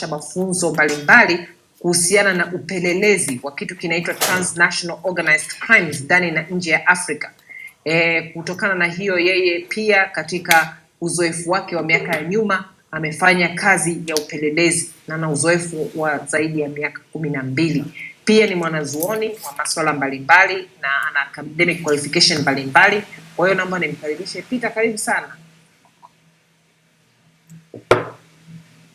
mafunzo mbalimbali kuhusiana na upelelezi wa kitu kinaitwa transnational organized crimes ndani na nje ya Afrika. Kutokana na hiyo, yeye pia katika uzoefu wake wa miaka ya nyuma amefanya kazi ya upelelezi na ana uzoefu wa zaidi ya miaka 12. Pia ni mwanazuoni wa masuala mbalimbali na ana academic qualification mbalimbali. Kwa hiyo naomba nimkaribishe Peter. Karibu sana.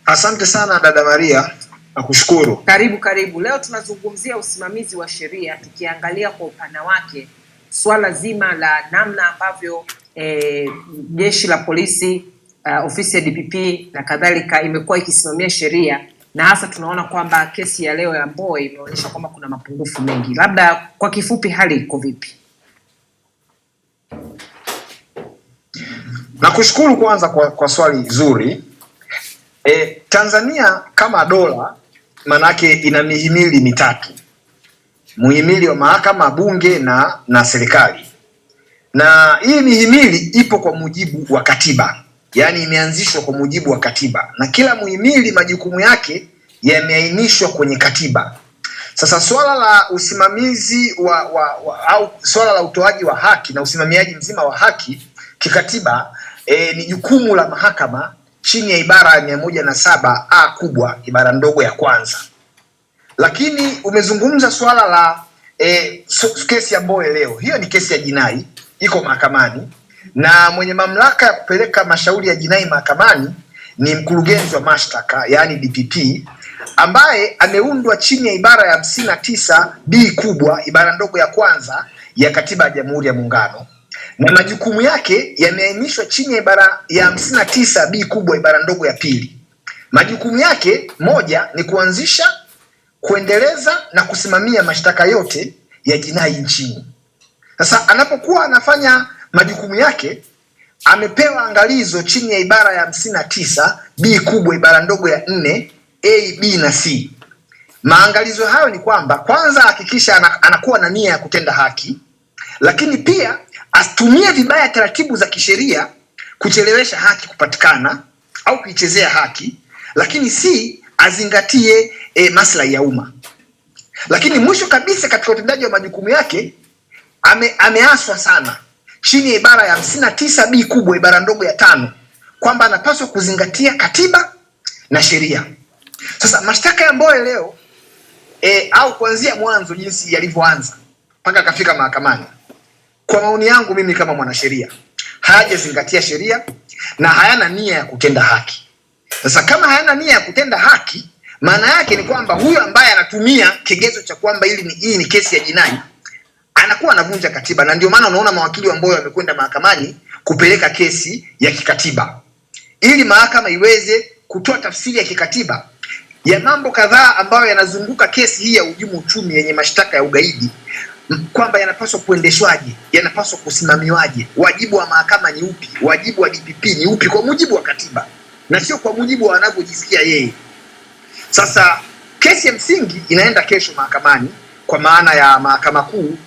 Asante sana dada Maria, nakushukuru. Karibu. Leo tunazungumzia usimamizi wa sheria, tukiangalia kwa upana wake swala zima la namna ambavyo jeshi la polisi, ofisi ya DPP na kadhalika imekuwa ikisimamia sheria, na hasa tunaona kwamba kesi ya leo ya Mbowe imeonyesha kwamba kuna mapungufu mengi. Labda kwa kifupi, hali iko vipi? Nakushukuru kwanza kwa swali zuri. Tanzania kama dola manake ina mihimili mitatu. Muhimili wa mahakama, bunge na serikali. Na hii mihimili ipo kwa mujibu wa katiba. Yaani imeanzishwa kwa mujibu wa katiba. Na kila muhimili majukumu yake yameainishwa kwenye katiba. Sasa swala la usimamizi au swala la utoaji wa haki na usimamiaji mzima wa haki kikatiba ni jukumu la mahakama chini ya ibara ya 107A kubwa ibara ndogo ya kwanza. Lakini umezungumza swala la kesi ya Mbowe leo. Hiyo ni kesi ya jinai, iko mahakamani, na mwenye mamlaka ya kupeleka mashauri ya jinai mahakamani ni mkurugenzi wa mashtaka, yani DPP, ambaye ameundwa chini ya ibara ya 59B kubwa ibara ndogo ya kwanza ya katiba ya Jamhuri ya Muungano. Na majukumu yake yameainishwa chini ya ibara ya 59B kubwa ibara ndogo ya pili. Majukumu yake, moja, ni kuanzisha, kuendeleza na kusimamia mashtaka yote ya jinai nchini. Sasa anapokuwa anafanya majukumu yake, amepewa angalizo chini ya ibara ya 59B kubwa ibara ndogo ya 4 A, B na C. Maangalizo hayo ni kwamba kwanza hakikisha anakuwa na nia ya kutenda haki, lakini pia asitumie vibaya taratibu za kisheria kuchelewesha haki kupatikana au kuichezea haki, lakini si azingatie maslahi ya umma. Lakini mwisho kabisa katika utendaji wa majukumu yake ameaswa sana chini ya ibara ya 59B kubwa ibara ndogo ya 5 kwamba anapaswa kuzingatia katiba na sheria. Sasa mashtaka ya Mbowe leo au kuanzia mwanzo jinsi yalivyoanza mpaka akafika mahakamani, kwa maoni yangu mimi kama mwanasheria, hayajazingatia sheria na hayana nia ya kutenda haki. Sasa kama hayana nia ya kutenda haki, maana yake ni kwamba huyu ambaye anatumia kigezo cha kwamba hii ni kesi ya jinai anakuwa anavunja katiba, na ndio maana unaona mawakili wa Mbowe wamekwenda mahakamani kupeleka kesi ya kikatiba ili mahakama iweze kutoa tafsiri ya kikatiba ya mambo kadhaa ambayo yanazunguka kesi hii ya uhujumu uchumi yenye mashtaka ya ugaidi, kwamba yanapaswa kuendeshwaje, yanapaswa kusimamiwaje, wajibu wa mahakama ni upi, wajibu wa DPP ni upi kwa mujibu wa katiba na sio kwa mujibu wa anavyojisikia yeye. Sasa kesi ya msingi inaenda kesho mahakamani kwa maana ya mahakama kuu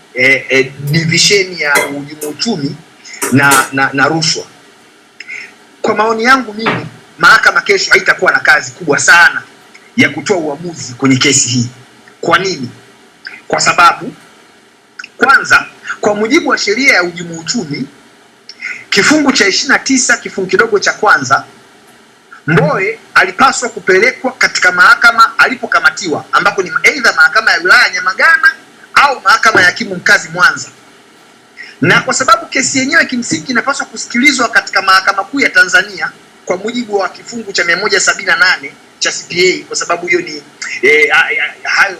division ya uhujumu uchumi na rushwa. Kwa maoni yangu mimi, mahakama kesho haitakuwa na kazi kubwa sana ya kutoa uamuzi kwenye kesi hii. Kwa nini? Kwa sababu kwanza, kwa mujibu wa sheria ya uhujumu uchumi kifungu cha 29 kifungu kidogo cha kwanza, Mbowe alipaswa kupelekwa katika mahakama alipokamatiwa, ambako ni aidha mahakama ya wilaya Nyamagana au mahakama ya hakimu mkazi Mwanza. Na kwa sababu kesi yenyewe kimsingi inapaswa kusikilizwa katika mahakama kuu ya Tanzania kwa mujibu wa kifungu cha 178 cha CPA, kwa sababu hiyo ni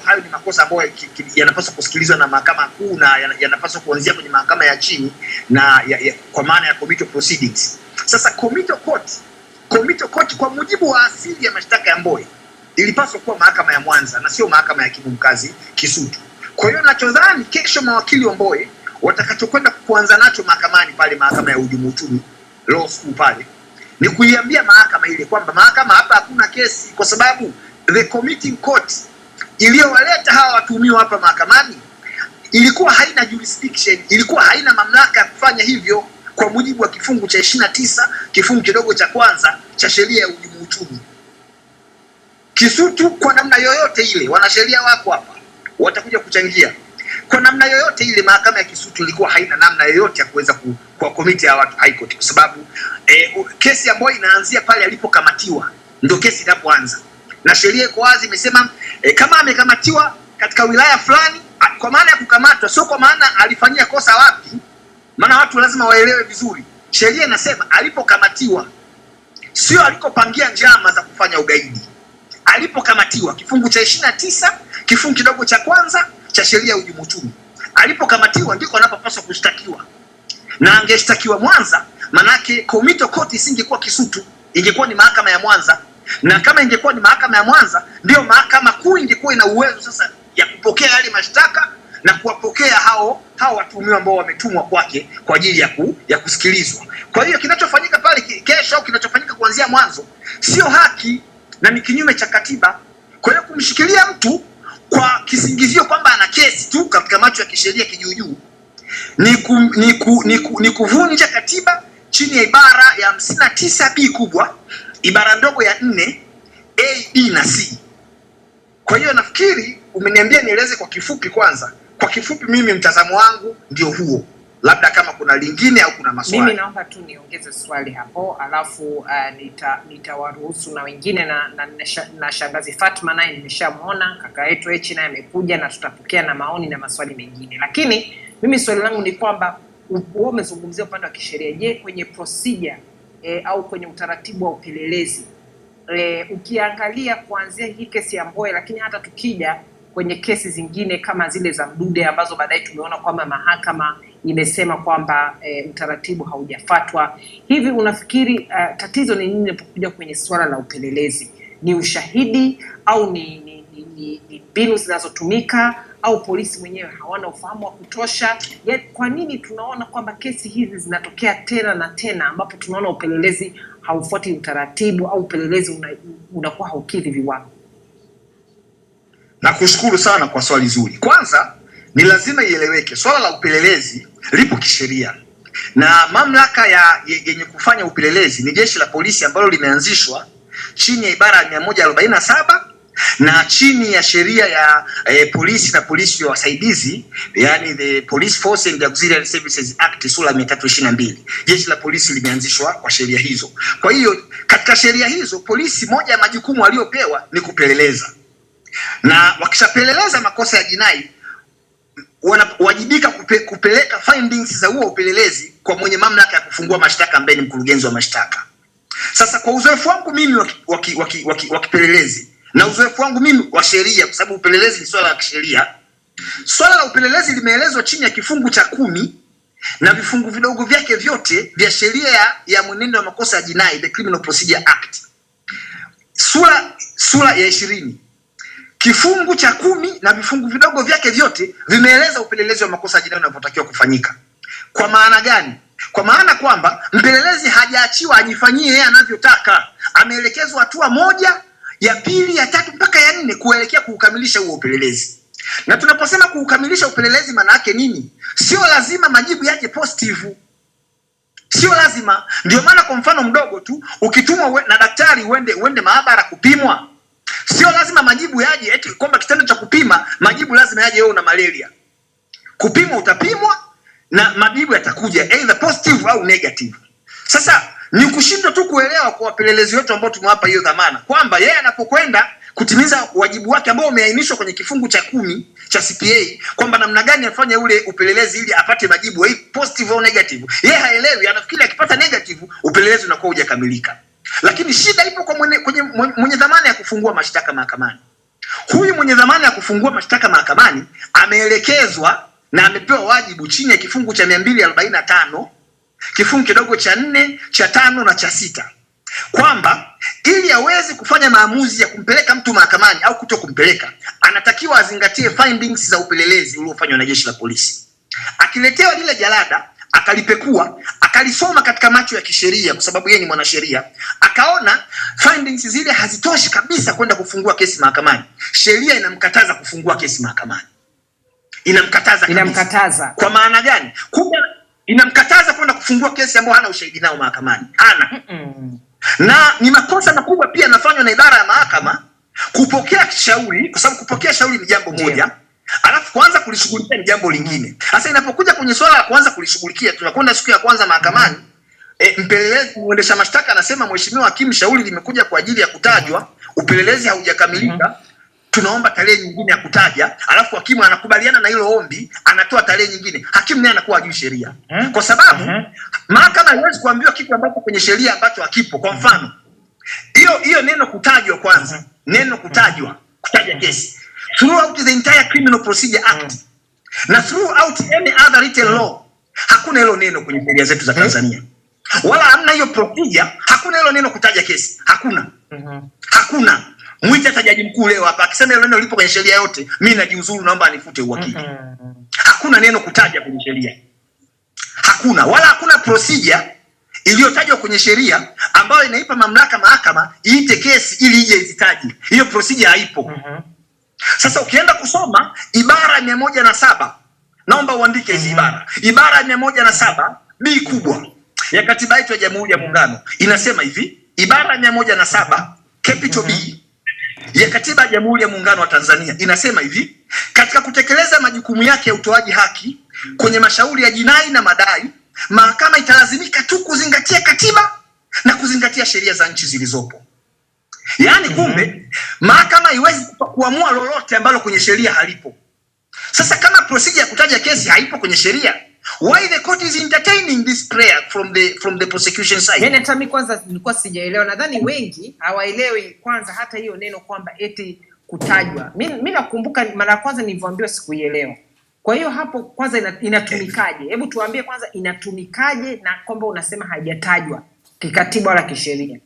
hayo ni makosa ambayo yanapaswa kusikilizwa na mahakama kuu na yanapaswa kuanzia kwenye mahakama ya chini na kwa maana ya committee of proceedings. Sasa committee court kwa mujibu wa asili ya mashtaka ya Mbowe ilipaswa kuwa mahakama ya Mwanza na sio mahakama ya hakimu mkazi Kisutu. Kwa hiyo nachodhani kesho mawakili wa Mbowe watakachokwenda kuanza nacho mahakamani pale mahakama ya uhujumu uchumi law school pale ni kuiambia mahakama ile kwamba mahakama hapa hakuna kesi, kwa sababu the committing court iliyowaleta hawa watuhumiwa hapa mahakamani ilikuwa haina jurisdiction, ilikuwa haina mamlaka ya kufanya hivyo kwa mujibu wa kifungu cha 29 kifungu kidogo cha kwanza cha sheria ya uhujumu uchumi. Kisutu kwa namna yoyote ile, wanasheria wako hapa watakuja kuchangia. Kwa namna yoyote ile mahakama ya Kisutu ilikuwa haina namna yoyote ya kuweza kwa komiti ya watu High Court, kwa sababu kesi ambayo inaanzia pale alipokamatiwa ndio kesi inapoanza, na sheria iko wazi imesema kama amekamatiwa katika wilaya fulani, kwa maana ya kukamatwa, sio kwa maana alifanyia kosa wapi. Maana watu lazima waelewe vizuri, sheria inasema alipokamatiwa, sio alikopangia njama za kufanya ugaidi. Alipokamatiwa, kifungu cha 29 kifungu kidogo cha kwanza cha sheria ya uhujumu uchumi, alipokamatiwa ndiko anapopaswa kushtakiwa. Na angeshtakiwa Mwanza, manake Komito Court isingekuwa Kisutu, ingekuwa ni mahakama ya Mwanza. Na kama ingekuwa ni mahakama ya Mwanza, ndio mahakama kuu ingekuwa ina uwezo sasa ya kupokea yale mashtaka na kuwapokea hao watuhumiwa ambao wametumwa kwake kwa ajili ya kusikilizwa. Kwa hiyo kinachofanyika pale kesho au kinachofanyika kuanzia mwanzo sio haki na ni kinyume cha katiba. Kwa hiyo kumshikilia mtu kwa kisingizio kwamba ana kesi tu katika macho ya kisheria kijuujuu ni kuvunja katiba chini ya ibara ya 59B kubwa, ibara ndogo ya 4 A, B na C. Kwa hiyo nafikiri umeniambia nieleze kwa kifupi. Kwanza kwa kifupi, mimi mtazamo wangu ndio huo, labda kama kuna lingine au kuna maswali. Mimi naomba tu niongeze swali hapo, alafu nitawaruhusu na wengine, na shangazi Fatma naye nimeshamuona, kaka yetu Echi naye amekuja, na tutapokea na maoni na maswali mengine. Lakini mimi swali langu ni kwamba wewe umezungumzia upande wa kisheria. Je, kwenye procedure au kwenye utaratibu wa upelelezi ukiangalia kuanzia hii kesi ya Mbowe, lakini hata tukija kwenye kesi zingine kama zile za Mdude ambazo baadaye tumeona kwamba mahakama imesema kwamba utaratibu haujafuatwa, hivi unafikiri tatizo ni nini linapokuja kwenye swala la upelelezi? Ni ushahidi au ni mbinu zinazotumika au polisi wenyewe hawana ufahamu wa kutosha? Kwa nini tunaona kwamba kesi hizi zinatokea tena na tena, ambapo tunaona upelelezi haufuati utaratibu au upelelezi unakuwa haukidhi viwango? Nakushukuru sana kwa swali zuri. Kwanza ni lazima ieleweke, swala la upelelezi lipo kisheria, na mamlaka yenye kufanya upelelezi ni jeshi la polisi ambalo limeanzishwa chini ya ibara ya 147 na chini ya sheria ya polisi na polisi wa wasaidizi, yani the Police Force and Auxiliary Services Act sura 322. Jeshi la polisi limeanzishwa kwa sheria hizo. Kwa hiyo katika sheria hizo, polisi moja ya majukumu waliopewa ni kupeleleza, na wakishapeleleza makosa ya jinai wanawajibika kupeleka findings za huo upelelezi kwa mwenye mamlaka ya kufungua mashtaka ambaye ni mkurugenzi wa mashtaka. Sasa kwa uzoefu wangu mimi wa kipelelezi na uzoefu wangu mimi wa sheria, kwa sababu upelelezi ni swala la kisheria, swala la upelelezi limeelezwa chini ya kifungu cha 10 na vifungu vidogo vyake vyote vya sheria ya mwenendo wa makosa ya jinai, the Criminal Procedure Act, sura ya 20. Kifungu cha 10 na vifungu vidogo vyake vyote vimeeleza upelelezi wa makosa ya jinai unavyotakiwa kufanyika. Kwa maana gani? Kwa maana kwamba mpelelezi hajaachiwa ajifanyie yeye anavyotaka, ameelekezwa hatua moja, ya pili, ya tatu mpaka ya 4 kuelekea kuukamilisha huo upelelezi. Na tunaposema kuukamilisha upelelezi maana yake nini? Sio lazima majibu yaje positive. Sio lazima. Ndio maana kwa mfano mdogo tu, ukitumwa na daktari uende maabara kupimwa, sio lazima majibu yaje eti kwamba kitendo cha kupima majibu lazima yaje wewe una malaria. Kupimwa utapimwa na majibu yatakuja either positive au negative. Sasa ni kushindwa tu kuelewa kwa wapelelezi wetu ambao tumewapa hiyo dhamana kwamba yeye anapokwenda kutimiza wajibu wake ambao umeainishwa kwenye kifungu cha 10 cha CPA kwamba namna gani afanye ule upelelezi ili apate majibu positive au negative. Yeye haelewi, anafikiri akipata negative upelelezi unakuwa hujakamilika. Lakini shida ipo kwa mwenye dhamana ya kufungua mashtaka mahakamani. Huyu mwenye dhamana ya kufungua mashtaka mahakamani ameelekezwa na amepewa wajibu chini ya kifungu cha 245 kifungu kidogo cha 4, cha 5 na cha 6 kwamba ili aweze kufanya maamuzi ya kumpeleka mtu mahakamani au kuto kumpeleka, anatakiwa azingatie findings za upelelezi uliofanywa na jeshi la polisi. Akiletewa lile jalada, akalipekua, akalisoma katika macho ya kisheria kwa sababu yeye ni mwanasheria, akaona findings zile hazitoshi kabisa kwenda kufungua kesi mahakamani, sheria inamkataza kufungua kesi mahakamani. Inamkataza. Kwa maana gani? Kumbe inamkataza kwenda kufungua kesi ambayo hana ushahidi nao mahakamani. Na ni makosa makubwa pia yanafanywa na idara ya mahakama kupokea shauri, kwa sababu kupokea shauri ni jambo moja, alafu kuanza kulishughulikia ni jambo lingine. Sasa inapokuja kwenye swala la kuanza kulishughulikia, tunakwenda siku ya kwanza mahakamani, mpelelezi mwendesha mashtaka anasema, mheshimiwa hakimu, shauri limekuja kwa ajili ya kutajwa, upelelezi haujakamilika, tunaomba tarehe nyingine ya kutaja. Alafu hakimu anakubaliana na hilo ombi, anatoa tarehe nyingine. Hakimu naye anakuwa hajui sheria, kwa sababu mahakama haiwezi kuambiwa kitu ambacho kwenye sheria ambacho hakipo. Kwa mfano, hiyo neno kutajwa, kwanza neno kutajwa, kutaja kesi throughout the entire Criminal Procedure Act na throughout any other written law, hakuna hilo neno kwenye sheria zetu za Tanzania, wala hamna hiyo procedure, hakuna hilo neno kutaja kesi, hakuna. Hakuna. Mwite hata jaji mkuu leo hapa akisema hilo neno lipo kwenye sheria yote, mimi najiuzuru, naomba anifute uwakili. Hakuna neno kutaja kwenye sheria, hakuna, wala hakuna procedure iliyotajwa kwenye sheria ambayo inaipa mamlaka mahakama iite kesi ili ije izitaje. Hiyo procedure haipo. Sasa ukienda kusoma ibara 107, naomba uandike hizi ibara. Ibara 107 B kubwa ya katiba yetu ya Jamhuri ya Muungano inasema hivi, ibara 107 capital B ya katiba ya Jamhuri ya Muungano wa Tanzania inasema hivi: katika kutekeleza majukumu yake ya utoaji haki kwenye mashauri ya jinai na madai, mahakama italazimika tu kuzingatia katiba na kuzingatia sheria za nchi zilizopo. Yaani kumbe mahakama haiwezi kuamua lolote ambalo kwenye sheria halipo. Sasa kama procedure ya kutaja kesi haipo kwenye sheria, why the court is entertaining this prayer from the prosecution side? Hata mimi kwanza nilikuwa sijaelewa, nadhani wengi hawaelewi kwanza hata hiyo neno kwamba eti kutajwa. Mimi nakumbuka mara ya kwanza nilivyoambiwa sikuielewa. Kwa hiyo hapo kwanza inatumikaje? Hebu tuambie kwanza inatumikaje, na kwamba unasema haijatajwa kikatiba wala kisheria.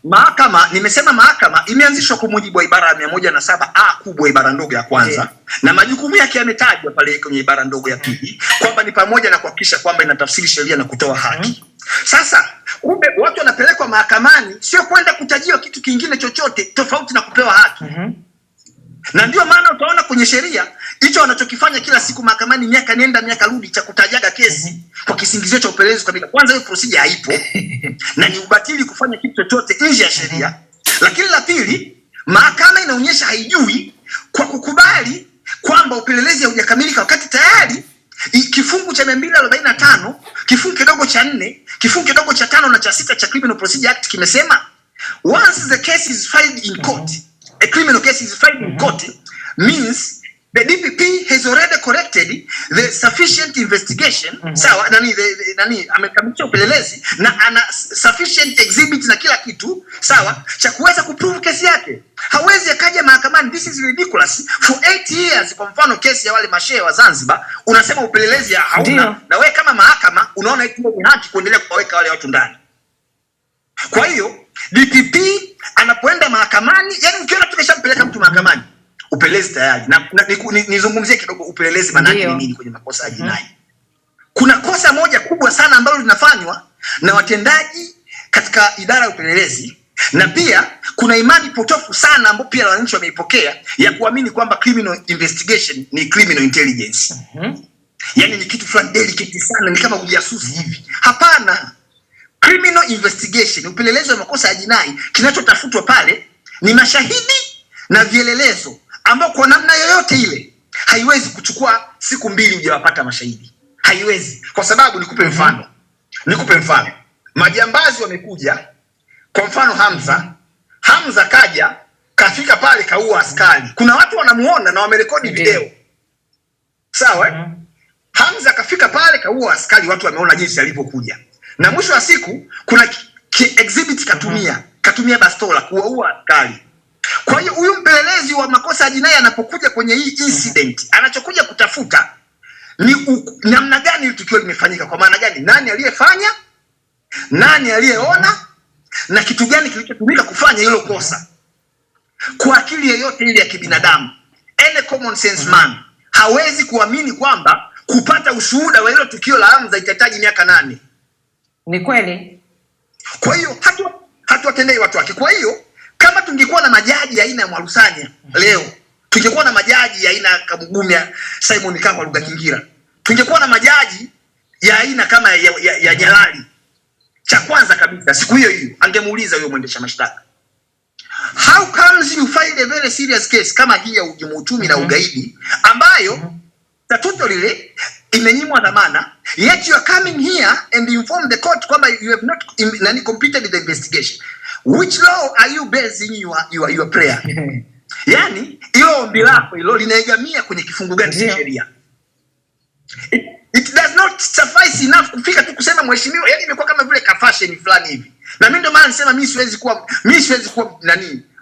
Mahakama nimesema mahakama imeanzishwa kwa mujibu wa ibara ya 107A kubwa, ibara ndogo ya kwanza, na majukumu yake yametajwa pale kwenye ibara ndogo ya pili kwamba ni pamoja na kuhakikisha kwamba inatafsiri sheria na kutoa haki. Sasa kumbe watu wanapelekwa mahakamani sio kwenda kutajiwa kitu kingine chochote tofauti na kupewa haki. Na ndio maana utaona kwenye sheria hicho wanachokifanya kila siku mahakamani, miaka nenda miaka rudi, cha kutajaga kesi kwa kisingizio cha upelelezi kamili. Kwanza hiyo procedure haipo na ni ubatili kufanya kitu chochote nje ya sheria. Lakini la pili, mahakama inaonyesha haijui kwa kukubali kwamba upelelezi haujakamilika, wakati tayari kifungu cha 245 kifungu kidogo cha 4 kifungu kidogo cha 5 na cha 6 cha Criminal Procedure Act kimesema once the case is filed in court, a criminal case is filed in court means the DPP has already corrected the sufficient investigation. Sawa, amekamilisha upelelezi na ana sufficient exhibit na kila kitu, sawa, cha kuweza kuprove kesi yake. Hawezi akaja mahakamani. This is ridiculous. For 8 years, kwa mfano kesi ya wale mashehe wa Zanzibar, unasema upelelezi hauna, na wewe kama mahakama unaona eti ni haki kuendelea kuwaweka wale watu ndani. Kwa hiyo DPP anapoenda mahakamani, yani ukiona tukishampeleka mtu mahakamani, upelelezi tayari. Na nizungumzie kidogo upelelezi maana yake ni nini kwenye makosa ya jinai. Kuna kosa moja kubwa sana ambalo linafanywa na watendaji katika idara ya upelelezi, na pia kuna imani potofu sana ambayo pia wananchi wameipokea ya kuamini kwamba criminal investigation ni criminal intelligence. Yani ni kitu fulani delicate sana, ni kama ujasusi hivi. Hapana. Criminal investigation, upelelezi wa makosa ya jinai, kinachotafutwa pale ni mashahidi na vielelezo ambao kwa namna yoyote ile haiwezi kuchukua siku 2 hujawapata mashahidi. Haiwezi. Kwa sababu nikupe mfano. Majambazi wamekuja, kwa mfano Hamza kaja, kafika pale kaua askari. Kuna watu wanamuona na wamerekodi video. Sawa? Hamza kafika pale kaua askari, watu wameona jinsi alivyokuja. Na mwisho wa siku kuna exhibit katumia bastola kuua askari. Kwa hiyo huyu mpelelezi wa makosa ya jinai anapokuja kwenye hii incident, anachokuja kutafuta ni namna gani ile tukio limefanyika, kwa maana gani, nani aliyefanya, nani aliyeona, na kitu gani kilichotumika kufanya hilo kosa. Kwa akili yoyote ile ya kibinadamu, any common sense man hawezi kuamini kwamba kupata ushuhuda wa hilo tukio la Hamza itahitaji miaka 8. Ni kweli. Kwa hiyo hatuwatendei watu wake. Kwa hiyo kama tungekuwa na majaji aina ya Mwarusanya leo, tungekuwa na majaji aina ya Kamugumya Simon kama lugha Kingira, tungekuwa na majaji ya aina kama ya Nyalali, cha kwanza kabisa siku hiyo angemuuliza huyo mwendesha mashtaka, How comes you find a very serious case kama hii ya uhujumu uchumi na ugaidi ambayo statutorily imenyimwa dhamana, yet you are coming here and inform the court kwamba you have not completed the investigation? Which law are you basing your prayer? Yani hilo ombi lako hilo linaegamia kwenye kifungu gani cha sheria? It does not suffice enough kufika tu kusema mheshimiwa, yani imekuwa kama vile kafasheni fulani hivi. Na mimi ndio maana nasema mimi siwezi kuwa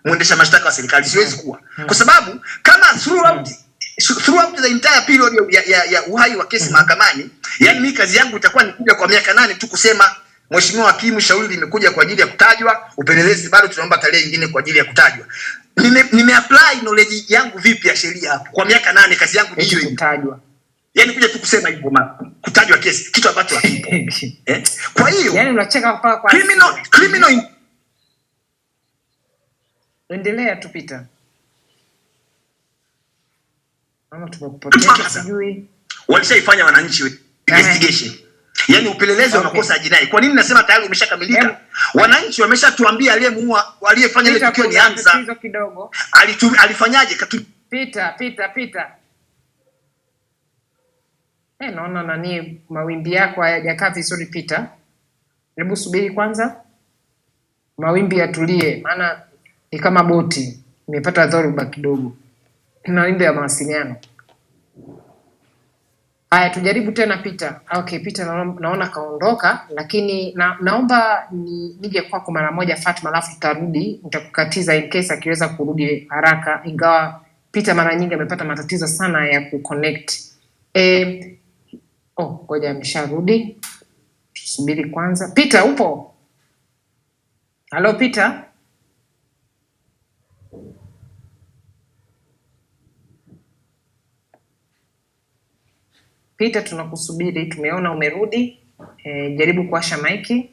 mwendesha mashtaka wa serikali, siwezi kuwa. Kwa sababu kama throughout the entire period ya uhai wa kesi mahakamani, yani mimi kazi yangu itakuwa ni kuja kwa miaka 8 tu kusema mheshimiwa hakimu, shauri limekuja kwa ajili ya kutajwa, upelelezi bado tunaomba tarehe nyingine kwa ajili ya kutajwa. Apply knowledge yangu vipi ya sheria hapo? Kwa miaka 8 kazi yangu ni hiyo kutajwa. Yani kuja tu kusema hivyo kutajwa kesi, kitu ambacho hakipo. Kwa hiyo yani unacheka kwa criminal. Endelea tu Peter. Mama tumekupoteza sijui. Walishaifanya wananchi investigation. Yani upelelezi wa makosa ya jinai. Kwa nini nasema tayari umeshakamilika? Wananchi wameshatuambia aliyemuua, aliyefanya ile tukio ni Hamza. Kidogo. Alifanyaje? Peter. Naona nani mawimbi yako hayajakaa vizuri Peter. Hebu subiri kwanza. Mawimbi yatulie, maana ni kama boti imepata dhoruba kidogo. Mawimbi ya mawasiliano. Haya, tujaribu tena Peter. Okay, Peter naona kaondoka, lakini naomba nije kwako mara moja Fatma, alafu tutarudi, nitakukatiza in case akiweza kurudi haraka, ingawa Peter mara nyingi amepata matatizo sana ya kuconnect. Ngoja amesharudi. Subiri kwanza. Peter upo? Hello Peter? Peter tunakusubiri, tumeona umerudi. Jaribu kuwasha maiki.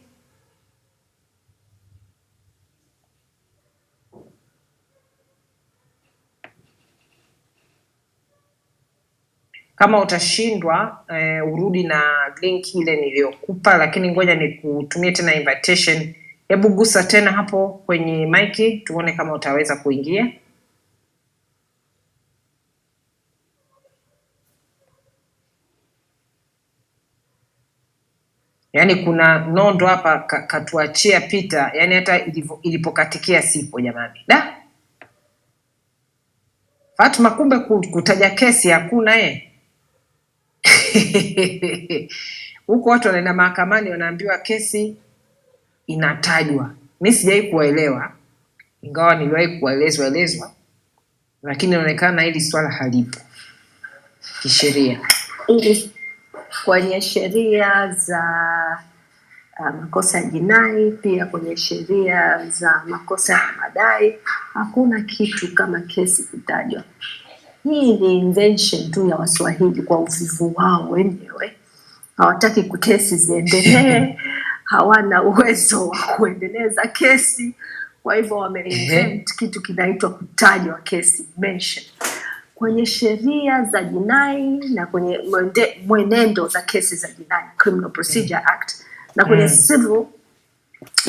Kama utashindwa urudi na link ile niliyokupa, lakini ngoja nikutumie tena invitation. Hebu gusa tena hapo kwenye maiki tuone kama utaweza kuingia. Yani kuna nondo hapa katuachia Peter, yani hata ilipokatikia sipo jamani. Fatma, kumbe kutaja kesi hakuna huko watu wanaenda mahakamani wanaambiwa kesi inatajwa. Mimi sijai kuelewa, ingawa niliwahi kuelezwa, lakini inaonekana hili swala halipo kisheria. Kwenye sheria za makosa ya jinai, pia kwenye sheria za makosa ya madai, hakuna kitu kama kesi kutajwa. Hii ni invention tu ya Waswahili kwa uvivu wao wenyewe. Hawataki kesi ziendelee, hawana uwezo wa kuendeleza kesi, kwa hivyo wameinvent kitu kinaitwa kutajwa kesi, mention. Kwenye sheria za jinai na kwenye mwenendo za kesi za jinai, Criminal Procedure Act, na kwenye Civil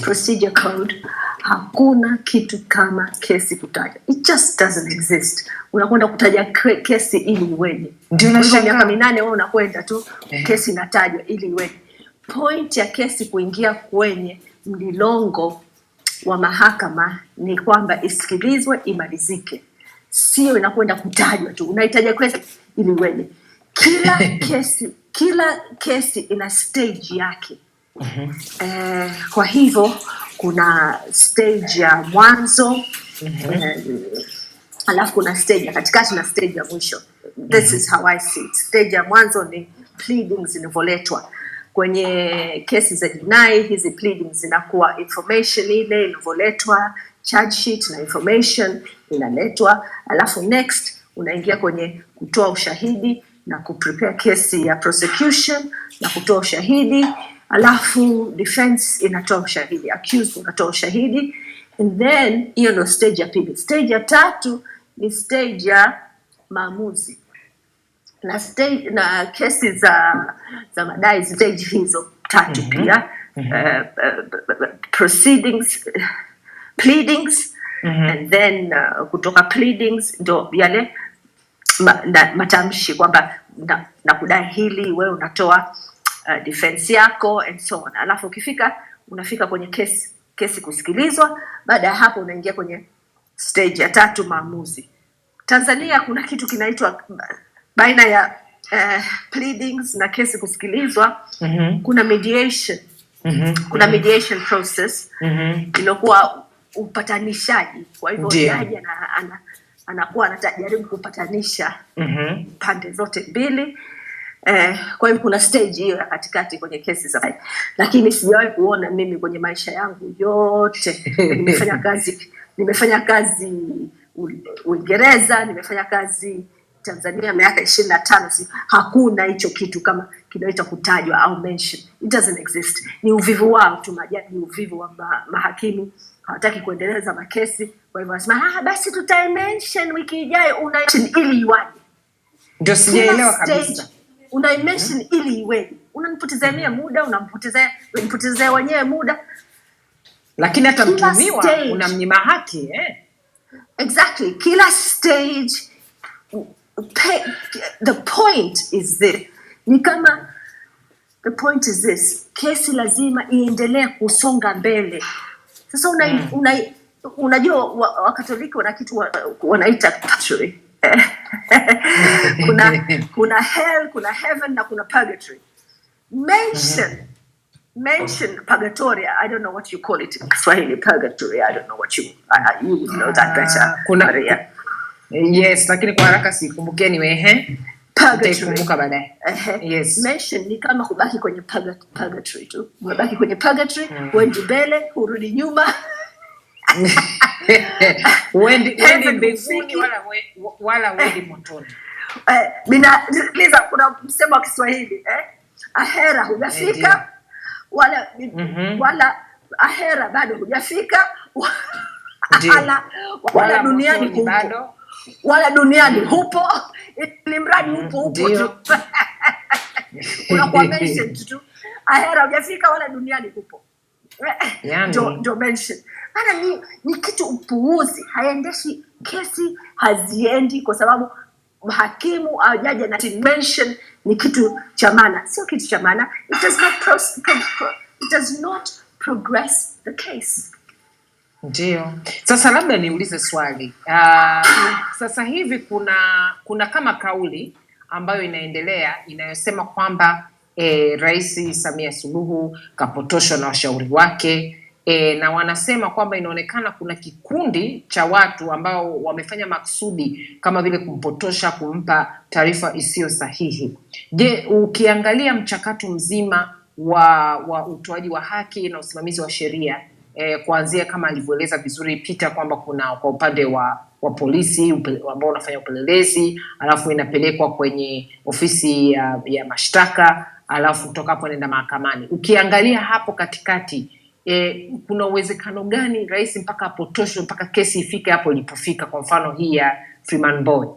Procedure Code, hakuna kitu kama kesi kutajwa. It just doesn't exist. Unakwenda kutaja kesi ili iweje? Ndio nashangaa. Miaka 8 wewe unakwenda tu kesi inatajwa ili iweje? Point ya kesi kuingia kwenye mlolongo wa mahakama ni kwamba isikilizwe, imalizike. Sio inakwenda kutajwa tu. Unahitaji kesi ili iweje? Kila kesi ina stage yake. Kwa hivyo kuna stage ya mwanzo, alafu kuna stage ya katikati na stage ya mwisho. This is how I see it. Stage ya mwanzo ni pleadings zinavoletwa. Kwenye kesi za jinai hizi pleadings zinakuwa information ile inavoletwa, charge sheet na information inaletwa, alafu next unaingia kwenye kutoa ushahidi na kuprepare kesi ya prosecution na kutoa ushahidi, alafu defense inatoa ushahidi, accused inatoa ushahidi, and then hiyo ndio stage ya pili. Stage ya tatu ni stage ya maamuzi. Na kesi za madai stage hizo tatu pia, pleadings, and then kutoka pleadings ndo yale matamshi kwamba na kudai hili, wewe unatoa defense yako and so on. Alafu unafika kwenye kesi kusikilizwa. Baada ya hapo unaingia kwenye stage ya 3, maamuzi. Tanzania kuna kitu kinaitwa baina ya pleadings na kesi kusikilizwa, kuna mediation. Kuna mediation process iliyokuwa upatanishaji. Kwa hivyo jaji anakuwa anajaribu kupatanisha pande zote mbili. Kwa hivyo kuna stage hiyo ya katikati kwenye kesi za, lakini sijawahi kuona mimi kwenye maisha yangu yote nimefanya kazi Uingereza, nimefanya kazi Tanzania miaka 25, hakuna hicho kitu kama kinaitwa kutajwa au mention. It doesn't exist. Ni uvivu wao tu majaji, ni uvivu wa mahakimu, hawataki kuendeleza makesi. Kwa hivyo wanasema basi tutaimention wiki ijayo. Una ili iwaje? Ndio sijaelewa kabisa. Una mention ili iweje? Unanipotezea muda, unanipotezea wenyewe muda. Lakini hata mtumiwa unamnyima haki, Exactly. Kila stage the point is this. The point is this. Kesi lazima iendelee kusonga mbele. Sasa unajua Wakatoliki wana kitu wanaita purgatory. kuna hell, kuna heaven na kuna purgatory. Mention purgatory. I don't know what you call it in Swahili. Purgatory. I don't know what you would know that better. Yes, lakini kwa haraka sikumbukeni wewe. Nitakumbuka baadaye. Yes. Mention ni kama kubaki kwenye purgatory tu. Unabaki kwenye purgatory, uende mbele, urudi nyuma. Uende mbinguni wala uende motoni. Please, kuna msemo wa Kiswahili, ahera hujafika, wala ahera bado hujafika, wala duniani hupo. Wala duniani hupo, ili mradi hupo tu. Unakuwa mention tu. Ahera hujafika wala duniani hupo. Ndio mention. Maana ni kitu upuuzi, haendeshi kesi, haziendi kwa sababu hakimu au jaji na mention ni kitu cha maana. Sio kitu cha maana. It does not progress the case. Ndio. Sasa labda niulize swali. Sasa hivi kuna kama kauli ambayo inaendelea inayosema kwamba Rais Samia Suluhu kapotoshwa na washauri wake, na wanasema kwamba inaonekana kuna kikundi cha watu ambao wamefanya maksudi kama vile kumpotosha, kumpa taarifa isiyo sahihi. Je, ukiangalia mchakato mzima wa utoaji wa haki na usimamizi wa sheria, kuanzia kama alivyoeleza vizuri Peter kwamba kuna kwa upande wa polisi ambao unafanya upelelezi, alafu inapelekwa kwenye ofisi ya mashtaka, alafu kutoka hapo inaenda mahakamani. Ukiangalia hapo katikati, kuna uwezekano gani rais mpaka apotoshwe mpaka kesi ifike hapo ilipofika, kwa mfano hii ya Freeman Boy?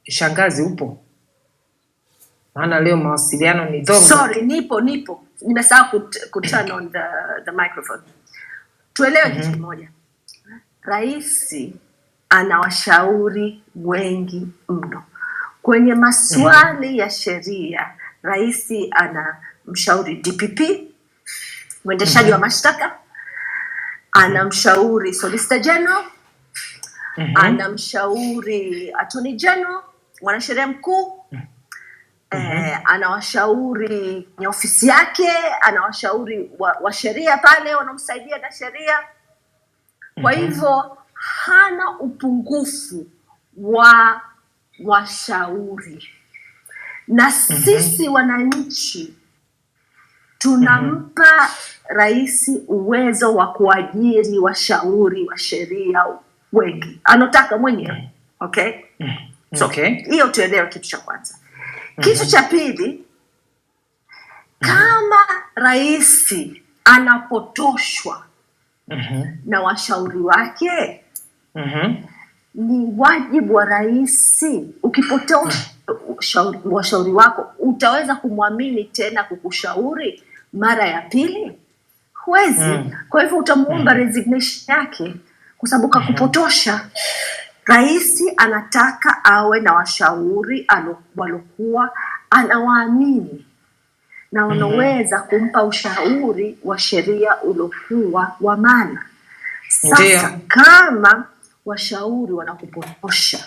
Shangazi upo? Maana leo mawasiliano ni dhogo. Sorry, nipo. Nimesahau turn on the microphone. Tuelewe kitu kimoja. Rais ana washauri wengi mno. Kwenye maswali ya sheria, rais ana mshauri DPP, mwendeshaji wa mashtaka, ana mshauri Solicitor General, ana mshauri Attorney General, mwanasheria mkuu, ana washauri kwenye ofisi yake, ana washauri wa sheria pale wanamsaidia na sheria. Kwa hivyo hana upungufu wa washauri. Na sisi wananchi tunampa rais uwezo wa kuajiri washauri wa sheria wengi anataka mwenyewe. Okay? So, hiyo tuelewe kitu cha kwanza. Kitu cha pili, kama rais anapotoshwa na washauri wake, ni wajibu wa rais, ukipotosha washauri wako, utaweza kumwamini tena kukushauri? mara ya pili? Huwezi. Kwa hivyo utamuomba resignation yake kwa sababu kakupotosha. Rais anataka awe na washauri walokuwa anawaamini na wanaweza kumpa ushauri wa sheria uliokuwa wa maana. Sasa kama washauri wanakupotosha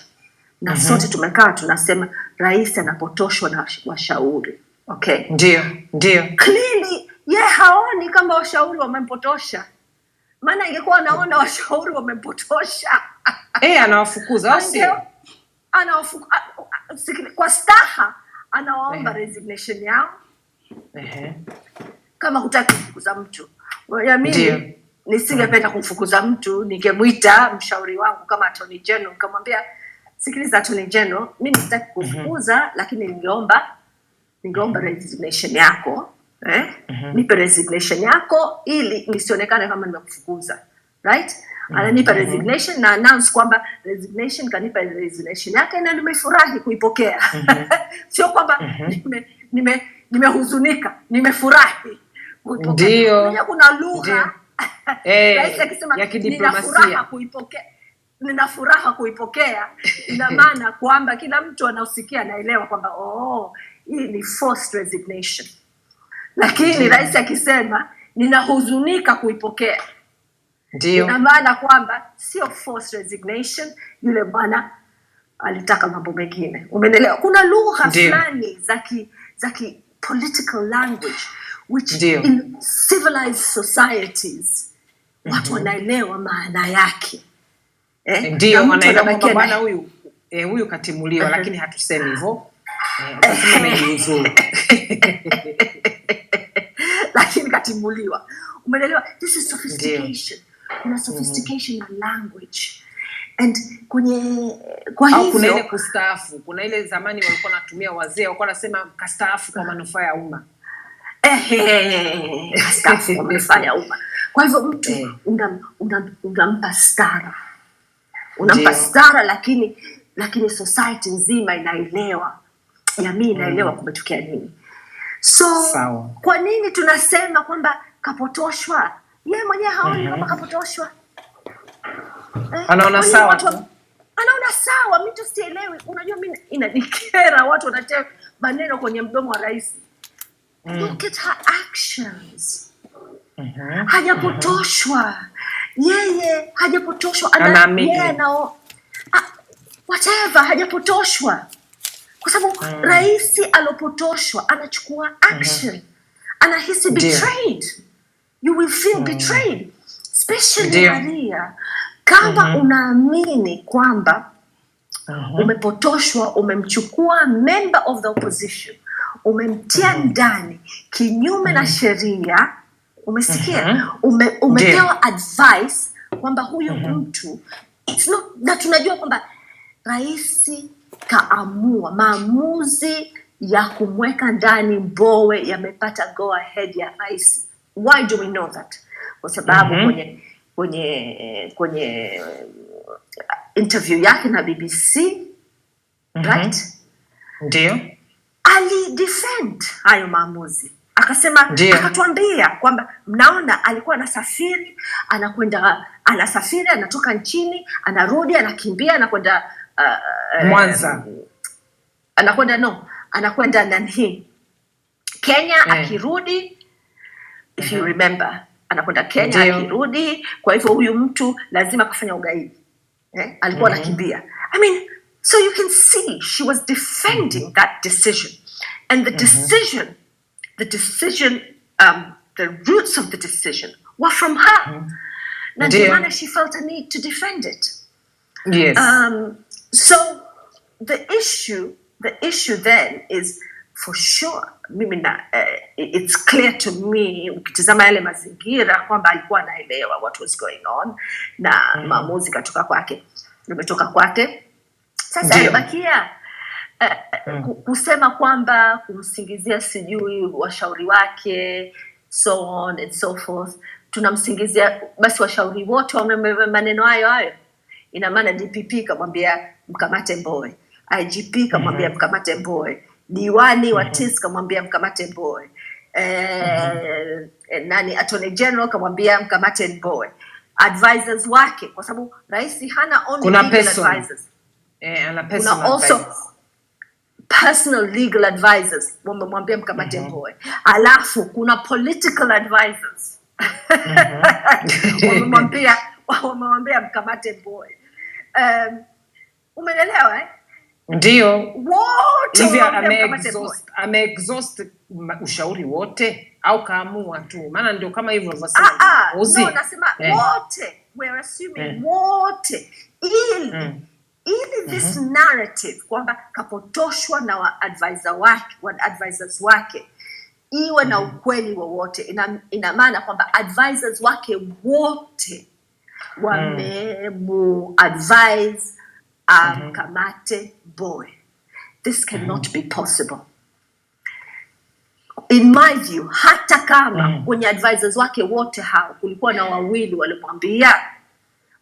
na sote tumekaa tunasema rais anapotoshwa na washauri, okay? Ndio. Clearly haoni kama washauri wamempotosha. Maana ingekuwa anaona washauri wamempotosha anawafukuza au sio? Kwa staha anawaomba resignation yao. Kama hutaki kufukuza mtu, mimi nisingependa kumfukuza mtu, ningemuita mshauri wangu kama Attorney General, nikamwambia sikiliza Attorney General, mimi sitaki kufukuza, lakini ningeomba resignation yako. Nipe resignation yako ili nisionekane kama nimekufukuza, right? Ananipa resignation na announce kwamba resignation, kanipa resignation yake na nimefurahi kuipokea. Sio kwamba nimehuzunika, nimefurahi kuipokea. Kuna lugha rais akisema nina furaha kuipokea, ina maana kwamba kila mtu anausikia anaelewa kwamba hii ni forced resignation. Lakini rais akisema ninahuzunika kuipokea, ina maana kwamba sio forced resignation, yule bwana alitaka mambo mengine. Umeelewa? Kuna lugha fulani za political language which in civilized societies watu wanaelewa maana yake. Ndio wanaelewa kwamba bwana huyu katimuliwa, lakini hatusemi hivyo. Lakini katimuliwa. Umeelewa? This is sophistication. Kuna sophistication in language. And kwa hivyo kuna ile kustaafu, kuna ile zamani walikuwa natumia wazee walikuwa nasema kastaafu kwa manufaa ya umma. Kastaafu kwa manufaa ya umma. Kwa hivyo mtu unampa stara. Unampa stara, lakini society nzima inaelewa. Jamii inaelewa kumetokea nini. So kwa nini tunasema kwamba kapotoshwa? Yeye mwenyewe haoni kama kapotoshwa. Anaona sawa. Anaona sawa, mimi tu sielewi. Unajua mimi inanikera watu wanatia maneno kwenye mdomo wa rais. Look at her actions. Hajapotoshwa. Yeye hajapotoshwa, whatever, hajapotoshwa. Kwa sababu rais alopotoshwa anachukua action. Anahisi betrayed. You will feel betrayed. Especially Maria, kama unaamini kwamba umepotoshwa, umemchukua member of the opposition, umemtia ndani kinyume na sheria, umesikia? Umepewa advice kwamba huyu mtu it's not, na tunajua kwamba rais kaamua, maamuzi ya kumweka ndani Mbowe yamepata go ahead ya rais. Why do we know that? Kwa sababu kwenye interview yake na BBC, right? Ndio. Ali defend hayo maamuzi. Akasema, akatuambia kwamba mnaona alikuwa anasafiri, anatoka nchini, anarudi, anakimbia, anakwenda Mwanza. Anakwenda nani? Kenya, akirudi, if you remember, anakwenda Kenya akirudi. Kwa hivyo huyu mtu lazima kufanya ugaidi. Alikuwa anakimbia. I mean, so you can see she was defending that decision. And the decision, the roots of the decision were from her. Na ndio maana she felt a need to defend it. Yes. So the issue then is for sure, it's clear to me ukitazama yale mazingira kwamba alikuwa anaelewa what was going on na maamuzi umetoka kwake. Sasa alibakia kusema kwamba kumsingizia sijui washauri wake, so on and so forth. Tunamsingizia basi washauri wote wamebeba maneno hayo. Ina maana DPP kamwambia mkamate Mbowe, IGP kamwambia mkamate Mbowe, diwani wa TIS kamwambia mkamate Mbowe, nani Attorney General kamwambia mkamate Mbowe, advisors wake, kwa sababu rais hana only legal advisors, ana kuna also personal legal advisors wamemwambia mkamate Mbowe, alafu kuna political advisors wamemwambia mkamate Mbowe. Umeelewa Ndio. Wote hivi ame-exhaust ushauri wote au kaamua tu? Maana ndio kama hivyo unavyosema. No, nasema wote, we're assuming wote, ili this narrative kwamba kapotoshwa na advisors wake iwe na ukweli wowote. Ina maana kwamba advisors wake wote wamemu-advise kamate Mbowe. This cannot be possible. In my view, hata kama kwenye advisors wake wote hao kulikuwa na wawili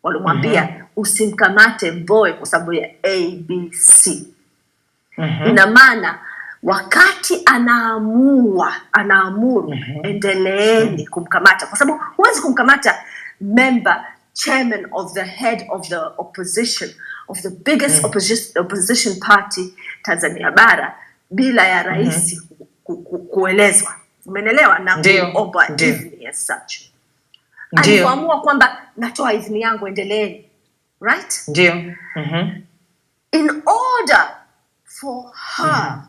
walimwambia usimkamate Mbowe kwa sababu ya ABC. Ina maana wakati anaamuru endeleeni kumkamata, kwa sababu huwezi kumkamata chairman of the head of the opposition, of the biggest opposition party Tanzania bara bila ya rais kuelezwa. Umeelewa? Na kuomba idhini as such. Aliamua kwamba natoa idhini yangu, endeleeni. Right? Ndio. In order for her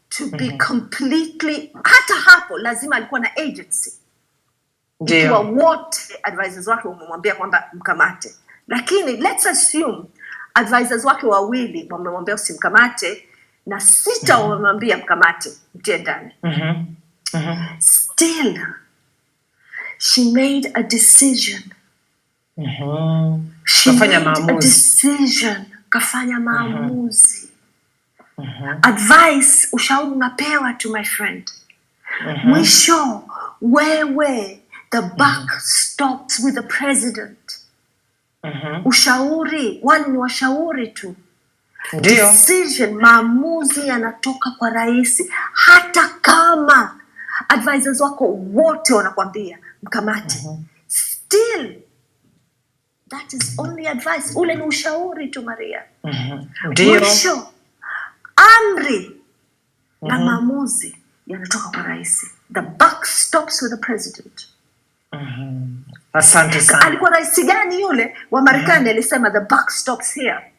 to be completely, hata hapo lazima alikuwa na agency. Ikiwa wote advisors wake wamemwambia kwamba mkamate, lakini let's assume advisors wake wawili wamemwambia usimkamate na 6 wamemwambia mkamate, mtie ndani. Still she made a decision. Kafanya maamuzi. Advice, ushauri unapewa to my friend. Mwisho wewe, the buck stops with the president. Ushauri, wale ni washauri tu. Decision, maamuzi yanatoka kwa rais, hata kama advisors wako wote wanakwambia mkamate. Still, that is only advice. Ule ni ushauri tu, Maria. Mwisho, amri na maamuzi yanatoka kwa rais. The buck stops with the president. Asante sana. Alikuwa rais gani yule wa Marekani alisema the buck stops here?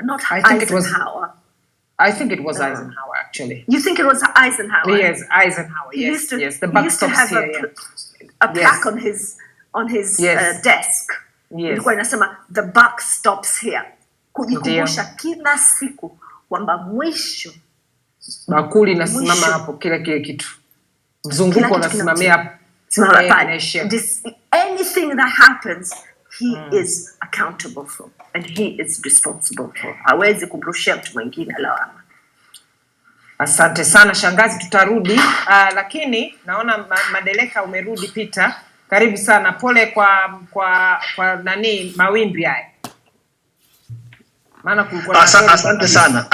Not Eisenhower. I think it was Eisenhower, actually. You think it was Eisenhower? Yes, Eisenhower. Yes, the buck stops here. A plaque on his desk. Ilikuwa inasema the buck stops here. Kujikumbusha kila siku kwamba mwisho bakuli nasimama hapo, kila kitu. Mzunguko unasimamia anything that happens, he is accountable for and he is responsible for. Hawezi kumrushia mtu mwingine lawama. Asante sana shangazi, tutarudi. Lakini naona Madeleka umerudi. Peter, karibu sana. Pole kwa nani mawimbi haya. Maana kulikuwa asante sana.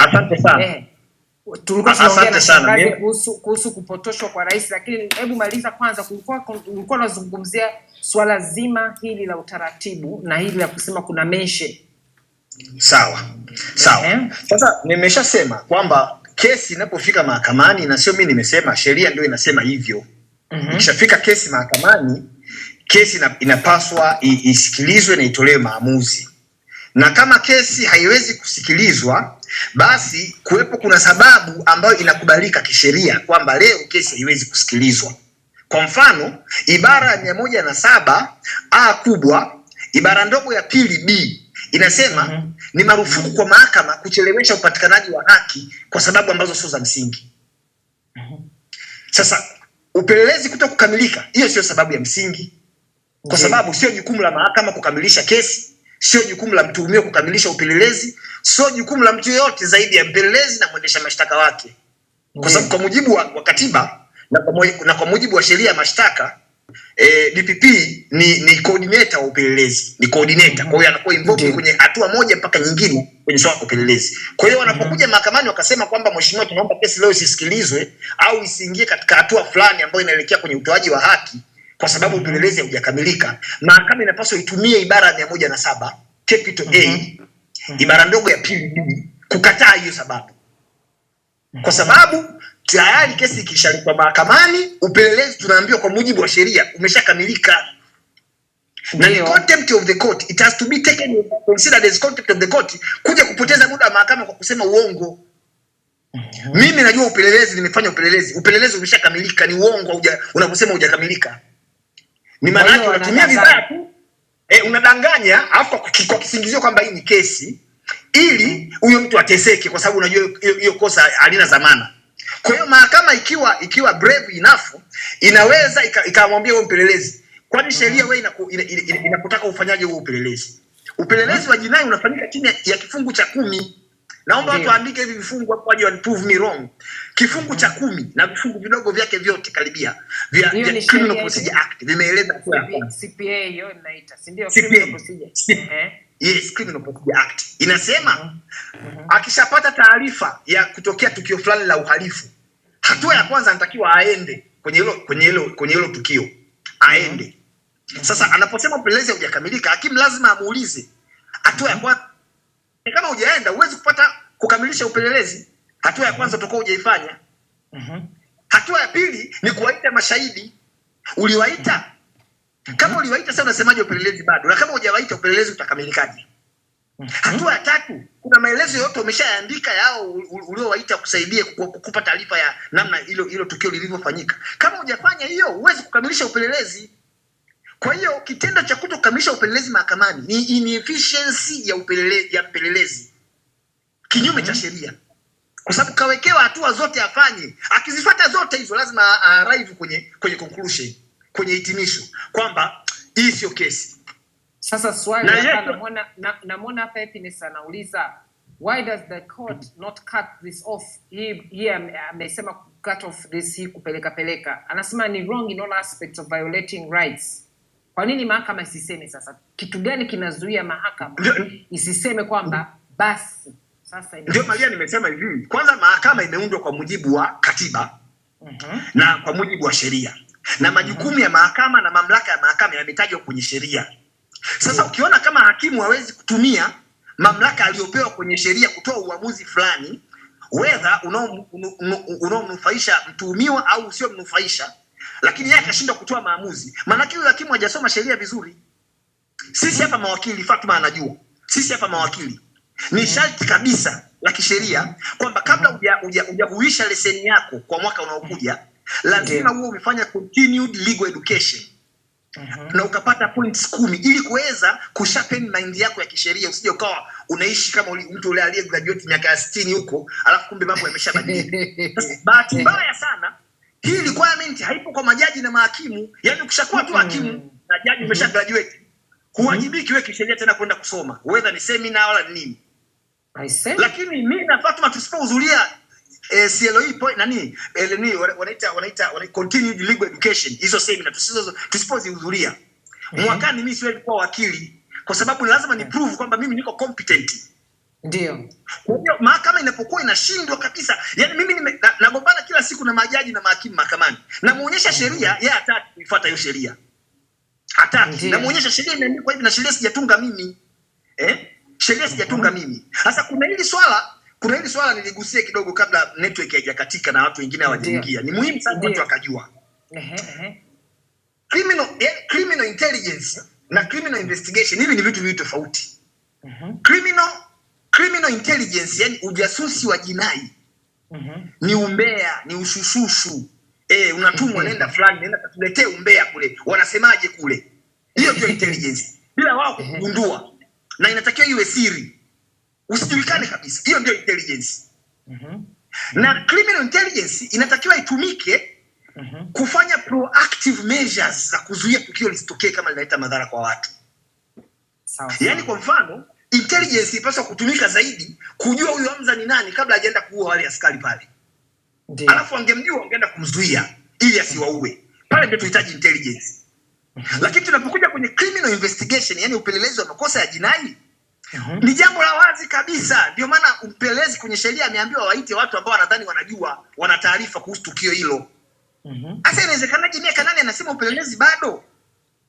Tulikuwa tunaongea na shangazi kuhusu kupotoshwa kwa rais, lakini hebu maliza kwanza. Ulikuwa unazungumzia swala zima hili la utaratibu na hili la kusema kuna mention. Sawa. Sasa nimeshasema kwamba kesi inapofika mahakamani, na sio mimi nimesema, sheria ndio inasema hivyo. Ikishafika kesi mahakamani, kesi inapaswa isikilizwe na itolewe maamuzi. Na kama kesi haiwezi kusikilizwa, basi kuwepo kuna sababu ambayo inakubalika kisheria kwamba leo kesi haiwezi kusikilizwa. Kwa mfano, ibara ya 107 A kubwa, ibara ndogo ya pili B inasema ni marufuku kwa mahakama kuchelewesha upatikanaji wa haki kwa sababu ambazo sio za msingi. Sasa upelelezi kutokukamilika, hiyo sio sababu ya msingi. Kwa sababu sio jukumu la mahakama kukamilisha kesi, sio jukumu la mtuhumiwa kukamilisha upelelezi, sio jukumu la mtu yote zaidi ya mpelelezi na mwendesha mashtaka wake. Kwa sababu kwa mujibu wa katiba na kwa mujibu wa sheria ya mashtaka, DPP ni coordinator wa upelelezi, ni coordinator. Kwa hiyo anakuwa involved kwenye hatua moja mpaka nyingine kwenye swala la upelelezi. Kwa hiyo wanapokuja mahakamani wakasema kwamba mheshimiwa, tunaomba kesi leo isisikilizwe au isiingie katika hatua fulani ambayo inaelekea kwenye utoaji wa haki kwa sababu upelelezi haujakamilika, mahakama inapaswa itumie ibara ya 107 capital A ibara ndogo ya pili kukataa hiyo sababu. Kwa sababu tayari kesi ikishaletwa mahakamani, upelelezi tunaambiwa kwa mujibu wa sheria umeshakamilika. Na the contempt of the court, it has to be taken considered as contempt of the court, kuja kupoteza muda wa mahakama kwa kusema uongo. Mimi najua upelelezi, nimefanya upelelezi umeshakamilika, ni uongo unaposema hujakamilika. Ni maana yake unatumia vibaya tu. Unadanganya afu kwa kisingizio kwamba hii ni kesi ili huyo mtu ateseke kwa sababu unajua hiyo kosa halina dhamana. Kwa hiyo mahakama ikiwa brave enough inaweza ikamwambia wewe mpelelezi, kwani sheria wewe inakutaka ufanyaje huo upelelezi? Upelelezi wa jinai unafanyika chini ya kifungu cha 10. Naomba watu waandike hivi vifungu hapo waje prove me wrong. Kifungu cha 10 na vifungu vidogo vyake vyote karibia vya Criminal Procedure Act vimeeleza CPA hiyo inaita, si ndio? Criminal Procedure. Yes, Criminal Procedure Act inasema akishapata taarifa ya kutokea tukio fulani la uhalifu, hatua ya kwanza anatakiwa aende kwenye hilo tukio, aende. Sasa anaposema upelelezi haujakamilika, hakimu lazima amuulize hatua ya kwanza. Kama hujaenda huwezi kukamilisha upelelezi. Hatua ya kwanza utakuwa hujaifanya. Hatua ya pili ni kuwaita mashahidi. Uliwaita? Kama uliwaita sasa unasemaje upelelezi bado? Na kama hujawaita upelelezi utakamilikaje? Hatua ya tatu, kuna maelezo yote umeshaandika yao uliowaita kusaidia kukupa taarifa ya namna hilo tukio lilivyofanyika. Kama hujafanya hiyo huwezi kukamilisha upelelezi. Kwa hiyo kitendo cha kutokamilisha upelelezi mahakamani ni inefficiency ya upelelezi kinyume cha sheria. Kwa sababu kawekewa hatua zote afanye. Akizifuata zote hizo lazima arrive kwenye conclusion, kwenye hitimisho kwamba hii sio kesi. Sasa swali hapa namuona hapa Happiness anauliza, why does the court not cut this off? Hii amesema cut off this, hii kupeleka. Anasema ni wrong in all aspects of violating rights. Kwa nini mahakama isiseme sasa? Kitu gani kinazuia mahakama isiseme kwamba basi sasa ndio Maria nimesema hivi. Kwanza mahakama imeundwa kwa mujibu wa katiba na kwa mujibu wa sheria. Na majukumu ya mahakama na mamlaka ya mahakama yametajwa kwenye sheria. Sasa ukiona kama hakimu hawezi kutumia mamlaka aliyopewa kwenye sheria kutoa uamuzi fulani, whether unaomnufaisha mtuhumiwa au usio mnufaisha, lakini yeye akashindwa kutoa maamuzi, maana yake huyo hakimu hajasoma sheria vizuri. Sisi hapa mawakili, Fatuma anajua, sisi hapa mawakili ni sharti kabisa la kisheria kwamba kabla hujahuisha leseni yako kwa mwaka unaokuja, lazima uwe umefanya continued legal education na ukapata points 10 ili kuweza kusharpen mind yako ya kisheria. Usije ukawa unaishi kama mtu yule aliye graduate miaka 60 huko alafu kumbe mambo yameshabadilika. Bahati mbaya sana hii requirement haipo kwa majaji na mahakimu. Yaani ukishakuwa tu hakimu na jaji umesha graduate, huwajibiki wewe kisheria tena kwenda kusoma, whether ni seminar wala nini. Lakini mimi na Fatuma tusipohudhuria CLE point wanaita continued legal education, hizo seminar tusipozihudhuria, mwakani mimi siwezi kuwa wakili kwa sababu lazima ni prove kwamba mimi niko competent. Ndio. Kwa hiyo mahakama inapokuwa inashindwa kabisa, yani mimi nagombana kila siku na majaji na mahakimu mahakamani, na muonyesha sheria, yeye hataki kuifuata hiyo sheria. Hataki. Na muonyesha sheria imeandikwa hivi na sheria sijatunga mimi. Sheria sijatunga mimi. Sasa kuna hili swala niligusie kidogo kabla network haijakatika na watu wengine hawajaingia. Ni muhimu sana watu wakajua. Criminal intelligence na criminal investigation hivi ni vitu viwili tofauti. Criminal intelligence, yani ujasusi wa jinai, ni umbea, ni ushushushu. Unatumwa nenda fulani, nenda katuletee umbea kule. Wanasemaje kule? Hiyo ndio intelligence. Bila wao kugundua. Na inatakiwa iwe siri, usijulikane kabisa. Hiyo ndio intelligence. Na criminal intelligence inatakiwa itumike kufanya proactive measures za kuzuia tukio lisitokee kama linaleta madhara kwa watu. Yaani kwa mfano, intelligence ipaswa kutumika zaidi kujua huyo Hamza ni nani kabla hajaenda kuua wale askari pale. Alafu angemjua angeenda kumzuia ili asiwaue. Pale ndio tunahitaji intelligence. Lakini tunapokuja kwenye criminal investigation, yani upelelezi wa makosa ya jinai, ni jambo la wazi kabisa. Ndio maana upelelezi kwenye sheria ameambiwa waite watu ambao wanadhani wanajua, wana taarifa kuhusu tukio hilo. Sasa inawezekanaje miaka 8 anasema upelelezi bado?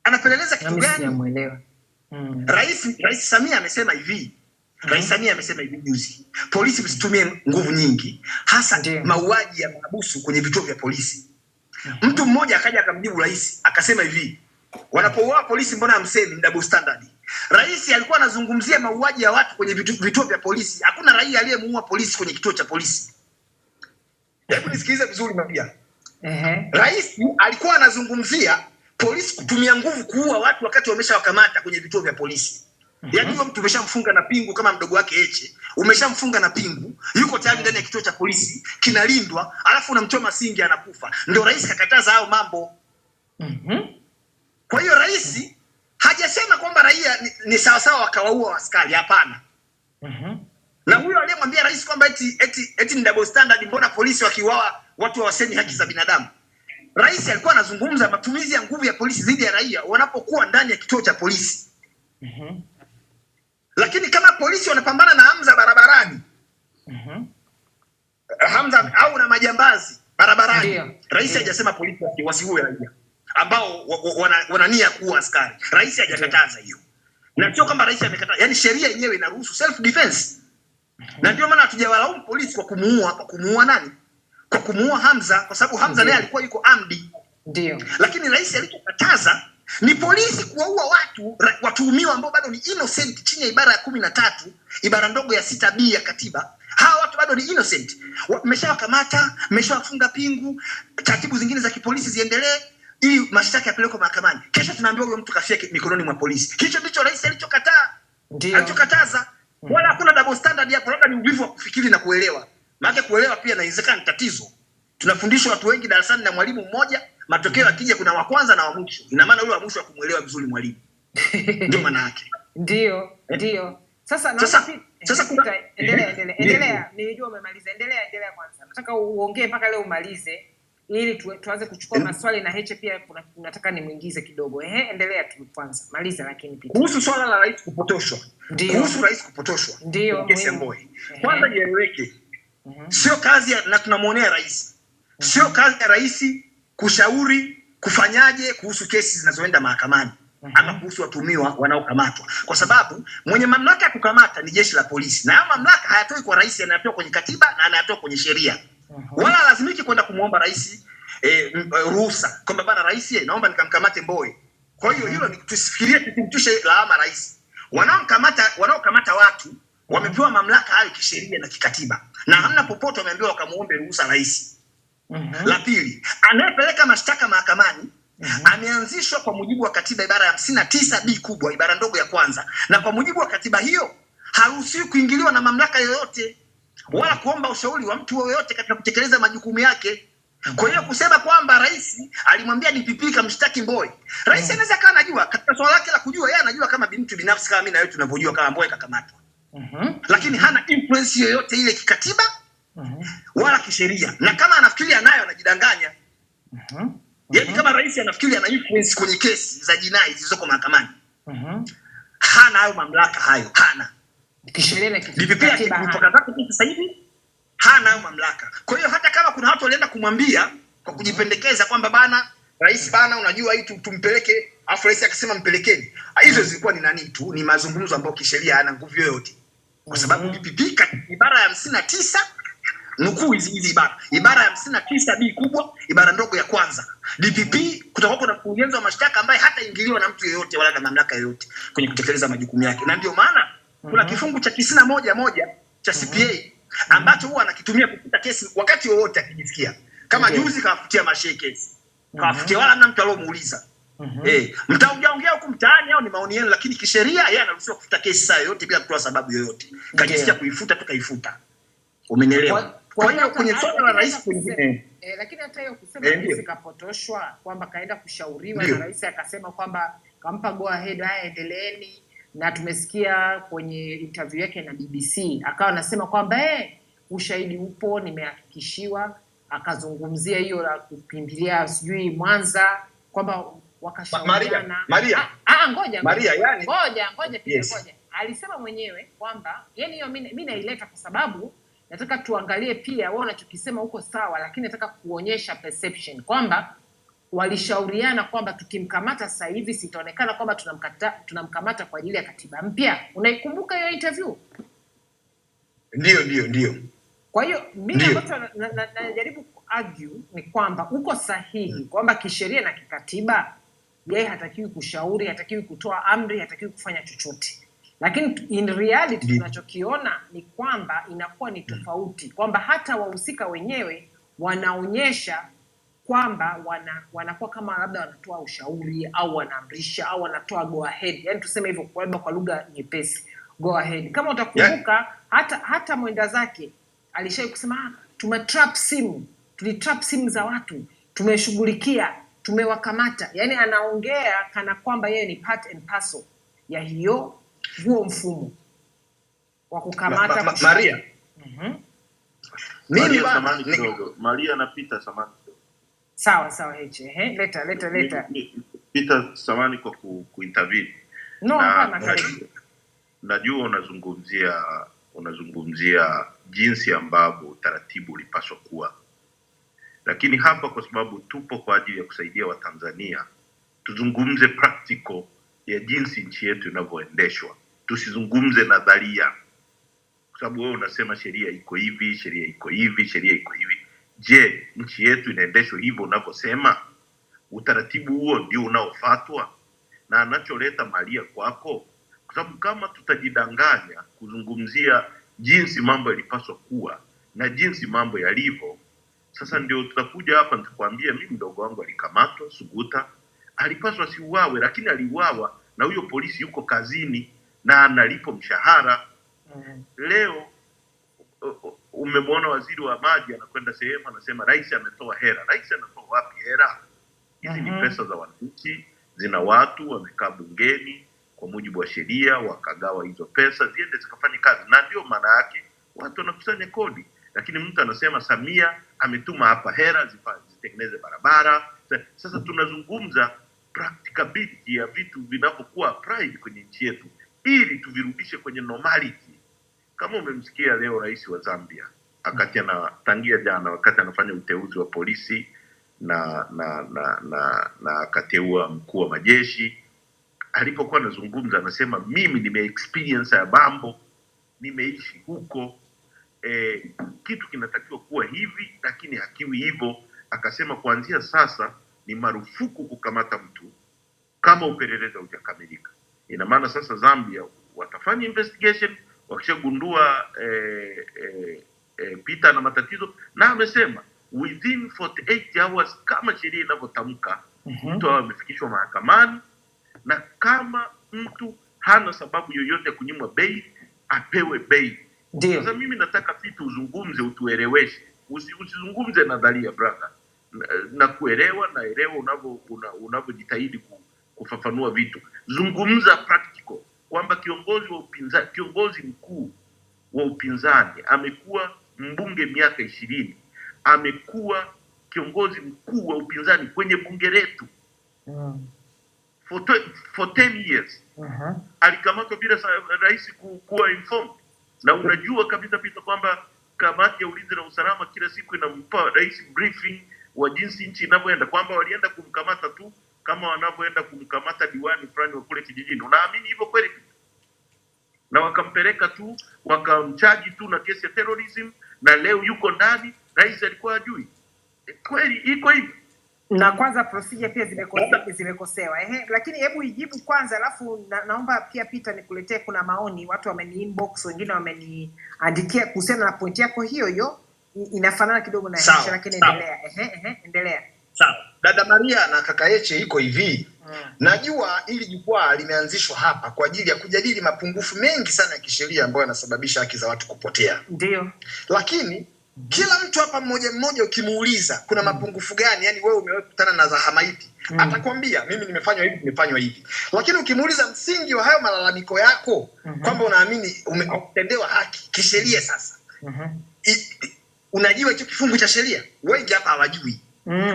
Anapeleleza kitu gani? Sijamuelewa. Rais Samia amesema hivi. Rais Samia amesema hivi juzi. Polisi msitumie nguvu nyingi, hasa mauaji ya mahabusu kwenye vituo vya polisi. Mtu mmoja akaja akamjibu rais, akasema hivi, wanapouawa polisi mbona hamsemi? Ni double standard. Rais alikuwa anazungumzia mauaji ya watu kwenye vituo vya polisi. Hakuna raia aliyemuua polisi kwenye kituo cha polisi. Hebu nisikilize vizuri mapia. Rais alikuwa anazungumzia polisi kutumia nguvu kuua watu wakati wameshawakamata kwenye vituo vya polisi. Yaani huyo mtu umeshamfunga na pingu kama mdogo wake Heche, umeshamfunga na pingu, yuko tayari ndani ya kituo cha polisi, kinalindwa, alafu unamchoma singi anakufa. Ndio rais kakataza hao mambo. Kwa hiyo rais hajasema kwamba raia ni sawa sawa wakawaua askari, hapana. Na huyo aliyemwambia rais kwamba eti ni double standard, mbona polisi wakiuawa watu hawasemi haki za binadamu? Rais alikuwa anazungumza matumizi ya nguvu ya polisi dhidi ya raia wanapokuwa ndani ya kituo cha polisi. Lakini kama polisi wanapambana na Hamza barabarani, Hamza au na majambazi barabarani, rais hajasema polisi wasiue raia ambao wanania kuua askari. Rais hajakataza hiyo. Na sio kwamba rais amekataza, yani sheria yenyewe inaruhusu self defense. Na ndio maana hatujawalaumu polisi kwa kumuua nani? Kwa kumuua Hamza, kwa sababu Hamza naye alikuwa yuko amdi. Ndio. Lakini rais alichokataza ni polisi kuwaua watuhumiwa ambao bado ni innocent chini ya ibara ya 13, ibara ndogo ya 6B ya katiba. Hawa watu bado ni innocent. Mmeshawakamata, mmeshawafunga pingu, taratibu zingine za kipolisi ziendelee ili mashtaka yapelekwe mahakamani. Kesho tunaambiwa huyo mtu kafia mikononi mwa polisi. Hicho ndicho rais alichokataa. Ndio. Alichokataza. Wala hakuna double standard hapo, labda ni uvivu wa kufikiri na kuelewa. Maana kuelewa pia inawezekana tatizo. Tunafundisha watu wengi darasani na mwalimu mmoja, matokeo yakija kuna wa kwanza na wa mwisho. Ina maana yule wa mwisho kumuelewa vizuri mwalimu. Ndio maana yake. Ndio. Sasa endelea. Nilijua umemaliza. Endelea kwanza. Nataka uongee mpaka leo umalize ili tuanze kuchukua maswali na Heche pia nataka nimuingize kidogo. Endelea tu kwanza. Maliza lakini pia. Kuhusu swala la rais kupotoshwa. Kuhusu rais kupotoshwa. Ndio. Kwanza ieleweke. Sio kazi na tunamuonea rais. Sio kazi ya rais kushauri kufanyaje kuhusu kesi zinazoenda mahakamani ama kuhusu watuhumiwa wanaokamatwa, kwa sababu mwenye mamlaka ya kukamata ni jeshi la polisi, na hayo mamlaka hayatoi kwa rais, yanatoka kwenye katiba na yanatoka kwenye sheria. Wala lazimiki kwenda kumuomba rais ruhusa kwamba bana rais naomba nikamkamate Mbowe. Kwa hiyo hilo ni tusifikirie tusimtushe lawama rais. Wanaokamata watu wamepewa mamlaka hayo kisheria na kikatiba, na hamna popote wameambiwa wakamuombe ruhusa rais. La pili, anayepeleka mashtaka mahakamani ameanzishwa kwa mujibu wa katiba ibara ya 59B kubwa ibara ndogo ya kwanza, na kwa mujibu wa katiba hiyo haruhusiwi kuingiliwa na mamlaka yoyote wala kuomba ushauri wa mtu yoyote katika kutekeleza majukumu yake. Kwa hiyo kusema kwamba rais alimwambia DPP kamshtaki Mbowe, rais anaweza kaa anajua katika swala lake la kujua, yeye anajua kama mtu binafsi kama mimi na wewe tunavyojua kama Mbowe kakamatwa. Lakini hana influence yoyote ile kikatiba wala kisheria, na kama anafikiri anayo anajidanganya. Yaani kama rais anafikiri ana influence kwenye kesi za jinai zilizoko mahakamani, hana hayo mamlaka hayo, hana kisheria na kikatiba. Kutoka zake sasa hivi hana hayo mamlaka. Kwa hiyo hata kama kuna watu walienda kumwambia kwa kujipendekeza kwamba bana rais bana unajua hii tumpeleke, afu rais akasema mpelekeni, hizo zilikuwa ni nani tu, ni mazungumzo ambayo kisheria hana nguvu yoyote, kwa sababu DPP katika ibara ya 59 nukuu hizi ibara ya 59B kubwa ibara ndogo ya kwanza, DPP kutakuwa na mkurugenzi wa mashtaka ambaye hata ingiliwa na mtu yeyote wala na mamlaka yoyote kwenye kutekeleza majukumu yake. Na ndio maana kuna kifungu cha 91 cha CPA ambacho huwa anakitumia kufuta kesi wakati wowote akijisikia. Kama juzi kawafutia mashehe kesi, kawafutia wala hamna mtu aliyomuuliza. Mtaongea huko mtaani au ni maoni yenu, lakini kisheria yeye anaruhusiwa kufuta kesi saa yoyote bila kutoa sababu yoyote. Kajisikia kuifuta tukaifuta. Umenielewa? Kwa hiyo kwenye swala la rais kwingine lakini hata hiyo kusema rais kapotoshwa kwamba kaenda kushauriwa na rais akasema kwamba kampa go ahead, haya endeleeni, na tumesikia kwenye interview yake na BBC akawa anasema kwamba ushahidi upo, nimehakikishiwa, akazungumzia hiyo la kupimbilia sijui Mwanza kwamba wakashauriana. Ngoja ngoja. Alisema mwenyewe kwamba yani hiyo mimi naileta kwa sababu nataka tuangalie pia wao wanachokisema huko sawa, lakini nataka kuonyesha perception kwamba walishauriana kwamba tukimkamata sasa hivi sitaonekana kwamba tunamkamata kwa ajili ya katiba mpya. Unaikumbuka hiyo interview? Ndio. Kwa hiyo mimi ambacho najaribu argue ni kwamba uko sahihi kwamba kisheria na kikatiba yeye hatakiwi kushauri, hatakiwi kutoa amri, hatakiwi kufanya chochote. Lakini in reality tunachokiona ni kwamba inakuwa ni tofauti, kwamba hata wahusika wenyewe wanaonyesha kwamba wanakuwa kama labda wanatoa ushauri au wanaamrisha au wanatoa go ahead. Yaani tuseme hivyo kwa lugha nyepesi, go ahead. Kama utakumbuka hata mwenda zake alishawahi kusema tulitrap simu za watu, tumeshughulikia, tumewakamata. Yaani anaongea kana kwamba yeye ni part and parcel ya huo mfumo wa kukamata Maria. Mimi samani kidogo. Maria anapita samani. Sawa leta. Peter samani kwa kuintervene. Najua unazungumzia jinsi ambavyo utaratibu ulipaswa kuwa. Lakini hapa kwa sababu tupo kwa ajili ya kusaidia Watanzania, tuzungumze practical ya jinsi nchi yetu inavyoendeshwa. Tusizungumze nadharia. Kwa sababu wewe unasema sheria iko hivi. Je, nchi yetu inaendeshwa hivyo unavyosema? Utaratibu huo ndio unaofuatwa? Na anacholeta Maria kwako, kwa sababu kama tutajidanganya kuzungumzia jinsi mambo yalipaswa kuwa na jinsi mambo yalivyo, sasa ndio tutakuja hapa nitakwambia mimi mdogo wangu alikamatwa Suguta, alipaswa siuawe, lakini aliuawa na huyo polisi yuko kazini na analipo mshahara. Leo umemwona waziri wa maji anakwenda sehemu anasema rais ametoa hera. Rais anatoa wapi hera? Hizi ni pesa za wananchi, zina watu wamekaa bungeni kwa mujibu wa sheria wakagawa hizo pesa ziende zikafanye kazi, na ndio maana yake watu wanakusanya kodi. Lakini mtu anasema Samia ametuma hapa hera zitengeneze barabara. Sasa tunazungumza practicability ya vitu vinavyokuwa applied kwenye nchi yetu ili tuvirudishe kwenye normality. Kama umemsikia leo rais wa Zambia tangia jana wakati anafanya uteuzi wa polisi na akateua mkuu wa majeshi, alipokuwa anazungumza anasema mimi experience ya mambo, nimeishi huko, kitu kinatakiwa kuwa hivi lakini hakiwi hivyo. Akasema kuanzia sasa ni marufuku kukamata mtu kama upelelezi hujakamilika. Ina maana sasa Zambia watafanya investigation, wakishagundua Peter na matatizo, na amesema within 48 hours kama sheria inavyotamka mtu amefikishwa mahakamani, na kama mtu hana sababu yoyote kunyimwa bail apewe bail. Sasa mimi nataka Peter uzungumze, utueleweshe, usizungumze nadharia brother, na kuelewa unavyojitahidi kufafanua vitu. Zungumza practical kwamba kiongozi mkuu wa upinzani amekuwa mbunge miaka 20, amekuwa kiongozi mkuu wa upinzani kwenye bunge letu for 10 years. Alikamatwa bila rais kuwa informed, na unajua kabisa Peter kwamba kamati ya ulinzi na usalama kila siku inampa rais briefing wa jinsi nchi inavyoenda, kwamba walienda kumkamata tu kama wanavyoenda kumkamata diwani fulani wa kule kijijini. Unaamini hivyo kweli? Na wakampeleka tu wakamchaji tu na kesi ya terrorism, na leo yuko ndani, rais alikuwa ajui. Kweli iko hivyo? Na kwanza procedure pia zimekosewa. Lakini hebu ijibu kwanza, alafu naomba pia Peter nikuletee, kuna maoni watu wameni inbox, wengine wameniandikia kuhusiana na point yako hiyo inafanana kidogo na hiyo, lakini endelea. Sawa. Dada Maria na kaka Yeche iko hivi. Najua ili jukwaa limeanzishwa hapa kwa ajili ya kujadili mapungufu mengi sana ya kisheria ambayo yanasababisha haki za watu kupotea. Ndio. Lakini kila mtu hapa mmoja ukimuuliza kuna mapungufu gani, yani wewe umekutana na zahama ipi, atakwambia mimi nimefanywa hivi. Lakini ukimuuliza msingi wa hayo malalamiko yako kwamba unaamini umetendewa haki kisheria sasa, unajua hicho kifungu cha sheria? Wengi hapa hawajui.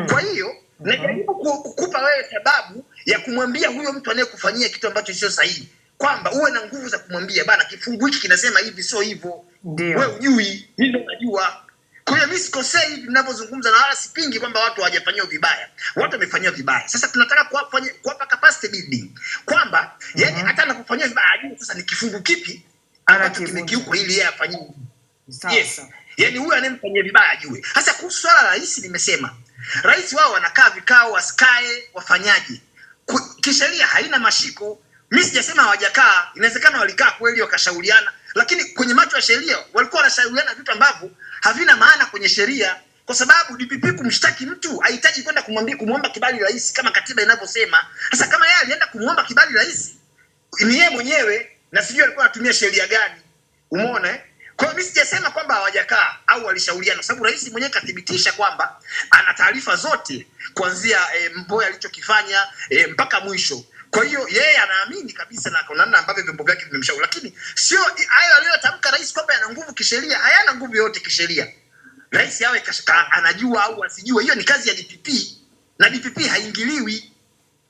Kwa hiyo najaribu kukupa wewe sababu ya kumwambia huyo mtu anayekufanyia kitu ambacho sio sahihi kwamba uwe na nguvu za kumwambia bana, kifungu hiki kinasema hivi, sio hivyo. Wewe hujui, mimi unajua. Kwa hiyo mimi sikosei hivi ninapozungumza, na wala sipingi kwamba watu hawajafanywa vibaya. Watu wamefanywa vibaya. Sasa tunataka kuwapa capacity building kwamba yani hata anapofanywa vibaya ajue sasa ni kifungu kipi ambacho kimekiuka ili yeye afanywe. Yes. Yani huyu anemfanyia vibaya ajue. Sasa kuhusu swala la rais, nimesema rais wao wanakaa vikao, wasikae wafanyaje. Kisheria haina mashiko. Mimi sijasema hawajakaa, inawezekana walikaa kweli wakashauriana, lakini kwenye macho ya sheria walikuwa wanashauriana vitu ambavyo havina maana kwenye sheria, kwa sababu DPP kumshtaki mtu hahitaji kwenda kumuomba kibali rais kama katiba inavyosema. Sasa kama yeye alienda kumuomba kibali rais, ni yeye mwenyewe na sijui alikuwa anatumia sheria gani. Umeona eh? Kwa hiyo mimi sijasema kwamba hawajakaa au walishauriana, sababu rais mwenyewe kathibitisha kwamba ana taarifa zote kuanzia Mboya alichokifanya mpaka mwisho. Kwa hiyo yeye anaamini kabisa na kwa namna ambavyo vyombo vyake vimemshauri, lakini sio hayo aliyotamka rais kwamba yana nguvu kisheria. Hayana nguvu yote kisheria. Rais yawe anajua au asijue, hiyo ni kazi ya DPP na DPP haingiliwi.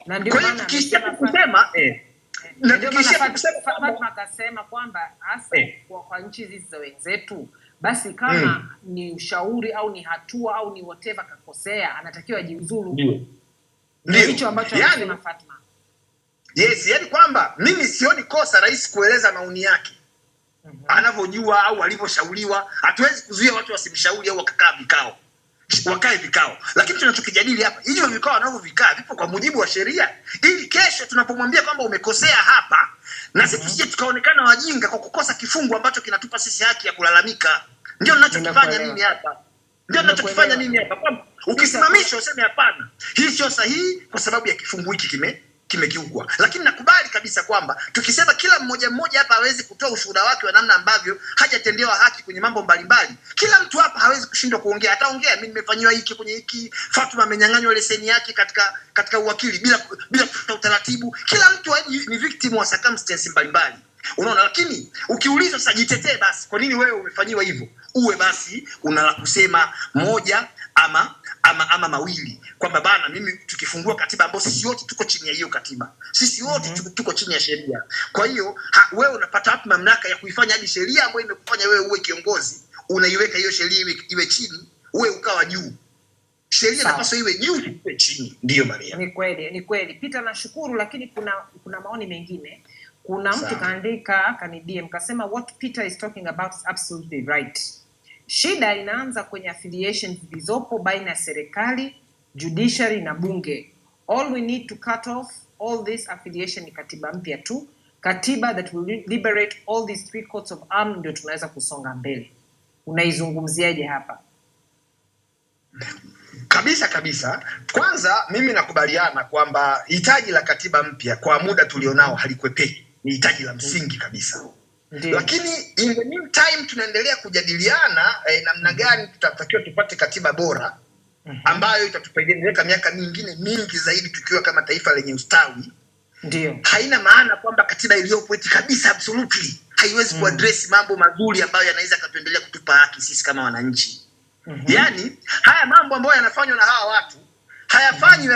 Na ndio maana tukisha kusema na ndio maana Fatma akasema kwamba hasa kwa nchi hizi za wenzetu basi kama ni ushauri au ni hatua au ni whatever kakosea, anatakiwa ajiuzulu. Ndio hicho ambacho anasema Fatma. Yes, yani kwamba mimi sioni kosa rais kueleza maoni yake anavyojua au alivyoshauriwa. Hatuwezi kuzuia watu wasimshauri au wakae vikao. Lakini tunachokijadili hapa, hizo vikao wanavyovikaa vipo kwa mujibu wa sheria, ili kesho tunapomwambia kwamba umekosea hapa na sisi tusije tukaonekana wajinga kwa kukosa kifungu ambacho kinatupa sisi haki ya kulalamika. Ndio ninachokifanya mimi hapa. Kwamba ukisimamisha useme hapana, hii sio sahihi kwa sababu ya kifungu hiki kimekiukwa. Lakini nakubali kabisa kwamba tukisema kila mmoja hapa hawezi kutoa ushuhuda wake wa namna ambavyo hajatendewa haki kwenye mambo mbalimbali, kila mtu hapa hawezi kushindwa kuongea. Ataongea, mimi nimefanywa hiki kwenye hiki, Fatuma amenyang'anywa leseni yake katika uwakili bila kufuata utaratibu. Kila mtu ni victim wa circumstances mbalimbali. Unaona, lakini ukiulizwa sasa jitetee basi, kwa nini wewe umefanyiwa hivyo? Uwe basi una kusema moja ama mawili, kwamba bana, mimi tukifungua katiba ambayo sisi wote tuko chini ya hiyo katiba, sisi wote tuko chini ya sheria. Kwa hiyo wewe unapata wapi mamlaka ya kuifanya hadi sheria ambayo imekufanya wewe uwe kiongozi unaiweka hiyo sheria iwe chini, wewe ukawa juu? Sheria inapaswa iwe juu, iwe chini. Ndio Maria, ni kweli Peter, nashukuru. Lakini kuna maoni mengine. Kuna mtu kaandika DM kasema what Peter is talking about is absolutely right. Shida inaanza kwenye affiliations zilizopo baina ya serikali, judiciary na bunge. All we need to cut off all this affiliation ni katiba mpya tu. Katiba that will liberate all these three courts of arms, ndio tunaweza kusonga mbele. Unaizungumziaje hapa? Kabisa. Kwanza mimi nakubaliana kwamba hitaji la katiba mpya kwa muda tulionao halikwepeki. Ni hitaji la msingi kabisa. Lakini in the meantime tunaendelea kujadiliana namna gani tutatakiwa tupate katiba bora ambayo itatupeleka miaka mingine mingi zaidi tukiwa kama taifa lenye ustawi. Ndio. Haina maana kwamba katiba iliyopo eti kabisa absolutely haiwezi kuaddress mambo mazuri ambayo yanaweza katuendelea kutupa haki sisi kama wananchi. Yani haya mambo ambayo yanafanywa na hawa watu hayafanyi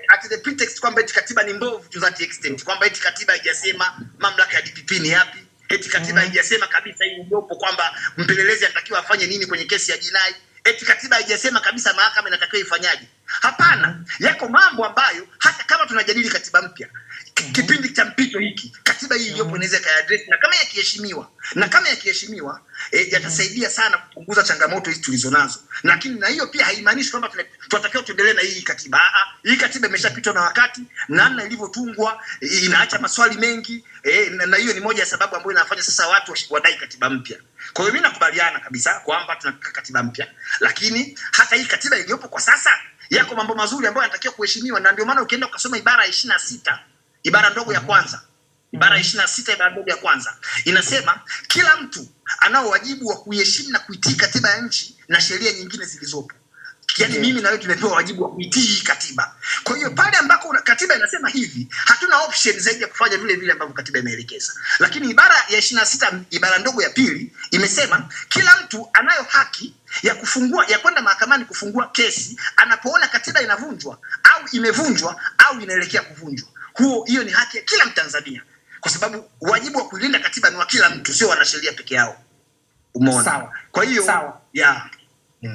at the pretext kwamba eti katiba ni mbovu to that extent, kwamba eti katiba haijasema mamlaka ya DPP ni yapi, eti katiba haijasema kabisa hii ndopo kwamba mpelelezi anatakiwa afanye nini kwenye kesi ya jinai, eti katiba haijasema kabisa mahakama inatakiwa ifanyaje. Hapana, yako mambo ambayo hata kama tunajadili katiba mpya kipindi cha mpito hiki, katiba hii iliyopo inaweza kaaddress, na kama yakiheshimiwa yatasaidia sana kupunguza changamoto hizi tulizonazo. Lakini na hiyo pia haimaanishi kwamba tunatakiwa tuendelee na hii katiba. Hii katiba imeshapitwa na wakati, namna ilivyotungwa inaacha maswali mengi, na hiyo ni moja ya sababu ambayo inafanya sasa watu wadai katiba mpya. Kwa hiyo mimi nakubaliana kabisa kwamba tunataka katiba mpya, lakini hata hii katiba iliyopo kwa sasa yako mambo mazuri ambayo yanatakiwa kuheshimiwa, na ndio maana ukienda ukasoma ibara ya 26 ibara ndogo ya kwanza, ibara 26 ibara ndogo ya kwanza inasema kila mtu anao wajibu wa kuheshimu na kuitii katiba ya nchi na sheria nyingine zilizopo. Yaani mimi na wewe tumepewa wajibu wa kuitii katiba. Kwa hiyo pale ambako katiba inasema hivi, hatuna option zaidi ya kufanya vile ambavyo katiba imeelekeza. Lakini ibara ya 26 ibara ndogo ya pili imesema kila mtu anayo haki ya kufungua, ya kwenda mahakamani kufungua kesi anapoona katiba inavunjwa au imevunjwa au inaelekea kuvunjwa. Hiyo ni haki ya kila Mtanzania, kwa sababu wajibu wa kulinda katiba ni wa kila mtu, sio wanasheria peke yao. Umeona? Sawa. Kwa hiyo sawa. Yeah.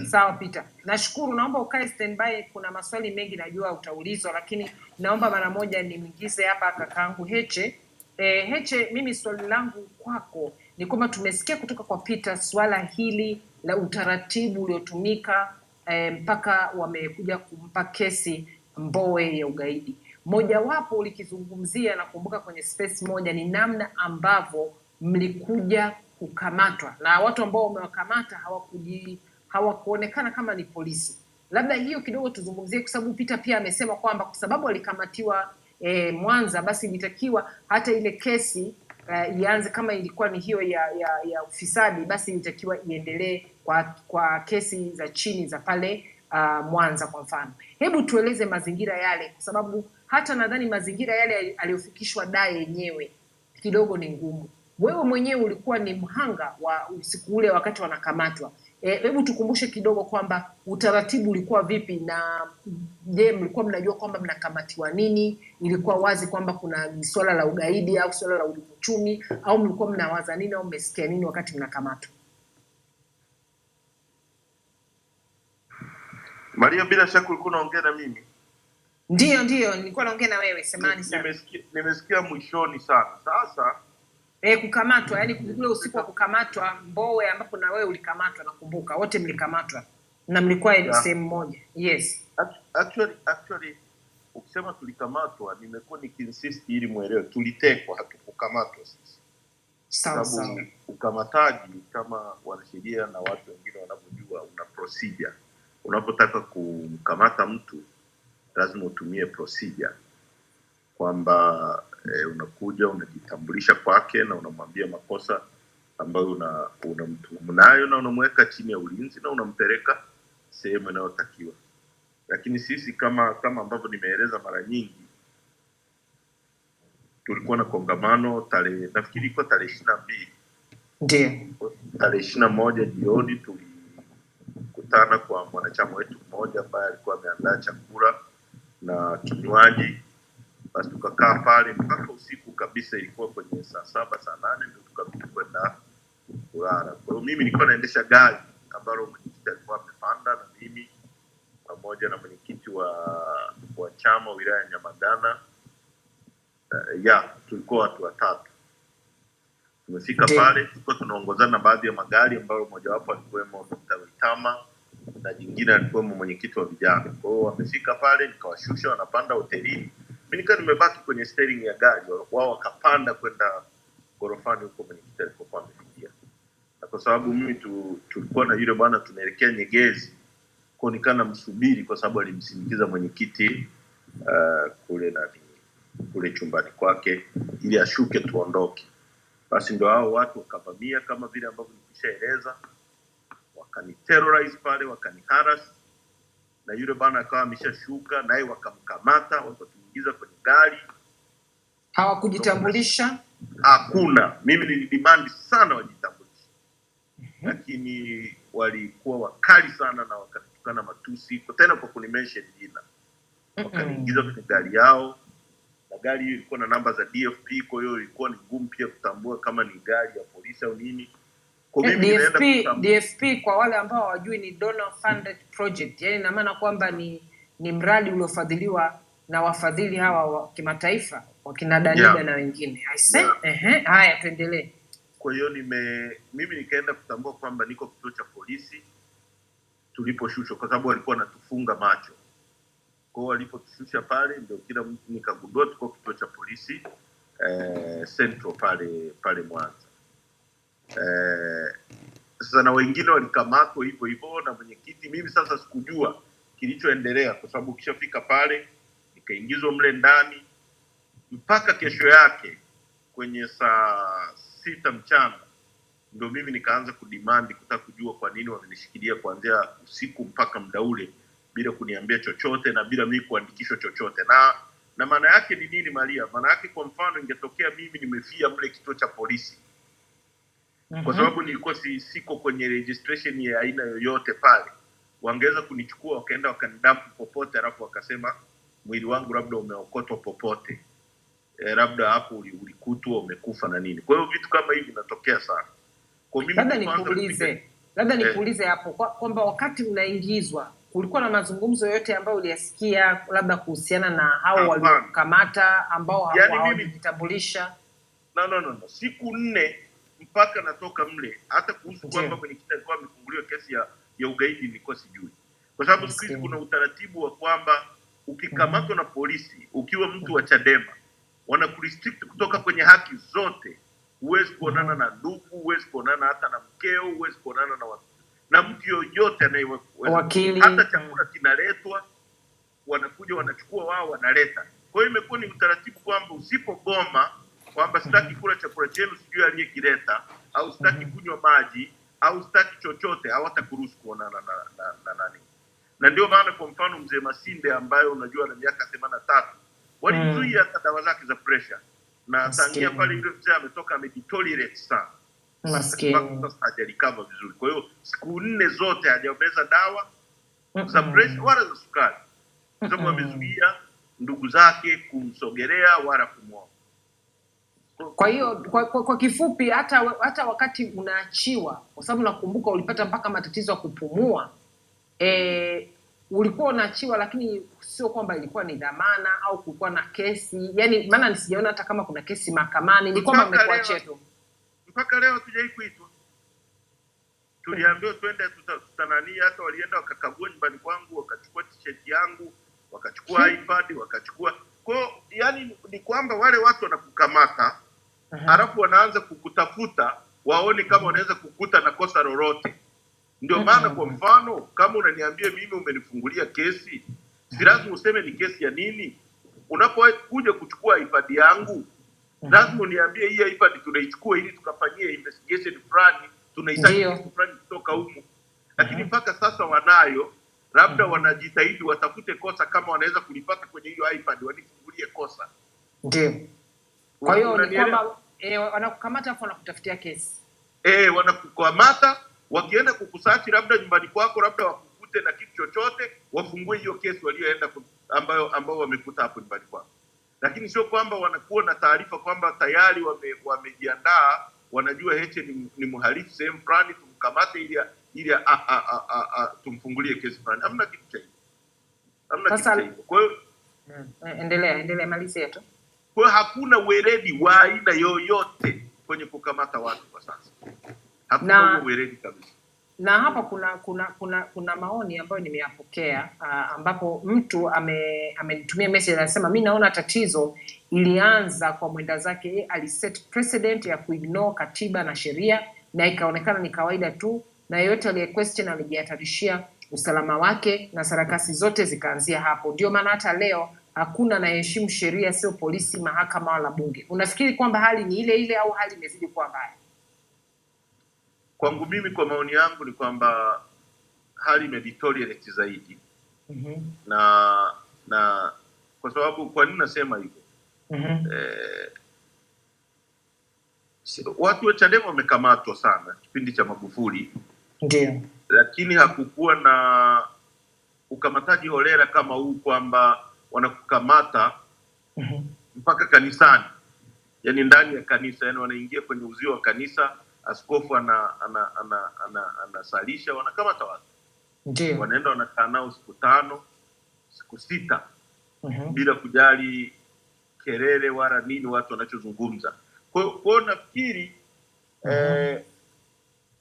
Sawa Peter. Nashukuru, naomba ukae standby, kuna maswali mengi najua utaulizwa, lakini naomba mara moja nimwingize hapa kakaangu Heche. Heche, mimi swali langu kwako ni kwamba tumesikia kutoka kwa Peter swala hili la utaratibu uliotumika mpaka wamekuja kumpa kesi Mbowe ya ugaidi. Mojawapo ulikizungumzia, nakumbuka kwenye space moja, ni namna ambavyo mlikuja kukamatwa na watu ambao wamewakamata hawakuonekana kama ni polisi. Labda hiyo kidogo tuzungumzie, kwa sababu Peter pia amesema kwamba kwa sababu alikamatiwa Mwanza, basi ilitakiwa hata ile kesi ianze, kama ilikuwa ni hiyo ya ufisadi, basi ilitakiwa iendelee kwa kesi za chini za pale Mwanza kwa mfano. Hebu tueleze mazingira yale, kwa sababu hata nadhani mazingira yale aliyofikishwa dai yenyewe kidogo ni ngumu. Wewe mwenyewe ulikuwa ni mhanga wa usiku ule wakati wanakamatwa. Hebu tukumbushe kidogo kwamba utaratibu ulikuwa vipi, na je, mlikuwa mnajua kwamba mnakamatiwa nini? Ilikuwa wazi kwamba kuna swala la ugaidi au swala la uchumi, au mlikuwa mnawaza nini au mmesikia nini wakati mnakamatwa? Maria, bila shaka ulikuwa unaongea na mimi. Ndio, nilikuwa naongea na wewe, semani sana. Nimesikia mwishoni sana. Sasa kukamatwa, yani kule usiku wa kukamatwa Mbowe, ambapo na wewe ulikamatwa, nakumbuka wote mlikamatwa na mlikuwa sehemu moja. Yes. Actually ukisema tulikamatwa, nimekuwa nikiinsist ili muelewe tulitekwa, hatukukamatwa sisi. Sawa. Ukamataji kama wanasheria na watu wengine wanavyojua una procedure. Unapotaka kumkamata mtu lazima utumie procedure, kwamba unakuja unajitambulisha kwake na unamwambia makosa ambayo unamtuhumu na unamweka chini ya ulinzi na unampeleka sehemu inayotakiwa. Lakini sisi kama ambavyo nimeeleza mara nyingi, tulikuwa na kongamano nafikiri ilikuwa tarehe 22. Ndio. Tarehe 21 jioni tulikutana kwa mwanachama wetu mmoja ambaye alikuwa ameandaa chakula na kinywaji. Basi tukakaa pale mpaka usiku kabisa, ilikuwa kwenye saa 7 saa 8 ndio tukarudi kwenda kulala. Kwa hiyo mimi nilikuwa naendesha gari ambalo mwenyekiti alikuwa amepanda na mimi pamoja na mwenyekiti wa chama wilaya ya Nyamagana. Tulikuwa watu watatu. Tumefika pale, tulikuwa tunaongozana baadhi ya magari ambayo mojawapo alikuwemo Dr. Witama na jingine alikuwemo mwenyekiti wa vijana. Kwa hiyo wamefika pale, nikawashusha wanapanda hotelini. Mimi nika nimebaki kwenye steering ya gari, wao wakapanda kwenda gorofani huko mwenyekiti alipokuwa amefikia. Na kwa sababu mimi tulikuwa na yule bwana tunaelekea Nyegezi, kwa nikana msubiri kwa sababu alimsindikiza mwenyekiti kule chumbani kwake ili ashuke tuondoke. Basi ndio hao watu wakavamia kama vile ambavyo nilishaeleza, wakaniterrorize pale, wakaniharas, na yule bwana akawa ameshashuka naye wakamkamata, wakatuingiza kwenye gari. Hawakujitambulisha? Hakuna. Mimi nilidemand sana wajitambulishe. Lakini walikuwa wakali sana na wakatukana matusi, tena kwa kunimention jina. Wakaniingiza kwenye gari yao, na gari hiyo ilikuwa na namba za DFP, kwa hiyo ilikuwa ni ngumu pia kutambua kama ni gari ya polisi au nini. Kwa mimi DFP kwa wale ambao hawajui ni donor funded project. Yaani ina maana kwamba ni mradi uliofadhiliwa na wafadhili hawa wa kimataifa, wakina Danida na wengine. Haya, tuendelee. Kwa hiyo mimi nikaenda kutambua kwamba niko kituo cha polisi tuliposhushwa, kwa sababu walikuwa wanatufunga macho. Kwa hiyo walipotushusha pale ndio kila mtu nikagundua tuko kituo cha polisi Central pale Mwanza. Sasa na wengine walikamatwa hivyo hivyo na mwenyekiti. Mimi sasa sikujua kilichoendelea, kwa sababu kishafika pale nikaingizwa mle ndani mpaka kesho yake kwenye saa 6 mchana ndio mimi nikaanza kudemand kutaka kujua kwa nini wamenishikilia kuanzia usiku mpaka muda ule bila kuniambia chochote na bila mimi kuandikishwa chochote. Na maana yake ni nini Maria? Maana yake kwa mfano ingetokea mimi nimefia mle kituo cha polisi, kwa sababu nilikuwa siko kwenye registration ya aina yoyote pale. Wangeweza kunichukua wakaenda wakanidampu popote, alafu wakasema mwili wangu labda umeokotwa popote, labda hapo ulikutwa umekufa na nini. Kwa hiyo vitu kama hivi vinatokea sana. Kwa mimi labda nikuulize hapo kwamba wakati unaingizwa kulikuwa na mazungumzo yote ambayo uliyasikia labda kuhusiana na hao waliokamata ambao hawajitambulisha? No. Siku 4 mpaka natoka mle, hata kuhusu kwamba mwenyekiti alikuwa amefunguliwa kesi ya ugaidi nilikuwa sijui. Kwa sababu siku hizi kuna utaratibu wa kwamba ukikamatwa na polisi ukiwa mtu wa Chadema wanakurestrict kutoka kwenye haki zote. Huwezi kuonana na ndugu, huwezi kuonana hata na mkeo, huwezi kuonana na mtu yoyote wakili. Hata chakula kinaletwa, wanakuja wanachukua wao wanaleta. Kwa hiyo imekuwa ni utaratibu kwamba usipogoma kwamba sitaki kula chakula chenu sijui aliyekileta, au sitaki kunywa maji, au sitaki chochote, hawatakuruhusu kuonana na nani. Na ndio maana kwa mfano mzee Masinde ambaye unajua na miaka 83 walimzuia hata dawa zake za pressure, na tangia pale yule mzee ametoka amedetolerate sana. Maskini. Sasa hajarecover vizuri. Kwa hiyo siku 4 zote hajameza dawa za pressure wala za sukari. Kwa sababu amezuia ndugu zake kumsogelea wala kumwona. Kwa hiyo kwa kifupi hata wakati unaachiwa, kwa sababu nakumbuka ulipata mpaka matatizo ya kupumua, ulikuwa unaachiwa, lakini sio kwamba ilikuwa ni dhamana au kulikuwa na kesi. Yaani maana nisijaona hata kama kuna kesi mahakamani, ni kwamba mmekuachia tu. Mpaka leo hatujai kuitwa. Tuliambiwa twende tutanania, hata walienda wakakagua nyumbani kwangu, wakachukua t-shirt yangu, wakachukua iPad, wakachukua. Kwa yani ni kwamba wale watu wanakukamata, halafu wanaanza kukutafuta waone kama wanaweza kukuta na kosa lolote. Ndio maana kwa mfano kama unaniambia mimi umenifungulia kesi, si lazima useme ni kesi ya nini. Unapokuja kuchukua iPad yangu, lazima uniambie hii iPad tunaichukua ili tukafanyie investigation fulani, tunahitaji kitu fulani kutoka huko. Lakini mpaka sasa wanayo, labda wanajitahidi watafute kosa kama wanaweza kulipata kwenye hiyo iPad wanifungulie kosa. Ndio. Kwa hiyo ni kwamba wanakukamata afu wanakutafutia kesi. Wanakukamata, wakienda kukusachi labda nyumbani kwako, labda wakukute na kitu chochote, wafungue hiyo kesi walioenda ambao wamekuta hapo nyumbani kwako. Lakini sio kwamba wanakuwa na taarifa kwamba tayari wamejiandaa, wanajua Heche ni mhalifu sehemu fulani, tumkamate ili tumfungulie kesi fulani. Hamna kitu cha hivyo. Hamna kitu cha hivyo. Kwa hiyo endelea malizia tu. Kwa hiyo hakuna weledi wa aina yoyote kwenye kukamata watu kwa sasa. Hakuna weledi kabisa. Na hapa kuna maoni ambayo nimeyapokea, ambapo mtu amenitumia message anasema mimi naona tatizo ilianza kwa mwenda zake, aliset precedent ya kuignore katiba na sheria na ikaonekana ni kawaida tu, na yeyote aliye question alijihatarishia usalama wake na sarakasi zote zikaanzia hapo. Ndio maana hata leo hakuna anayeheshimu sheria, sio polisi, mahakama wala bunge. Unafikiri kwamba hali ni ile ile au hali imezidi kuwa mbaya? Kwangu mimi, kwa maoni yangu ni kwamba hali imedetolerate zaidi. Na kwa sababu, kwa nini nasema hivyo? Watu wa Chadema wamekamatwa sana kipindi cha Magufuli. Ndio. Lakini hakukuwa na ukamataji holela kama huu, kwamba wanakukamata mpaka kanisani. Yaani ndani ya kanisa, yani wanaingia kwenye uzio wa kanisa, askofu anasalisha, wanakamata watu. Ndio. Wanaenda wanakaa nao siku 5, siku 6 bila kujali kelele wala nini watu wanachozungumza. Kwa hiyo nafikiri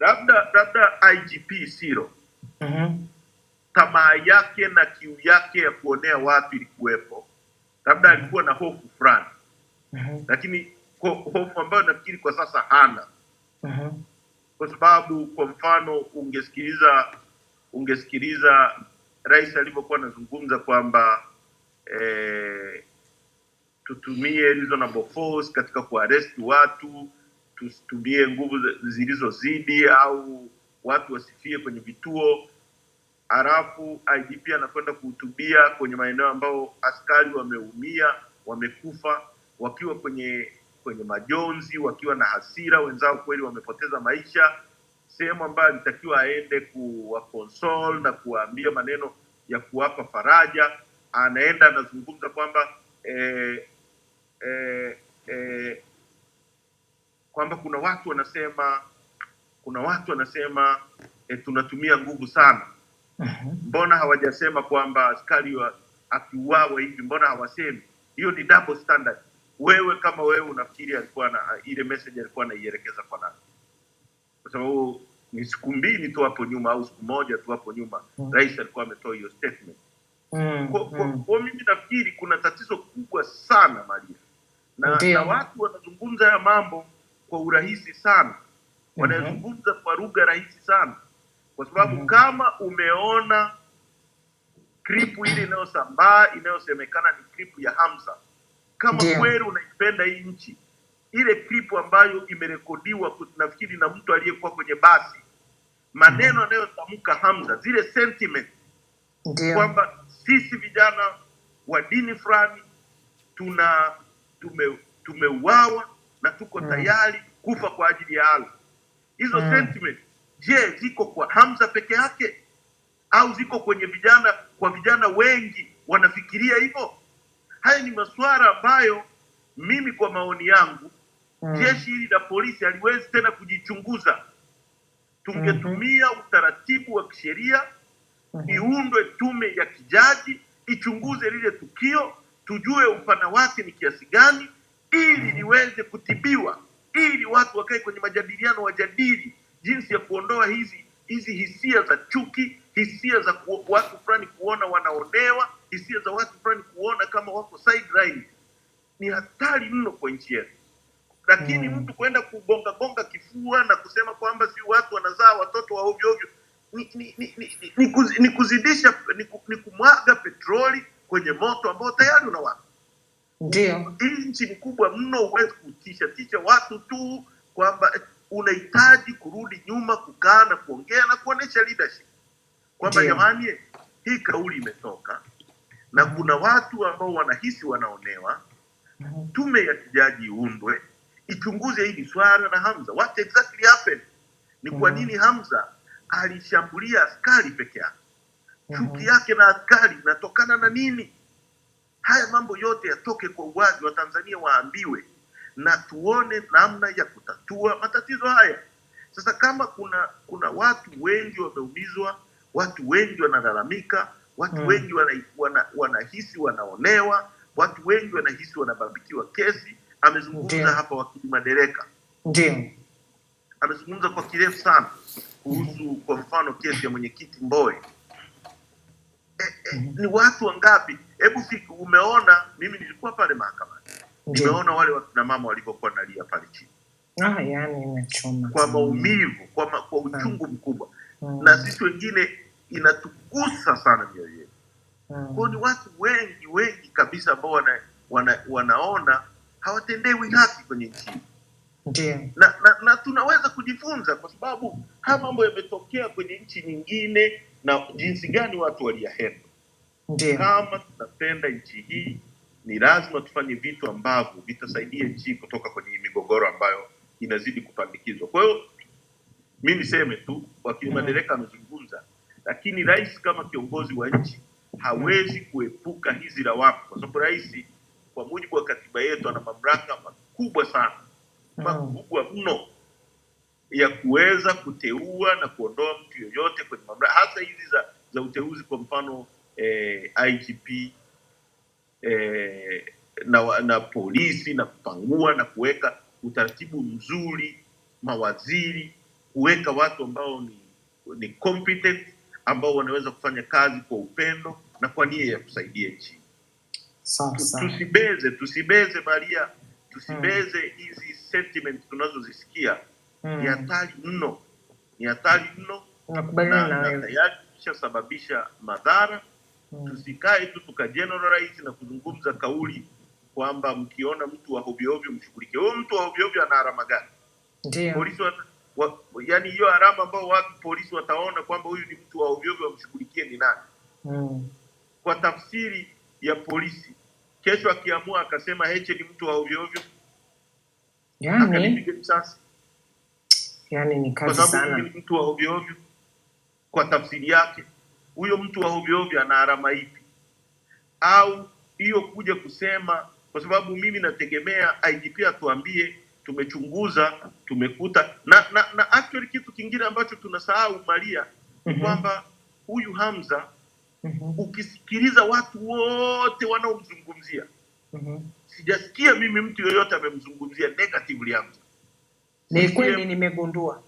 labda IGP Siro tamaa yake na kiu yake ya kuonea watu ilikuwepo. Labda alikuwa na hofu fulani. Lakini hofu ambayo nafikiri kwa sasa hana. Kwa sababu kwa mfano ungesikiliza rais alivyokuwa anazungumza kwamba tutumie reasonable force katika kuarrest watu, tusitumie nguvu zilizozidi au watu wasifie kwenye vituo. Halafu IGP anakwenda kuhutubia kwenye maeneo ambao askari wameumia, wamekufa wakiwa kwenye kwenye majonzi, wakiwa na hasira, wenzao kweli wamepoteza maisha, sehemu ambayo alitakiwa aende kuwakonsole na kuwaambia maneno ya kuwapa faraja, anaenda anazungumza kwamba kwamba kuna watu wanasema tunatumia nguvu sana. Mbona hawajasema kwamba askari akiuawa hivi? Mbona hawasemi? Hiyo ni double standard. Wewe kama wewe unafikiri alikuwa na ile message alikuwa anaielekeza kwa nani? Kwa sababu ni siku mbili tu hapo nyuma au siku moja tu hapo nyuma rais alikuwa ametoa hiyo statement. Kwa mimi nafikiri kuna tatizo kubwa sana Maria, na watu wanazungumza ya mambo kwa urahisi sana, wanazungumza kwa lugha rahisi sana, kwa sababu kama umeona clip ile inayosambaa inayosemekana ni clip ya Hamza, kama kweli unaipenda hii nchi, ile clip ambayo imerekodiwa nafikiri na mtu aliyekuwa kwenye basi, maneno anayotamka Hamza, zile sentiment kwamba sisi vijana wa dini fulani tumeuawa na tuko tayari kufa kwa ajili ya Allah. Hizo sentiment, je, ziko kwa Hamza peke yake au ziko kwenye vijana wengi wanafikiria hivyo? Haya ni masuala ambayo mimi kwa maoni yangu jeshi hili la polisi haliwezi tena kujichunguza. Tungetumia utaratibu wa kisheria, iundwe tume ya kijaji ichunguze lile tukio, tujue upana wake ni kiasi gani, ili liweze kutibiwa, ili watu wakae kwenye majadiliano, wajadili jinsi ya kuondoa hizi hisia za chuki, hisia za watu fulani kuona wanaonewa, hisia za watu fulani kuona kama wako sideline. Ni hatari mno kwa nchi yetu. Lakini mtu kwenda kugonga kifua na kusema kwamba si watu wanazaa watoto wa ovyo ovyo, ni kuzidisha, ni kumwaga petroli kwenye moto ambao tayari unawaka. Ndio. Hii nchi ni kubwa mno, huwezi kutisha watu tu kwamba unahitaji kurudi nyuma, kukaa na kuongea na kuonesha leadership. Kwamba jamani, hii kauli imetoka na kuna watu ambao wanahisi wanaonewa, tume ya kijaji iundwe, ichunguze hili swala na Hamza. What exactly happened? Ni kwa nini Hamza alishambulia askari peke yake? Chuki yake na askari inatokana na nini? Haya mambo yote yatoke kwa uwazi, wa Tanzania waambiwe na tuone namna ya kutatua matatizo haya. Sasa kama kuna watu wengi wameumizwa, watu wengi wanalalamika, watu wengi wanahisi wanaonewa, watu wengi wanahisi wanabambikiwa kesi. Amezungumza hapa wakili Madereka. Amezungumza kwa kirefu sana kuhusu kwa mfano kesi ya mwenyekiti Mbowe. Ni watu wangapi? Hebu umeona, mimi nilikuwa pale mahakamani. Nimeona wale wakina mama walivyokuwa nalia pale chini. Yani imechoma. Kwa maumivu, kwa uchungu mkubwa. Na sisi wengine inatugusa sana mioyo yetu. Kwa ni watu wengi kabisa ambao wanaona hawatendewi haki kwenye nchi. Na tunaweza kujifunza, kwa sababu haya mambo yametokea kwenye nchi nyingine na jinsi gani watu waliyahandle. Kama tunapenda nchi hii, ni lazima tufanye vitu ambavyo vitasaidia nchi kutoka kwenye migogoro ambayo inazidi kupandikizwa. Kwa hiyo mimi niseme tu, wakili Madereka amezungumza, lakini rais kama kiongozi wa nchi hawezi kuepuka hizi lawama, kwa sababu rais kwa mujibu wa katiba yetu ana mamlaka makubwa sana, makubwa mno, ya kuweza kuteua na kuondoa mtu yoyote kwenye mamlaka, hasa hizi za uteuzi, kwa mfano IGP na polisi, na kupangua na kuweka utaratibu mzuri, mawaziri, kuweka watu ambao ni competent, ambao wanaweza kufanya kazi kwa upendo na kwa nia ya kusaidia nchi. Tusibeze Maria, tusibeze hizi sentiment tunazozisikia. Ni hatari mno, na tayari tushasababisha madhara. Tusikae tu tukageneralize na kuzungumza kauli kwamba mkiona mtu wa hovyo hovyo mshughulikie. Huyo mtu wa hovyo hovyo ana alama gani? Polisi yani hiyo alama ambao watu polisi wataona kwamba huyu ni mtu wa hovyo hovyo wamshughulikie ni nani? Kwa tafsiri ya polisi, kesho akiamua akasema Heche ni mtu wa hovyo hovyo, akanipiga risasi. Yani ni kazi kwa sana. Mimi ni mtu wa ovyo ovyo. Kwa tafsiri yake, huyo mtu wa ovyo ovyo ana alama ipi? Au hiyo kuja kusema, kwa sababu mimi nategemea IGP atuambie tumechunguza, tumekuta na actually kitu kingine ambacho tunasahau Maria, ni kwamba huyu Hamza ukisikiliza watu wote wanaomzungumzia, sijasikia mimi mtu yoyote amemzungumzia negatively Hamza. Ni kweli nimegundua.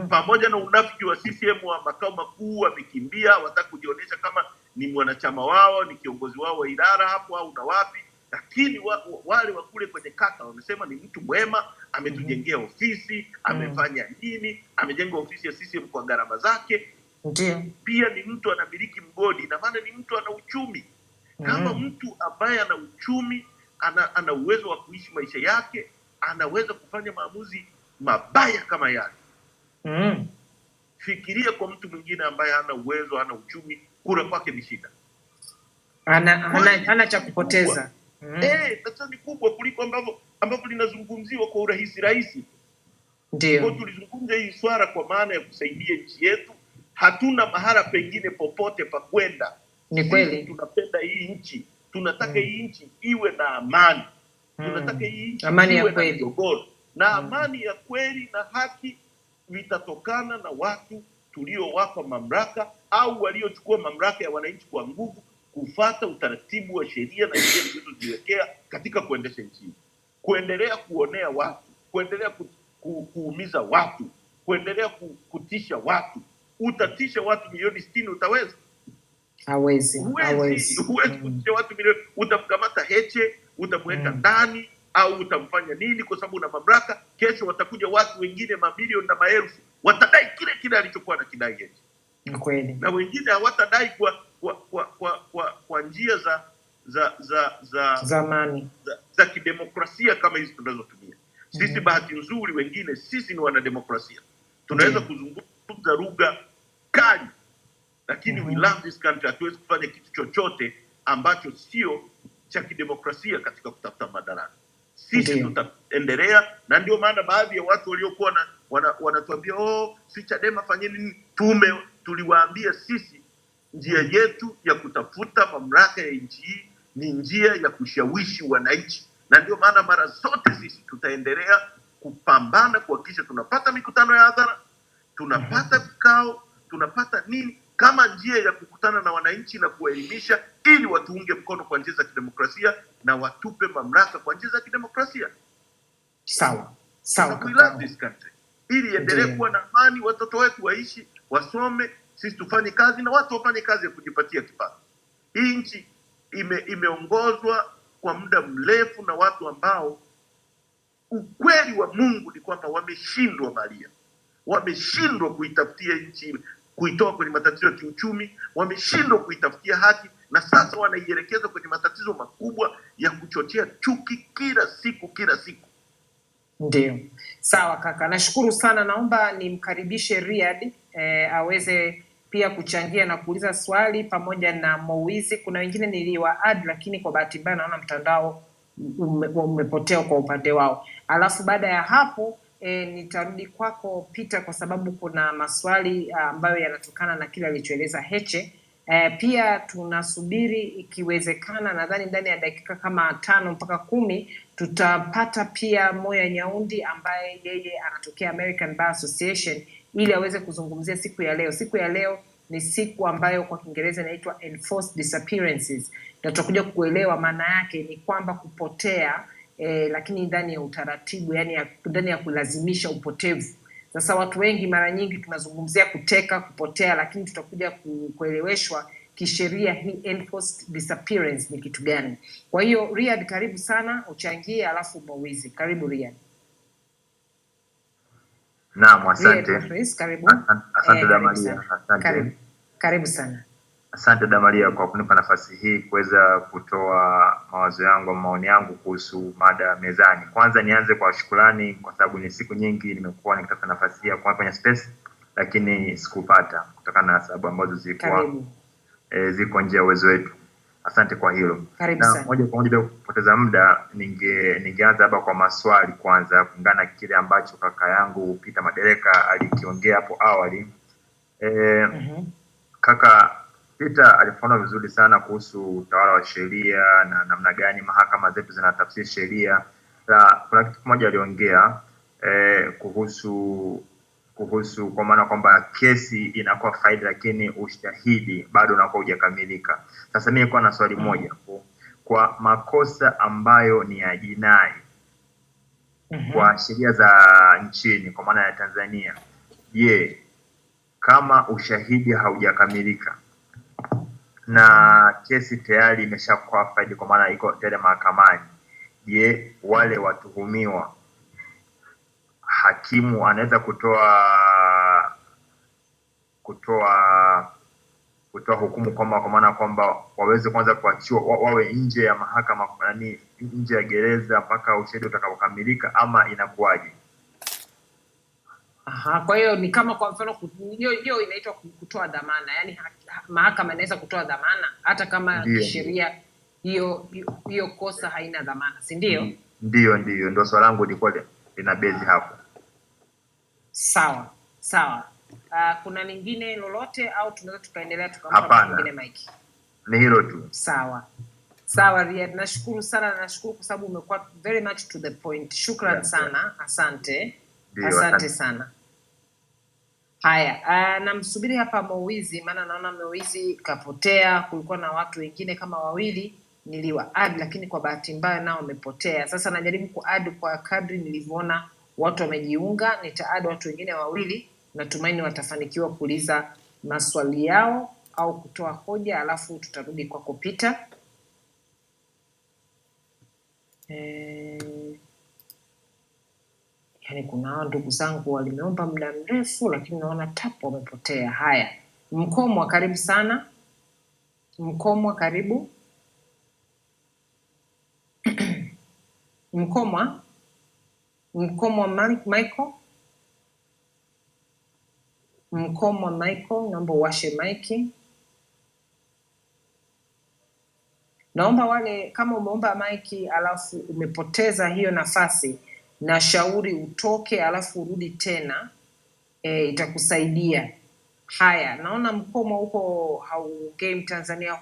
Pamoja na unafiki wa CCM wa makao makuu, wamekimbia, wataka kujionyesha kama ni mwanachama wao, ni kiongozi wao wa idara hapo au na wapi, lakini wale wa kule kwenye kata wamesema ni mtu mwema, ametujengea ofisi, amefanya nini, amejenga ofisi ya CCM kwa gharama zake. Ndio. Pia ni mtu anamiliki mgodi, na maana ni mtu ana uchumi. Kama mtu ambaye ana uchumi, ana uwezo wa kuishi maisha yake, anaweza kufanya maamuzi mabaya kama yale. Fikiria kwa mtu mwingine ambaye hana uwezo, hana uchumi, kura kwake ni shida. Ana cha kupoteza. Sasa ni kubwa kuliko ambavyo linazungumziwa kwa urahisi. Ndio. Kwa tulizungumza hii swala kwa maana ya kusaidia nchi yetu. Hatuna mahala pengine popote pa kwenda. Ni kweli. Tunapenda hii nchi. Tunataka hii nchi iwe na amani. Tunataka hii nchi amani iwe ya kweli. na migogoro. Na amani ya kweli na haki vitatokana na watu tuliowapa mamlaka au waliochukua mamlaka ya wananchi kwa nguvu kufuata utaratibu wa sheria na sheria zilizojiwekea katika kuendesha nchi. Kuendelea kuonea watu, kuendelea kuumiza watu, kuendelea kutisha watu. Utatisha watu milioni 60 utaweza? Hawezi. Huwezi kutisha watu milioni. Utamkamata Heche, utamweka ndani au utamfanya nini kwa sababu una mamlaka. Kesho watakuja watu wengine mamilioni na maelfu watadai kile alichokuwa na kidai Heche. Ni kweli. Na wengine hawatadai kwa njia za kidemokrasia kama hizi tunazotumia. Sisi bahati nzuri wengine sisi ni wanademokrasia. Tunaweza kuzungumza lugha kali, lakini we love this country. Hatuwezi kufanya kitu chochote ambacho sio cha kidemokrasia katika kutafuta madaraka. Sisi tutaendelea, na ndio maana baadhi ya watu waliokuwa wanatuambia si Chadema fanyeni nini, tuliwaambia sisi njia yetu ya kutafuta mamlaka ya nchi hii ni njia ya kushawishi wananchi, na ndio maana mara zote sisi tutaendelea kupambana kuhakikisha tunapata mikutano ya hadhara, tunapata vikao, tunapata nini kama njia ya kukutana na wananchi na kuwaelimisha ili watuunge mkono kwa njia za kidemokrasia na watupe mamlaka kwa njia za kidemokrasia. Sawa. We love this country. Ili endelee kuwa na amani, watoto wetu waishi, wasome, sisi tufanye kazi na watu wafanye kazi ya kujipatia kipato. Hii nchi imeongozwa kwa muda mrefu na watu ambao ukweli wa Mungu ni kwamba wameshindwa Maria. Wameshindwa kuitafutia nchi, kuitoa kwenye matatizo ya kiuchumi, wameshindwa kuitafutia haki, na sasa wanaielekeza kwenye matatizo makubwa ya kuchochea chuki kila siku. Ndio. Sawa kaka. Nashukuru sana. Naomba nimkaribishe Riyad aweze pia kuchangia na kuuliza swali pamoja na Moizi. Kuna wengine niliwa-add lakini kwa bahati mbaya naona mtandao umepotea kwa upande wao. Alafu baada ya hapo nitarudi kwako Peter kwa sababu kuna maswali ambayo yanatokana na kile alichoeleza Heche. Pia tunasubiri ikiwezekana, nadhani ndani ya dakika kama 5 mpaka 10 tutapata pia Moya Nyaundi ambaye yeye anatokea American Bar Association ili aweze kuzungumzia siku ya leo. Siku ya leo ni siku ambayo kwa Kiingereza inaitwa Enforced Disappearances. Na tutakuja kuelewa maana yake ni kwamba kupotea lakini ndani ya utaratibu, yani ndani ya kulazimisha upotevu. Sasa watu wengi mara nyingi tunazungumzia kuteka, kupotea, lakini tutakuja kueleweshwa kisheria hii enforced disappearance ni kitu gani. Kwa hiyo Riyad, karibu sana uchangie, alafu Moizi. Karibu Riyad. Naam, asante. Karibu. Asante Damaria. Asante. Karibu sana. Asante Damaria kwa kunipa nafasi hii kuweza kutoa mawazo yangu, maoni yangu kuhusu mada mezani. Kwanza nianze kwa shukrani kwa sababu ni siku nyingi nimekuwa nikitafuta nafasi hii kwa kwenye space lakini sikupata kutokana na sababu ambazo ziko nje ya uwezo wetu. Asante kwa hilo. Karibu Na sana. moja kwa moja bila kupoteza muda, ningeanza hapa kwa maswali kwanza, kulingana na kile ambacho kaka yangu Peter Madereka alikiongea hapo awali. Kaka Peter alifafanua vizuri sana kuhusu utawala wa sheria na namna gani mahakama zetu zinatafsiri sheria. Kuna kitu kimoja aliongea kuhusu kwa maana kwamba kesi inakuwa faili lakini ushahidi bado unakuwa hujakamilika. Sasa mimi nilikuwa na swali moja, kwa makosa ambayo ni ya jinai kwa sheria za nchini kwa maana ya Tanzania, je, kama ushahidi haujakamilika na kesi tayari imeshakuwa faili kwa maana iko tayari mahakamani, je, wale watuhumiwa hakimu anaweza kutoa hukumu kwa maana kwamba waweze kwanza kuachiwa, wawe nje ya mahakama, yani nje ya gereza mpaka ushahidi utakapokamilika, ama inakuwaje? Kwa hiyo ni kama kwa mfano hiyo inaitwa kutoa dhamana, yani mahakama inaweza kutoa dhamana hata kama sheria hiyo kosa haina dhamana, si ndio? Ndio swali langu lilikuwa lina base hapo. Sawa. Kuna lingine lolote au tunaweza tukaendelea tukampa mwingine Mike? Ni hilo tu. Sawa Riyad, nashukuru sana, nashukuru kwa sababu umekuwa very much to the point. Shukran sana. Asante sana. Haya, namsubiri hapa Mowizi, maana naona Mowizi kapotea. Kulikuwa na watu wengine kama wawili niliwa add, lakini kwa bahati mbaya nao wamepotea. Sasa najaribu ku-add kwa kadri nilivyoona watu wamejiunga. Nita-add watu wengine wawili, natumaini watafanikiwa kuuliza maswali yao au kutoa hoja, alafu tutarudi kwako Peter. Yani kuna ndugu zangu walimeomba muda mrefu lakini naona tapo wamepotea. Haya, Mkomwa karibu sana. Mkomwa karibu. Mkomwa Michael. Mkomwa Michael, naomba uwashe maiki. Naomba wale kama umeomba maiki alafu umepoteza hiyo nafasi, na shauri utoke alafu urudi tena, itakusaidia. Haya, naona Mkomwa huko haugei. Mtanzania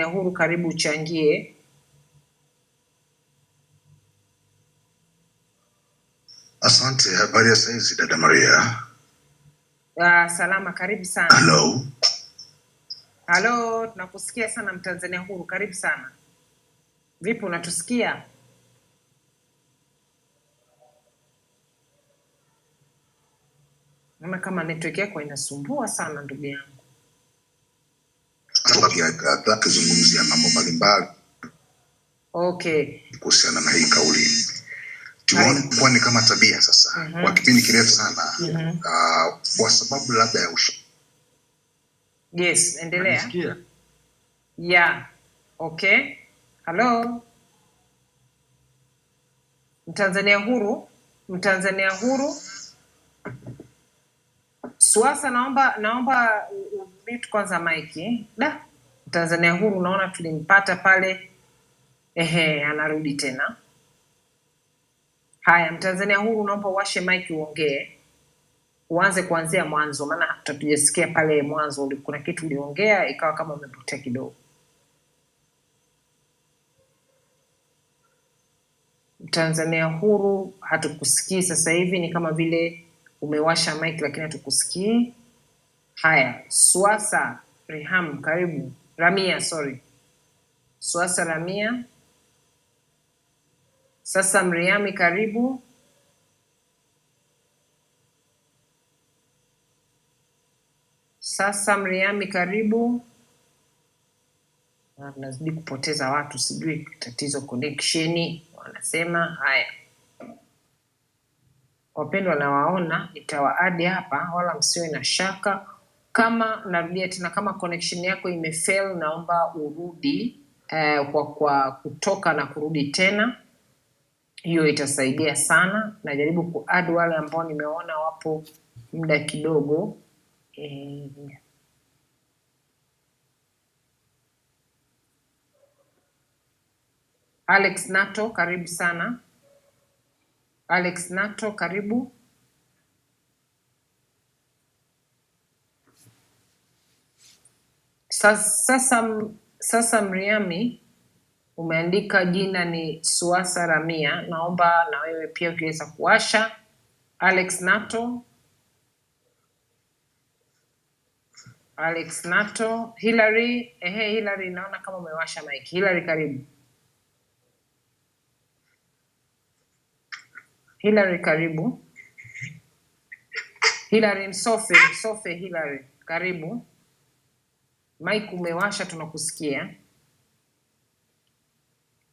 huru, karibu uchangie. Asante. Habari ya saizi dada Maria? Salama, karibu sana. Halo, tunakusikia sana Mtanzania huru, karibu sana. Vipi, unatusikia? Naona kama network yako inasumbua sana ndugu yangu. Akizungumzia mambo mbalimbali. Okay. Kuhusiana na hii kauli. Tuone kwa ni kama tabia sasa. Kwa kipindi kirefu sana. Kwa sababu labda ya Yes, endelea. Yeah. Okay. Hello. Mtanzania huru. Swasa, naomba mute kwanza maiki. Mtanzania huru naona tulimpata pale. Anarudi tena. Haya, Mtanzania huru naomba uwashe maiki uongee. Uanze kuanzia mwanzo, maana tutujisikia pale mwanzo kuna kitu uliongea ikawa kama umepotea kidogo. Mtanzania huru, hatukusikii sasa hivi, ni kama vile umewasha mic lakini hatukusikii. Haya, Swasa Reham karibu. Swasa Ramia. Sasa Mriami karibu. Nazidi kupoteza watu, sijui tatizo connection wanasema. Haya, wapendwa, nawaona, nitawaadi hapa, wala msiwe na shaka. Kama narudia tena, kama connection yako imefail, naomba urudi kwa kutoka na kurudi tena, hiyo itasaidia sana. Najaribu kuadd wale ambao nimeona wapo muda kidogo. Alex Nato, karibu sana. Alex Nato, karibu. Sasa Mriami, umeandika jina ni Suasa Ramia. Naomba na wewe pia ukiweza kuwasha. Alex Nato. Alex Nato. Hillary, Hillary naona kama umewasha mic. Hillary, karibu. Hillary, karibu. Hillary Msofe, Hillary, karibu. Mic umewasha, tunakusikia.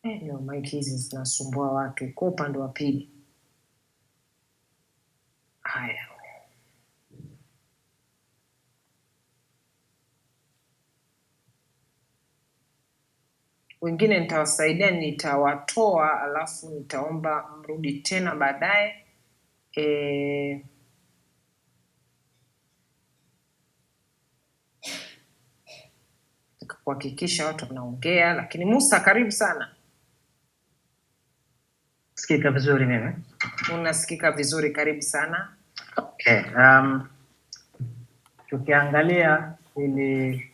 Leo mic hizi zinasumbua watu kwa upande wa pili. Haya. Wengine nitawasaidia, nitawatoa alafu nitaomba mrudi tena baadaye. Kuhakikisha watu wanaongea, lakini Musa, karibu sana. Sikika vizuri mimi? Unasikika vizuri, karibu sana. Okay. Tukiangalia hili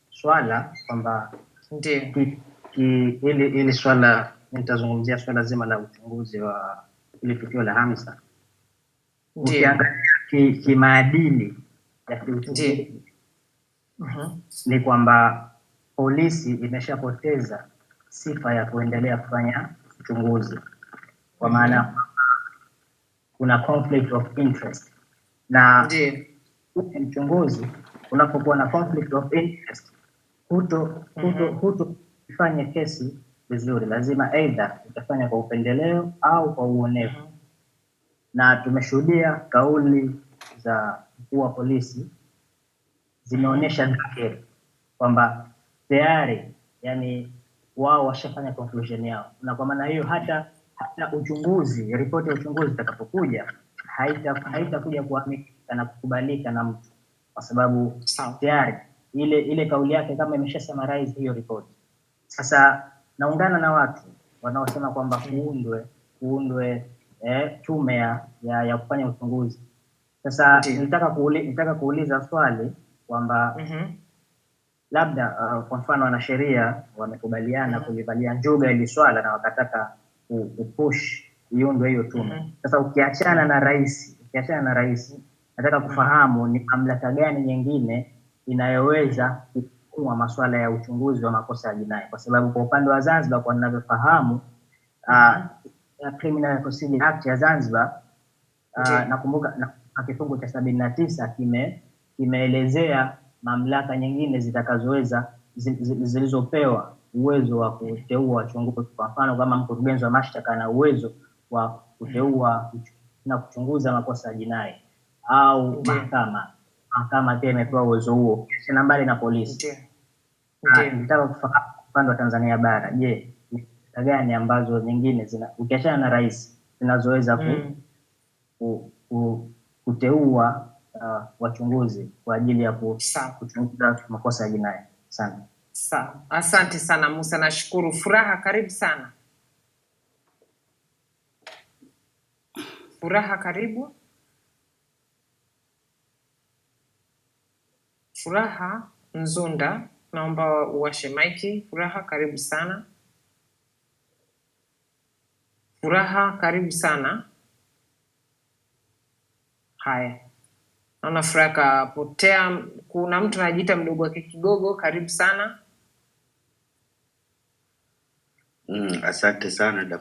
swala kwamba Ndio. Hili swala, nitazungumzia swala zima la uchunguzi wa ile tukio la Hamza. Ukiangalia kimaadili ya kiuchunguzi, ni kwamba polisi imeshapoteza sifa ya kuendelea kufanya uchunguzi, kwa maana kuna conflict of interest, na mchunguzi unapokuwa na conflict of interest kufanya kesi vizuri, lazima aidha utafanya kwa upendeleo au kwa uonevu. Na tumeshuhudia kauli za mkuu wa polisi zimeonyesha dhahiri kwamba tayari, yani wao washafanya conclusion yao, na kwa maana hiyo hata uchunguzi, ripoti ya uchunguzi itakapokuja haitakuja kuaminika na kukubalika na mtu, kwa sababu tayari ile kauli yake kama imesha summarize hiyo ripoti. Sasa naungana na watu wanaosema kwamba kuundwe tume ya kufanya uchunguzi. Sasa nitaka kuuliza swali kwamba labda kwa mfano wanasheria wamekubaliana kulivalia njuga ili swala na wakataka kupush iundwe hiyo tume. Sasa ukiachana na rais, nataka kufahamu ni mamlaka gani nyingine inayoweza kuamua masuala ya uchunguzi wa makosa ya jinai, kwa sababu kwa upande wa Zanzibar, kwa ninavyofahamu, Criminal Procedure Act ya Zanzibar, nakumbuka na kifungu cha 79 kimeelezea mamlaka nyingine zitakazoweza zilizopewa uwezo wa kuteua wachunguzi. Kwa mfano, kama mkurugenzi wa mashtaka ana uwezo wa kuteua na kuchunguza makosa ya jinai, au mahakama pia imepewa uwezo huo, na mbali na polisi. Nitaka kufahamu upande wa Tanzania bara, je, ni gani ambazo nyingine ukiachana na rais zinazoweza kuteua wachunguzi kwa ajili ya kuchunguza makosa ya jinai? Asante. Sawa. Asante sana Musa, nashukuru. Furaha, karibu sana. Furaha, karibu. Furaha Nzunda, naomba uwashe maiki. Furaha, karibu sana. Furaha, karibu sana. Haya, naona Furaha kapotea. Kuna mtu anajiita mdogo wake Kigogo, karibu sana. Asante sana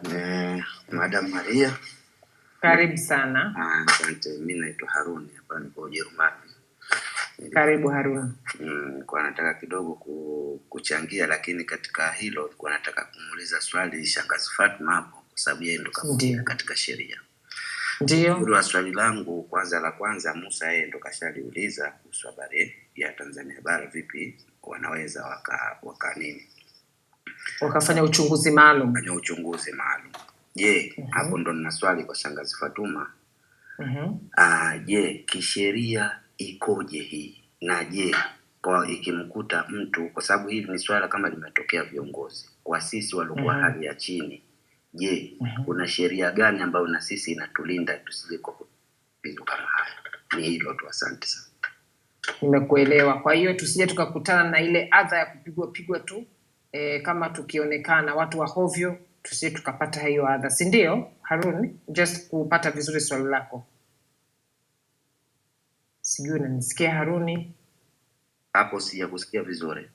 Madam Maria. Karibu sana. Asante. Mimi naitwa Haruni, hapa niko Ujerumani. Karibu Haruni. Kwa nataka kidogo kuchangia, lakini katika hilo kwa nataka kumuuliza swali Shangazi Fatma hapo, kwa sababu yeye ndo kafunza katika sheria. Ndio. Kwa swali langu la kwanza Musa yeye ndo kashaliuliza kuhusu habari ya Tanzania bara, vipi wanaweza wakafanya uchunguzi maalum. Je, hapo ndo nina swali kwa Shangazi Fatuma. Je, kisheria ikoje hii? Na je, kwa ikimkuta mtu, kwa sababu hili ni swala kama limetokea viongozi, kwa sisi walikuwa hali ya chini. Je, kuna sheria gani ambayo na sisi inatulinda tusije kwa vitu kama haya? Ni hilo tu, asante sana. Nimekuelewa. Kwa hiyo tusije tukakutana na ile adha ya kupigwa tu kama tukionekana watu wa hovyo, tusije tukapata hiyo adha, si ndio Harun? Just kupata vizuri swali lako. Sijui unanisikia Haruni? Hapo sijakusikia vizuri.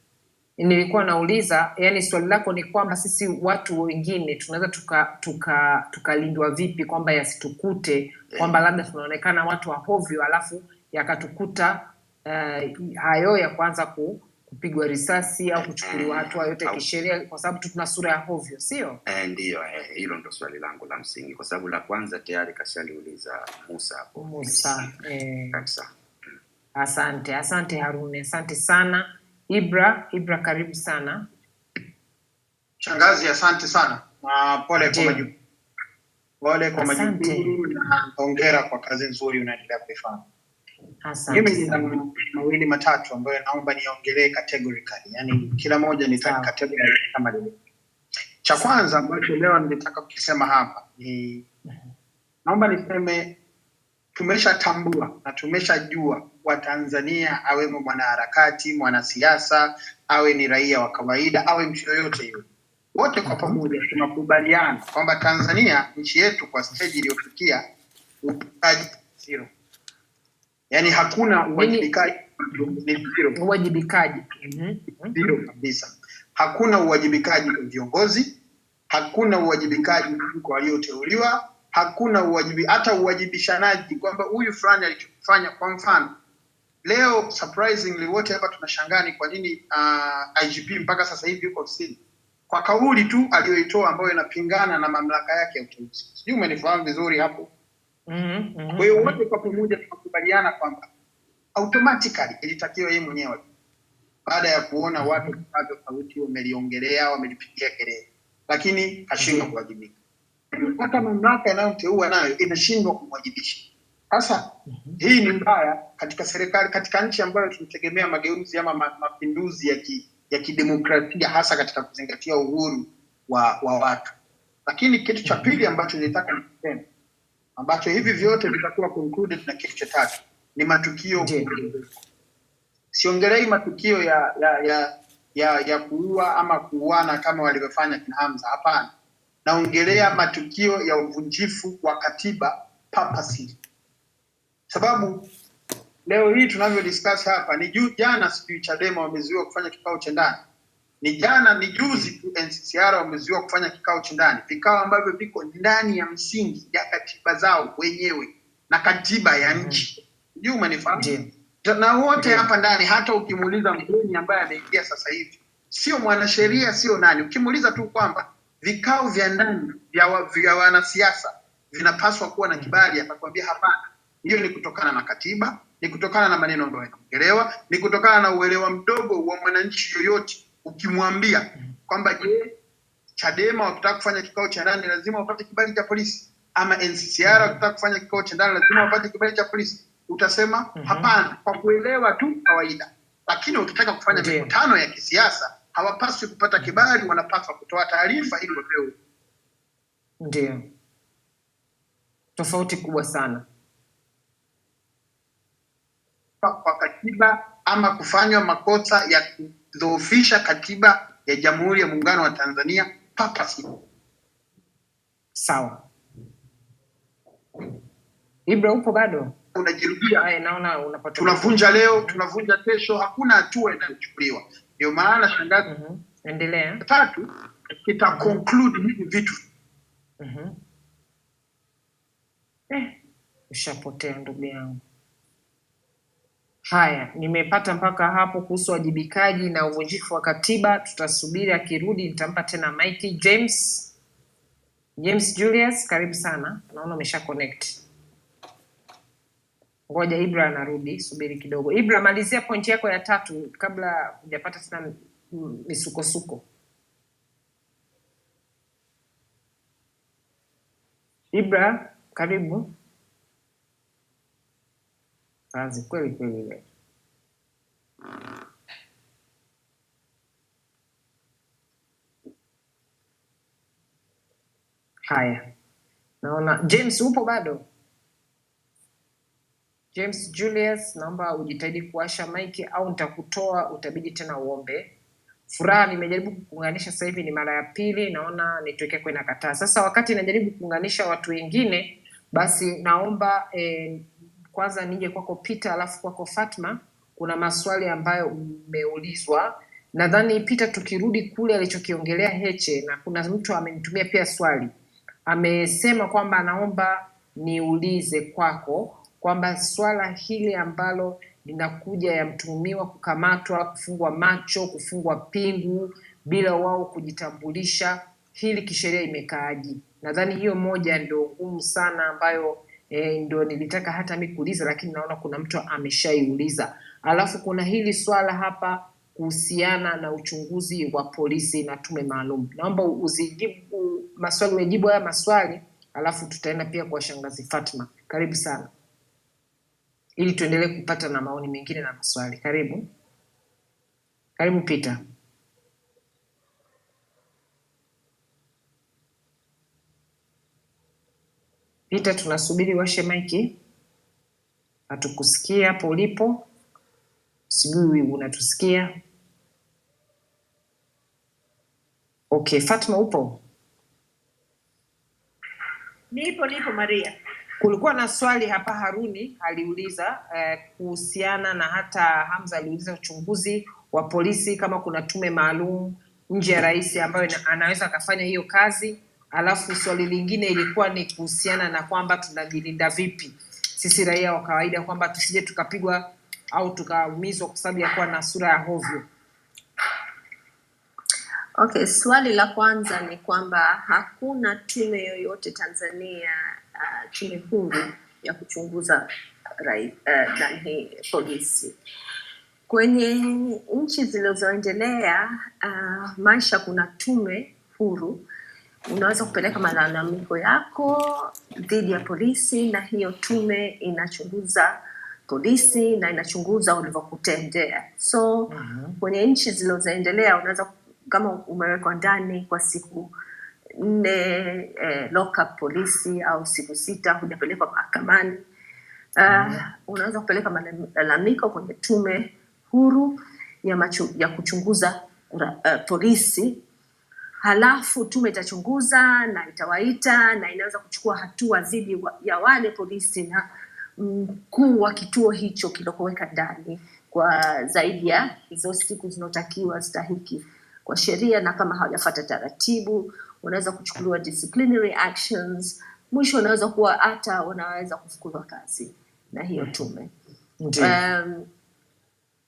Nilikuwa nauliza, yani swali lako ni kwamba sisi watu wengine tunaweza tukalindwa vipi kwamba yasitukute kwamba labda tunaonekana watu wa hovyo alafu yakatukuta hayo ya kwanza kupigwa risasi au kuchukuliwa hatua yote kisheria kwa sababu tuna sura ya hovyo, sio? Ndio, hilo ndo swali langu la msingi kwa sababu la kwanza tayari kashaliuliza Musa hapo. Musa. Kabisa. Asante Haruni, asante sana. Ibra karibu sana. Shangazi, asante sana. Pole kwa majukumu. Pole kwa majukumu na hongera kwa kazi nzuri unaendelea kuifanya. Asante. Mimi nina mawili matatu ambayo naomba niongelee categorically. Yaani kila moja nitaka category kama lile. Cha kwanza ambacho leo nilitaka kusema hapa ni naomba niseme tumeshatambua na tumeshajua Watanzania, awe mwanaharakati, mwanasiasa, awe ni raia wa kawaida, awe mtu yoyote yule, wote kwa pamoja tunakubaliana kwamba Tanzania, nchi yetu kwa stage iliyofikia, uwajibikaji zero. Yaani hakuna uwajibikaji, ni zero. Uwajibikaji zero kabisa. Hakuna uwajibikaji kwa viongozi, hakuna uwajibikaji kwa walioteuliwa, hakuna hata uwajibishanaji kwamba huyu fulani alichofanya. Kwa mfano leo surprisingly wote hapa tunashangaa ni kwa nini IGP mpaka sasa hivi yuko ofisini kwa kauli tu aliyoitoa ambayo inapingana na mamlaka yake ya uteuzi. Sijui umenifahamu vizuri hapo. Kwa hiyo wote kwa pamoja tunakubaliana kwamba automatically ilitakiwa yeye mwenyewe baada ya kuona watu kwa sauti wameliongelea, wamelipigia kelele, lakini hashindwa kuwajibika. Hata mamlaka inayomteua nayo inashindwa kumwajibisha. Sasa hii ni mbaya katika serikali, katika nchi ambayo tunategemea mageuzi ama mapinduzi ya kidemokrasia, hasa katika kuzingatia uhuru wa watu. Lakini kitu cha pili ambacho nilitaka niseme, ambacho hivi vyote vitakuwa concluded na kitu cha tatu, ni matukio. Siongelei matukio ya kuua ama kuuana kama walivyofanya kina Hamza, hapana. Naongelea matukio ya uvunjifu wa katiba purposely. Sababu leo hii tunavyo discuss hapa ni jana sijui Chadema wamezuiwa kufanya kikao cha ndani. Ni juzi tu NCCR wamezuiwa kufanya kikao cha ndani. Vikao ambavyo viko ndani ya msingi ya katiba zao wenyewe na katiba ya nchi. Sijui umenifahamu? Na wote hapa ndani, hata ukimuuliza mgeni ambaye ameingia sasa hivi, sio mwanasheria, sio nani, ukimuuliza tu kwamba vikao vya ndani vya wanasiasa vinapaswa kuwa na kibali, atakwambia hapana. Hiyo ni kutokana na katiba, ni kutokana na maneno ambayo yanaongelewa, ni kutokana na uelewa mdogo wa mwananchi yoyote. Ukimwambia kwamba je, Chadema wakitaka kufanya kikao cha ndani lazima wapate kibali cha polisi, ama NCCR wakitaka kufanya kikao cha ndani lazima wapate kibali cha polisi, utasema hapana, kwa kuelewa tu kawaida. Lakini ukitaka kufanya mikutano ya kisiasa hawapaswi kupata kibali, wanapaswa kutoa taarifa ili wapewe. Ndio tofauti kubwa sana kwa katiba ama kufanywa makosa ya kudhoofisha katiba ya Jamhuri ya Muungano wa Tanzania purposely. Sawa. Ibra, upo bado? Unajirudia. Naona unapata. Tunavunja leo, tunavunja kesho, hakuna hatua inayochukuliwa. Ndio maana shangazi, endelea. Tatu kita conclude hivi vitu. Ushapotea ndugu yangu. Haya, nimepata mpaka hapo kuhusu wajibikaji na uvunjifu wa katiba. Tutasubiri akirudi nitampa tena Mikey. James Julius, karibu sana. Naona umesha connect. Ngoja Ibra anarudi, subiri kidogo. Ibra, malizia pointi yako ya tatu kabla hujapata tena misukosuko. Ibra, karibu. Kazi kweli kweli. Haya, naona James upo bado? James Julius, naomba ujitahidi kuwasha maiki au nitakutoa, utabidi tena uombe. Furaha, nimejaribu kuunganisha sasa hivi ni mara ya pili, naona network yako inakataa. Sasa wakati najaribu kuunganisha watu wengine, basi naomba kwanza nije kwako Peter, alafu kwako Fatma. Kuna maswali ambayo umeulizwa. Nadhani Peter, tukirudi kule alichokiongelea Heche, na kuna mtu amenitumia pia swali. Amesema kwamba anaomba niulize kwako kwamba swala hili ambalo linakuja ya mtuhumiwa kukamatwa, kufungwa macho, kufungwa pingu bila wao kujitambulisha, hili kisheria imekaaje? Nadhani hiyo moja ndio ngumu sana ambayo ndio nilitaka hata mimi kuuliza, lakini naona kuna mtu ameshaiuliza. Alafu kuna hili swala hapa kuhusiana na uchunguzi wa polisi na tume maalum. Naomba uzijibu maswali, ujibu haya maswali, alafu tutaenda pia kwa shangazi Fatma. Karibu sana, ili tuendelee kupata na maoni mengine na maswali. Karibu. Karibu Peter. Peter, tunasubiri washe maiki. Hatukusikia hapo ulipo. Sijui unatusikia. Okay, Fatma upo? Nipo Maria. Kulikuwa na swali hapa, Haruni aliuliza kuhusiana na hata Hamza aliuliza uchunguzi wa polisi kama kuna tume maalum nje ya rais ambayo anaweza akafanya hiyo kazi. Alafu swali lingine ilikuwa ni kuhusiana na kwamba tunajilinda vipi sisi raia wa kawaida, kwamba tusije tukapigwa au tukaumizwa kwa sababu ya kuwa na sura ya hovyo. Okay, swali la kwanza ni kwamba hakuna tume yoyote Tanzania, tume huru ya kuchunguza polisi. Kwenye nchi zilizoendelea maisha kuna tume huru, unaweza kupeleka malalamiko yako dhidi ya polisi na hiyo tume inachunguza polisi na inachunguza walivyokutendea. So kwenye nchi zilizoendelea unaweza, kama umewekwa ndani kwa siku 4 lock up polisi au siku 6 hujapelekwa mahakamani, unaweza kupeleka malalamiko kwenye tume huru ya kuchunguza polisi. Halafu tume itachunguza na itawaita na inaweza kuchukua hatua dhidi ya wale polisi na mkuu wa kituo hicho kilokoweka ndani kwa zaidi ya hizo siku zinotakiwa stahiki kwa sheria, na kama hawajafuata taratibu unaweza kuchukuliwa disciplinary actions. Mwisho unaweza kuwa hata unaweza kufukuzwa kazi na hiyo tume.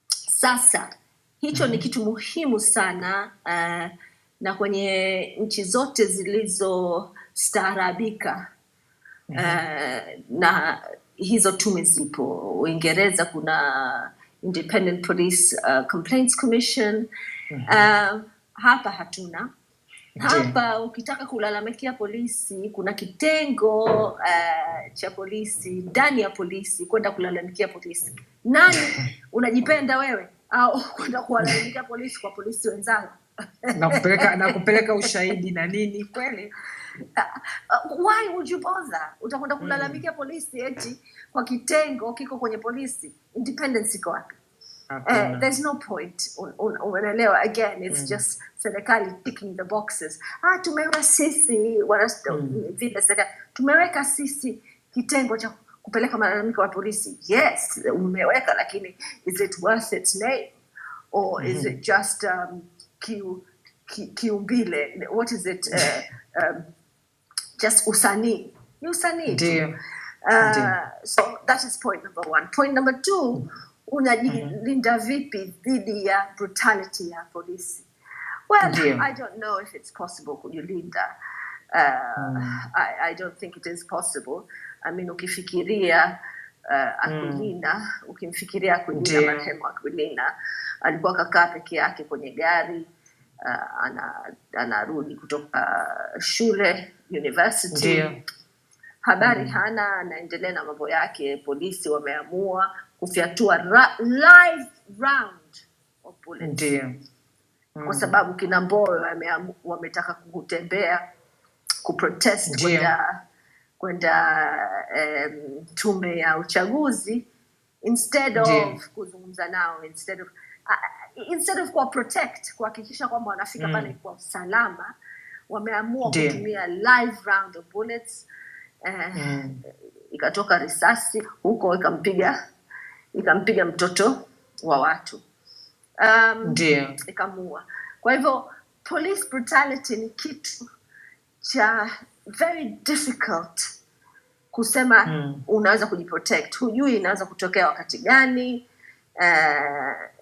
Sasa hicho ni kitu muhimu sana, na kwenye nchi zote zilizostaarabika na hizo tume zipo. Uingereza kuna Independent Police Complaints Commission. Hapa hatuna. Hapa ukitaka kulalamikia polisi kuna kitengo cha polisi ndani ya polisi kwenda kulalamikia polisi. Nani unajipenda wewe au kwenda kulalamikia polisi kwa polisi wenzao? na kupeleka ushahidi na nini kweli? Why would you bother? Utakwenda kulalamikia polisi eti kwa kitengo kiko kwenye polisi? Independence iko wapi? There's no point. Unaelewa? Again, it's just serikali ticking the boxes. Tumeweka sisi vile serikali tumeweka sisi kitengo cha kupeleka malalamiko ya polisi. Yes, umeweka, lakini is it worth its name or is it just kiumbile? What is it? Just usanii. Ni usanii tu. So that is point number 1. Point number 2, unajilinda vipi dhidi ya brutality ya polisi? Well, I don't know if it's possible kujilinda. I don't think it is possible. I mean, ukimfikiria marehemu Aquilina alikuwa kakaa peke yake kwenye gari, anarudi kutoka shule university. Habari hana, anaendelea na mambo yake. Polisi wameamua kufyatua live round of bullets. Kwa sababu kina Mbowe wametaka kutembea kuprotest kwenda tume ya uchaguzi instead of kuzungumza nao, instead of kuwa protect, kuhakikisha kwamba wanafika pale kwa salama, wameamua kutumia live round of bullets. Ikatoka risasi huko ikampiga mtoto wa watu, ikamua. Kwa hivyo police brutality ni kitu cha very difficult kusema unaweza kujiprotect. Hujui inaweza kutokea wakati gani,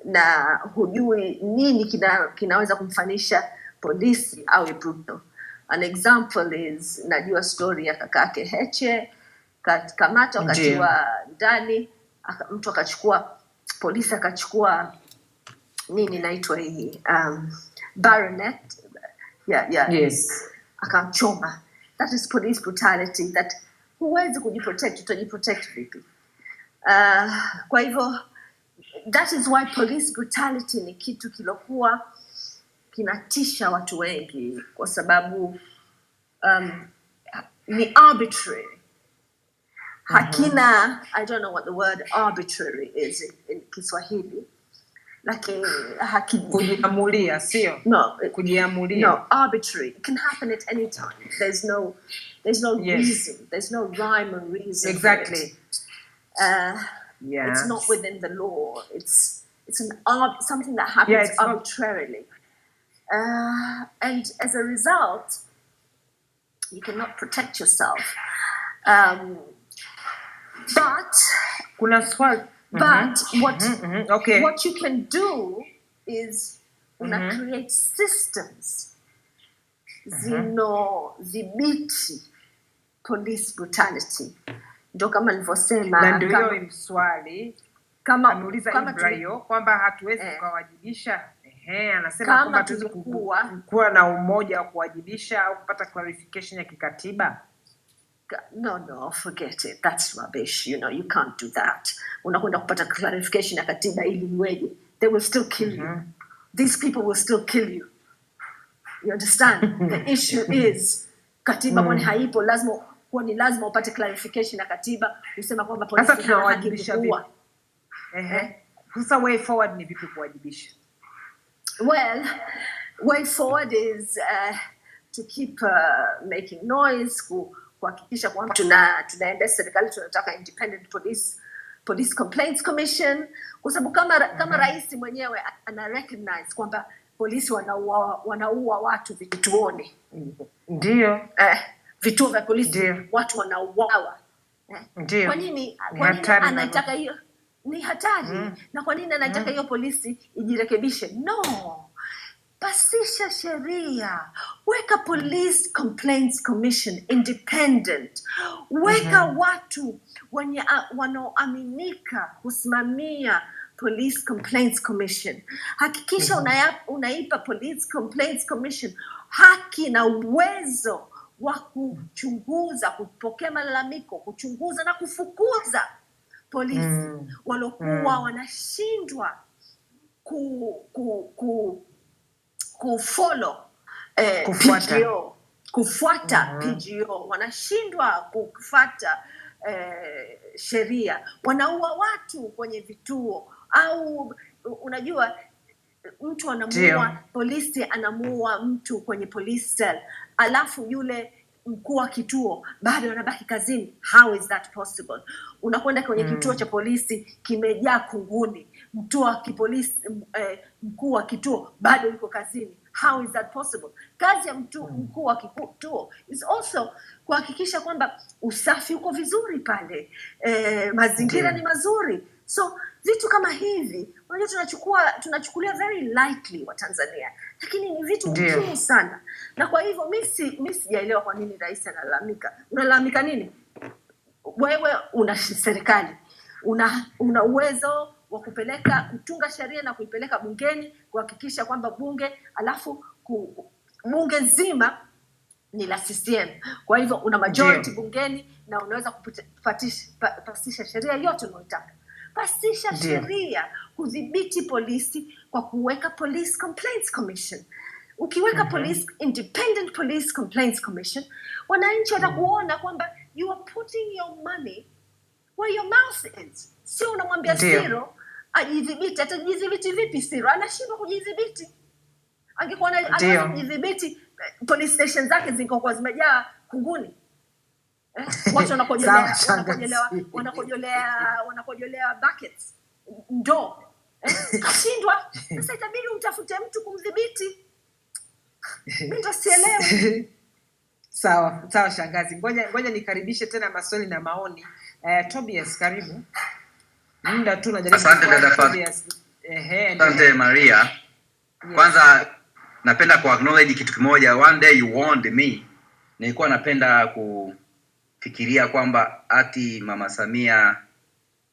na hujui nini kinaweza kumfanisha polisi awe brutal. An example is, najua story ya kakake Heche, kamatwa katiwa ndani, mtu akachukua, polisi akachukua nini naitwa hii baronet akamchoma. That is police brutality, that huwezi kujiprotect. Utajiprotect vipi? Kwa hivyo that is why police brutality ni kitu kilokuwa kinatisha watu wengi, kwa sababu ni arbitrary. Hakina, I don't know what the word arbitrary is in Kiswahili, lakini kujiamulia, sio? No, kujiamulia. No, arbitrary. It can happen at any time. There's no reason. There's no rhyme or reason. Exactly. It's not within the law. It's something that happens arbitrarily. And as a result, you cannot protect yourself. But what you can do is create systems zinodhibiti police brutality. Ndio kama nilivyosema, na ndio hiyo mswali kama ameuliza Ibrayo kwamba hatuwezi kuwajibisha. Anasema kwamba tuwezi kuwa na umoja wa kuwajibisha au kupata clarification ya kikatiba. No, forget it. That's rubbish. You can't do that. Unakwenda kupata clarification ya katiba ili iweje? They will still kill you. These people will still kill you. You understand? The issue is katiba kwani haipo, lazima upate clarification ya katiba usema kwamba polisi tunawajibisha vipi? Sasa way forward ni vipi kuwajibisha? Well, way forward is to keep making noise, kuhakikisha kwamba tunaenda serikali, tunataka independent police complaints commission, kwa sababu kama rais mwenyewe ana recognize kwamba polisi wanaua watu vituoni. Ndio. Vituo vya polisi watu wanauawa. Kwa nini anataka hiyo? Ni hatari. Na kwa nini anataka hiyo polisi ijirekebishe? No. Pasisha sheria, weka police complaints commission independent, weka watu wanaoaminika kusimamia police complaints commission. Hakikisha unaipa police complaints commission haki na uwezo wa kuchunguza, kupokea malalamiko, kuchunguza na kufukuza polisi walokuwa wanashindwa kufuata PGO, wanashindwa kufuata sheria, wanaua watu kwenye vituo, au unajua mtu anamuua, polisi anamuua mtu kwenye police cell, alafu yule mkuu wa kituo bado anabaki kazini. How is that possible? Unakwenda kwenye kituo cha polisi kimejaa kunguni, mkuu wa kituo bado yuko kazini. How is that possible? Kazi ya mkuu wa kituo is also kuhakikisha kwamba usafi uko vizuri pale, mazingira ni mazuri. So vitu kama hivi unajua tunachukulia very lightly wa Tanzania, lakini ni vitu muhimu sana. Na kwa hivyo mimi sijaelewa kwa nini rais analalamika. Unalalamika nini? Wewe una serikali, una uwezo wa kutunga sheria na kuipeleka bungeni, kuhakikisha kwamba bunge nzima ni la CCM. Kwa hivyo una majority bungeni na unaweza kupasisha sheria yote unayotaka. Pasisha sheria kudhibiti polisi kwa kuweka police complaints commission. Ukiweka police, independent police complaints commission, wananchi watakuona kwamba you are putting your money where your mouth is. Sio unamwambia Siro ajidhibiti. Atajidhibiti vipi Siro? Anashindwa kujidhibiti. Angekuwa anaweza kujidhibiti, police station zake zingekuwa zimejaa kunguni. Watu wanakojolea buckets, ndo kashindwa. Sasa itabidi umtafute mtu kumdhibiti. Mimi ndo sielewi. Sawa shangazi. Ngoja nikaribishe tena maswali na maoni. Tobias, karibu. Muda tu najaribu. Asante dada Tobias. Asante Maria. Kwanza napenda ku acknowledge kitu kimoja. One day you warned me. Nilikuwa napenda kufikiria kwamba ati Mama Samia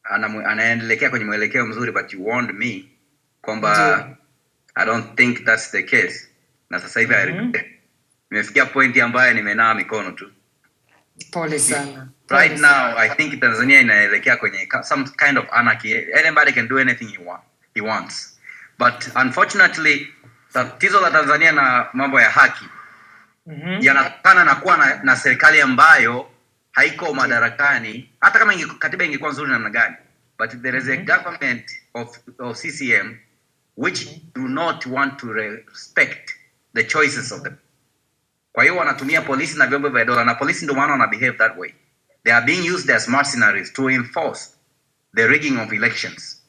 anaendelea kwenye mwelekeo mzuri, but you warned me kwamba I don't think that's the case. Na sasa hivi nimefikia point ambayo nimenawa mikono tu. Pole sana. Right now I think Tanzania inaelekea kwenye some kind of anarchy. Anybody can do anything he wants. But unfortunately tatizo la Tanzania na mambo ya haki yanatokana na kuwa na serikali ambayo haiko madarakani, hata kama katiba ingekuwa nzuri namna gani, but there is a government of CCM which do not want to respect the choices of them. Kwa hiyo wanatumia polisi na vyombo vya dola, na polisi ndio maana wana behave that way. They are being used as mercenaries to enforce the rigging of elections.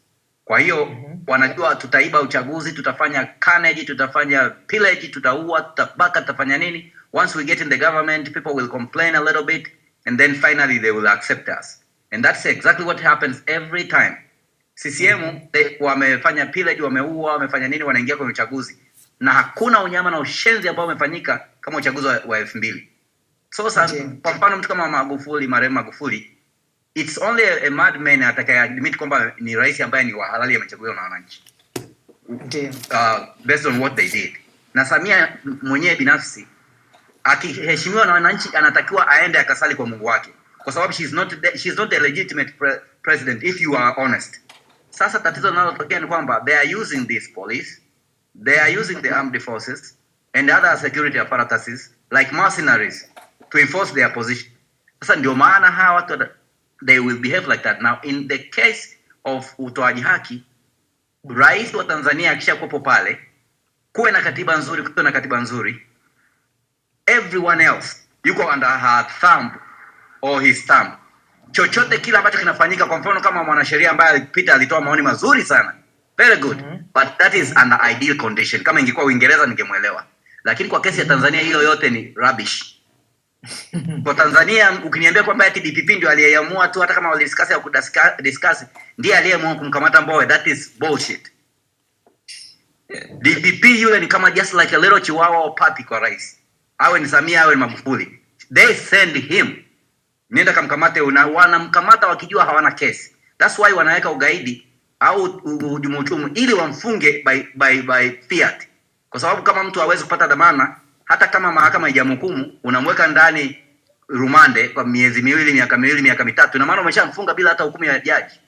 Kwa hiyo wanajua tutaiba uchaguzi, tutafanya carnage, tutafanya pillage, tutaua, tutabaka, tutafanya nini. Once we get in the government, people will complain a little bit, and then finally they will accept us. And that's exactly what happens every time. CCM wamefanya pillage, wameua, wamefanya nini, wanaingia kwenye uchaguzi. Na hakuna unyama na ushenzi ambao umefanyika kama uchaguzi wa 2000. So kwa mfano mtu kama Magufuli, marehemu Magufuli, it's only a madman atakayeadmit kwamba ni rais ambaye ni wa halali amechaguliwa na wananchi. Based on what they did. Na Samia mwenyewe binafsi akiheshimiwa na wananchi anatakiwa aende akasali kwa Mungu wake, kwa sababu she's not a legitimate president if you are honest. Sasa tatizo linalotokea ni kwamba they are using this police, they are using the armed forces and other security apparatuses like mercenaries to enforce their position. Sasa ndio maana hawa watu they will behave like that. Now in the case of utoaji haki, rais wa Tanzania akishakuwepo pale, kuwe na katiba nzuri, kuwe na katiba nzuri, everyone else yuko under her thumb or his thumb. Chochote kile ambacho kinafanyika, kwa mfano kama mwanasheria ambaye alipita alitoa maoni mazuri sana, very good, but that is under ideal condition. Kama ingekuwa Uingereza ningemuelewa, lakini kwa kesi ya Tanzania hilo yote ni rubbish. Kwa Tanzania ukiniambia kwamba ati DPP ndio aliyeamua tu, hata kama walidiscuss au kudiscuss ndiye aliyeamua kumkamata Mbowe, that is bullshit. DPP yule ni kama just like a little chihuahua or puppy kwa rais. Awe ni Samia awe ni Magufuli, they send him, nenda kamkamate, wanamkamata wakijua hawana kesi. That's why wanaweka ugaidi au uhujumu ili wamfunge by fiat. Kwa sababu kama mtu hawezi kupata dhamana, hata kama mahakama haijamhukumu, unamweka ndani rumande kwa miezi miwili, miaka miwili, miaka mitatu, na maana umeshamfunga bila hata hukumu ya jaji.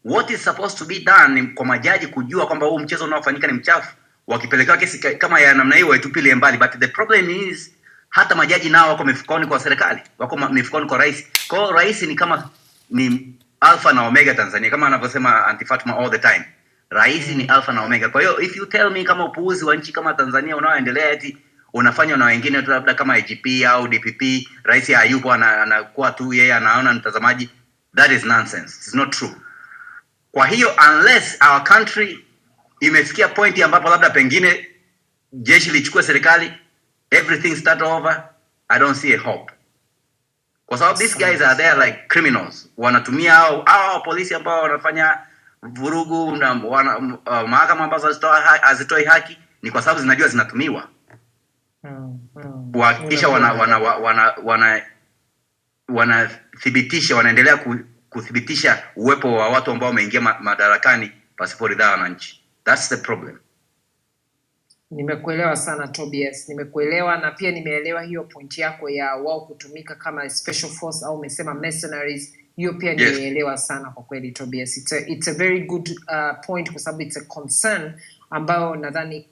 What is supposed to be done ni kwa majaji kujua kwamba huu mchezo unaofanyika ni mchafu, wakipeleka kesi kama ya namna hiyo waitupilie mbali. But the problem is hata majaji nao wako mifukoni kwa serikali, wako mifukoni kwa rais. Kwa hiyo rais ni kama ni alpha na omega Tanzania, kama anavyosema Auntie Fatuma all the time. Rais ni alpha na omega. Kwa hiyo if you tell me kama upuuzi wa nchi kama Tanzania unaoendelea eti unafanywa na wengine tu labda kama IGP au DPP, rais hayupo anakuwa tu yeye anaona mtazamaji, that is nonsense. It's not true. Kwa hiyo unless our country imefikia point ambapo labda pengine jeshi lichukue serikali, everything start over, I don't see a hope. Kwa sababu these guys are there like criminals. Wanatumia hao polisi ambao wanafanya vurugu na mahakama ambazo hazitoi haki ni kwa sababu zinajua zinatumiwa. Kisha wanathibitisha, wanaendelea kuthibitisha uwepo wa watu ambao wameingia madarakani pasipo ridhaa ya wananchi. That's the problem. Nimekuelewa sana Tobias, nimekuelewa, na pia nimeelewa hiyo point yako ya wao kutumika kama special force au umesema mercenaries. Hiyo pia nimeelewa sana kwa kweli Tobias. It's a very good point kwa sababu it's a concern ambayo nadhani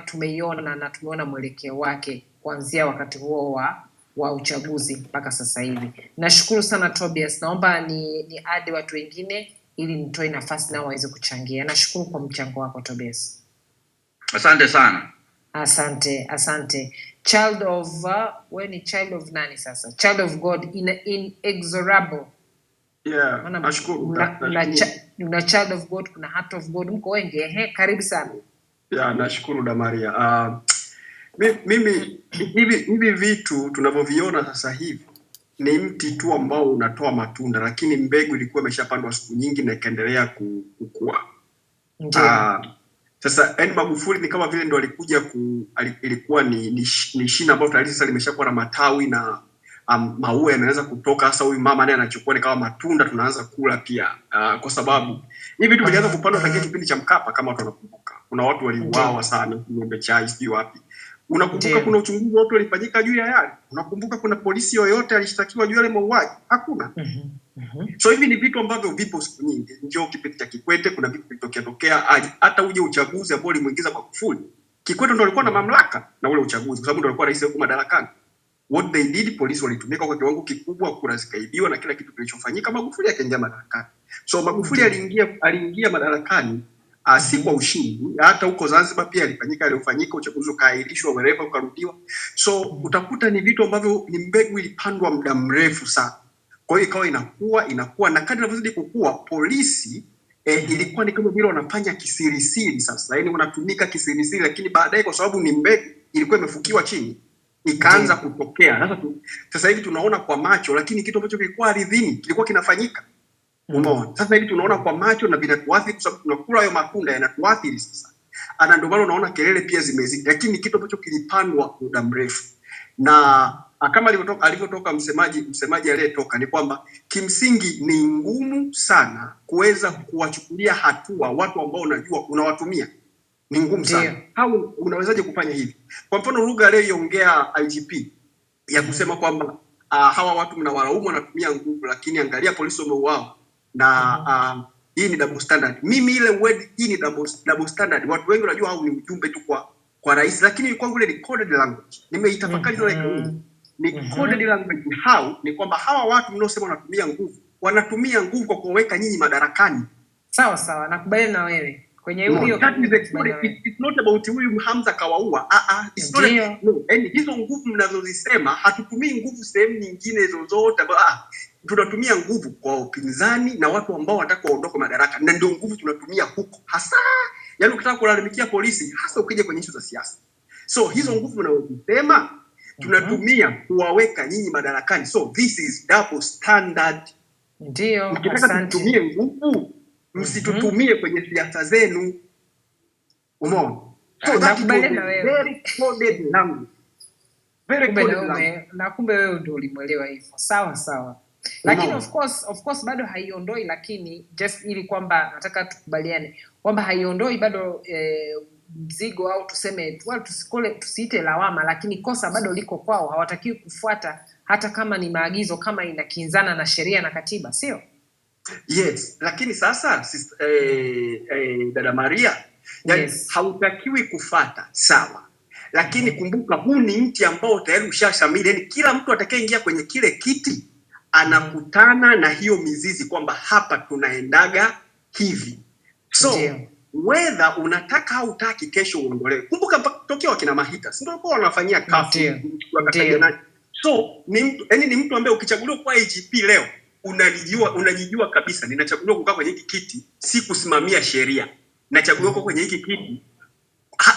tumeiona na tumeona mwelekeo wake kuanzia wakati huo wa uchaguzi mpaka sasa hivi. Nashukuru sana Tobias, naomba ni ade watu wengine ili nitoe nafasi nao waweze kuchangia. Nashukuru kwa mchango wako Tobias. Asante sana. Asante. Child of wewe ni child of nani sasa? Child of God, inexorable. Yeah, nashukuru. Una child of God, kuna heart of God, mko wengi. Karibu sana. Yeah, nashukuru Damaria. Mimi hivi vitu tunavyoviona sasa hivi ni mti tu ambao unatoa matunda, lakini mbegu ilikuwa imeshapandwa siku nyingi na ikaendelea kukua. Sasa yani Magufuli ni kama vile ndo alikuja ilikuwa ni shina ambalo tayari sasa limeshakuwa na matawi na maua yanaweza kutoka. Sasa huyu mama naye anachukua ni kama matunda tunaanza kula pia, kwa sababu hivi vitu vilianza kupandwa tangia kipindi cha Mkapa kama watu wanakumbuka. Kuna watu waliuawa sana ng'ombe chai sijui wapi. Unakumbuka kuna uchunguzi watu walifanyika juu ya yale? Unakumbuka kuna polisi yoyote alishtakiwa juu ya yale mauaji? Hakuna. So hivi ni vitu ambavyo vipo siku nyingi. Njoo kipindi cha Kikwete kuna vitu vilitokea hata uje uchaguzi ambao ulimuingiza Magufuli. Kikwete ndo alikuwa na mamlaka na ule uchaguzi kwa sababu ndo alikuwa rais huko madarakani. What they did, polisi walitumika kwa kiwango kikubwa, kura zikaibiwa na kila kitu kilichofanyika, Magufuli akaingia madarakani. So Magufuli aliingia madarakani si kwa ushindi. Hata huko Zanzibar pia alifanyika aliyofanyika, uchaguzi ukaahirishwa, wherever ukarudiwa. So utakuta ni vitu ambavyo ni mbegu ilipandwa muda mrefu sana. Kwa hiyo ikawa inakuwa na kadri inavyozidi kukua polisi ilikuwa ni kama vile wanafanya kisirisiri sasa. Yaani wanatumika kisirisiri, lakini baadaye kwa sababu ni mbegu ilikuwa imefukiwa chini ikaanza kutokea. Sasa hivi tunaona kwa macho, lakini kitu ambacho kilikuwa ardhini kilikuwa kinafanyika. Umeona? Sasa hivi tunaona kwa macho na vinatuathiri kwa sababu tunakula hayo matunda yanatuathiri sasa. Ndio maana unaona kelele pia zimezidi, lakini kitu ambacho kilipandwa muda mrefu. Na kama alivyotoka msemaji aliyetoka ni kwamba kimsingi ni ngumu sana kuweza kuwachukulia hatua watu ambao unajua unawatumia. Ni ngumu sana. Au unawezaje kufanya hivi? Kwa mfano lugha aliyoongea IGP ya kusema kwamba hawa watu mnawalaumu wanatumia nguvu, lakini angalia polisi wameuawa na hii ni double standard. Mimi ile word hii ni double standard, watu wengi wanajua au ni ujumbe tu kwa rais, lakini kwangu ile ni coded language. Nimeitafakari zile kanuni. Ni coded language. How ni kwamba hawa watu mnaosema wanatumia nguvu kwa kuweka nyinyi madarakani. Sawa, nakubaliana na wewe. Kwenye hiyo it's not about huyu Hamza kawaua. It's not yani hizo nguvu mnazozisema hatutumii nguvu sehemu nyingine zozote. Tunatumia nguvu kwa upinzani na watu ambao wanataka waondoke madaraka, na ndio nguvu tunatumia huko hasa. Yaani ukitaka kulalamikia polisi hasa ukija kwenye issue za siasa. So hizo nguvu mnazosema tunatumia kuwaweka nyinyi madarakani. So this is double standard. Ndio, mkitaka tutumie nguvu msitutumie kwenye siasa zenu. Umeona? So nakubaliana na wewe. Very coded language. Very coded language. Na kumbe wewe ndio ulimwelewa hivyo. Sawa. Lakini of course bado haiondoi, lakini just ili kwamba nataka tukubaliane kwamba haiondoi bado mzigo au tuseme tusiite lawama, lakini kosa bado liko kwao. Hawatakiwi kufuata hata kama ni maagizo kama inakinzana na sheria na katiba, sio? Yes, lakini sasa dada Maria, hautakiwi kufata sawa. Lakini kumbuka huu ni mti ambao tayari ushashamili. Yaani kila mtu atakayeingia kwenye kile kiti anakutana na hiyo mizizi kwamba hapa tunaendaga hivi. So whether unataka au hutaki kesho uondolewe. Kumbuka tokeo wakina Mahita ndio walikuwa wanafanyia kafu. So ni mtu ambaye ukichaguliwa kwa IGP leo unajijua kabisa ninachaguliwa kukaa kwenye hiki kiti si kusimamia sheria. Nachaguliwa kwenye hiki kiti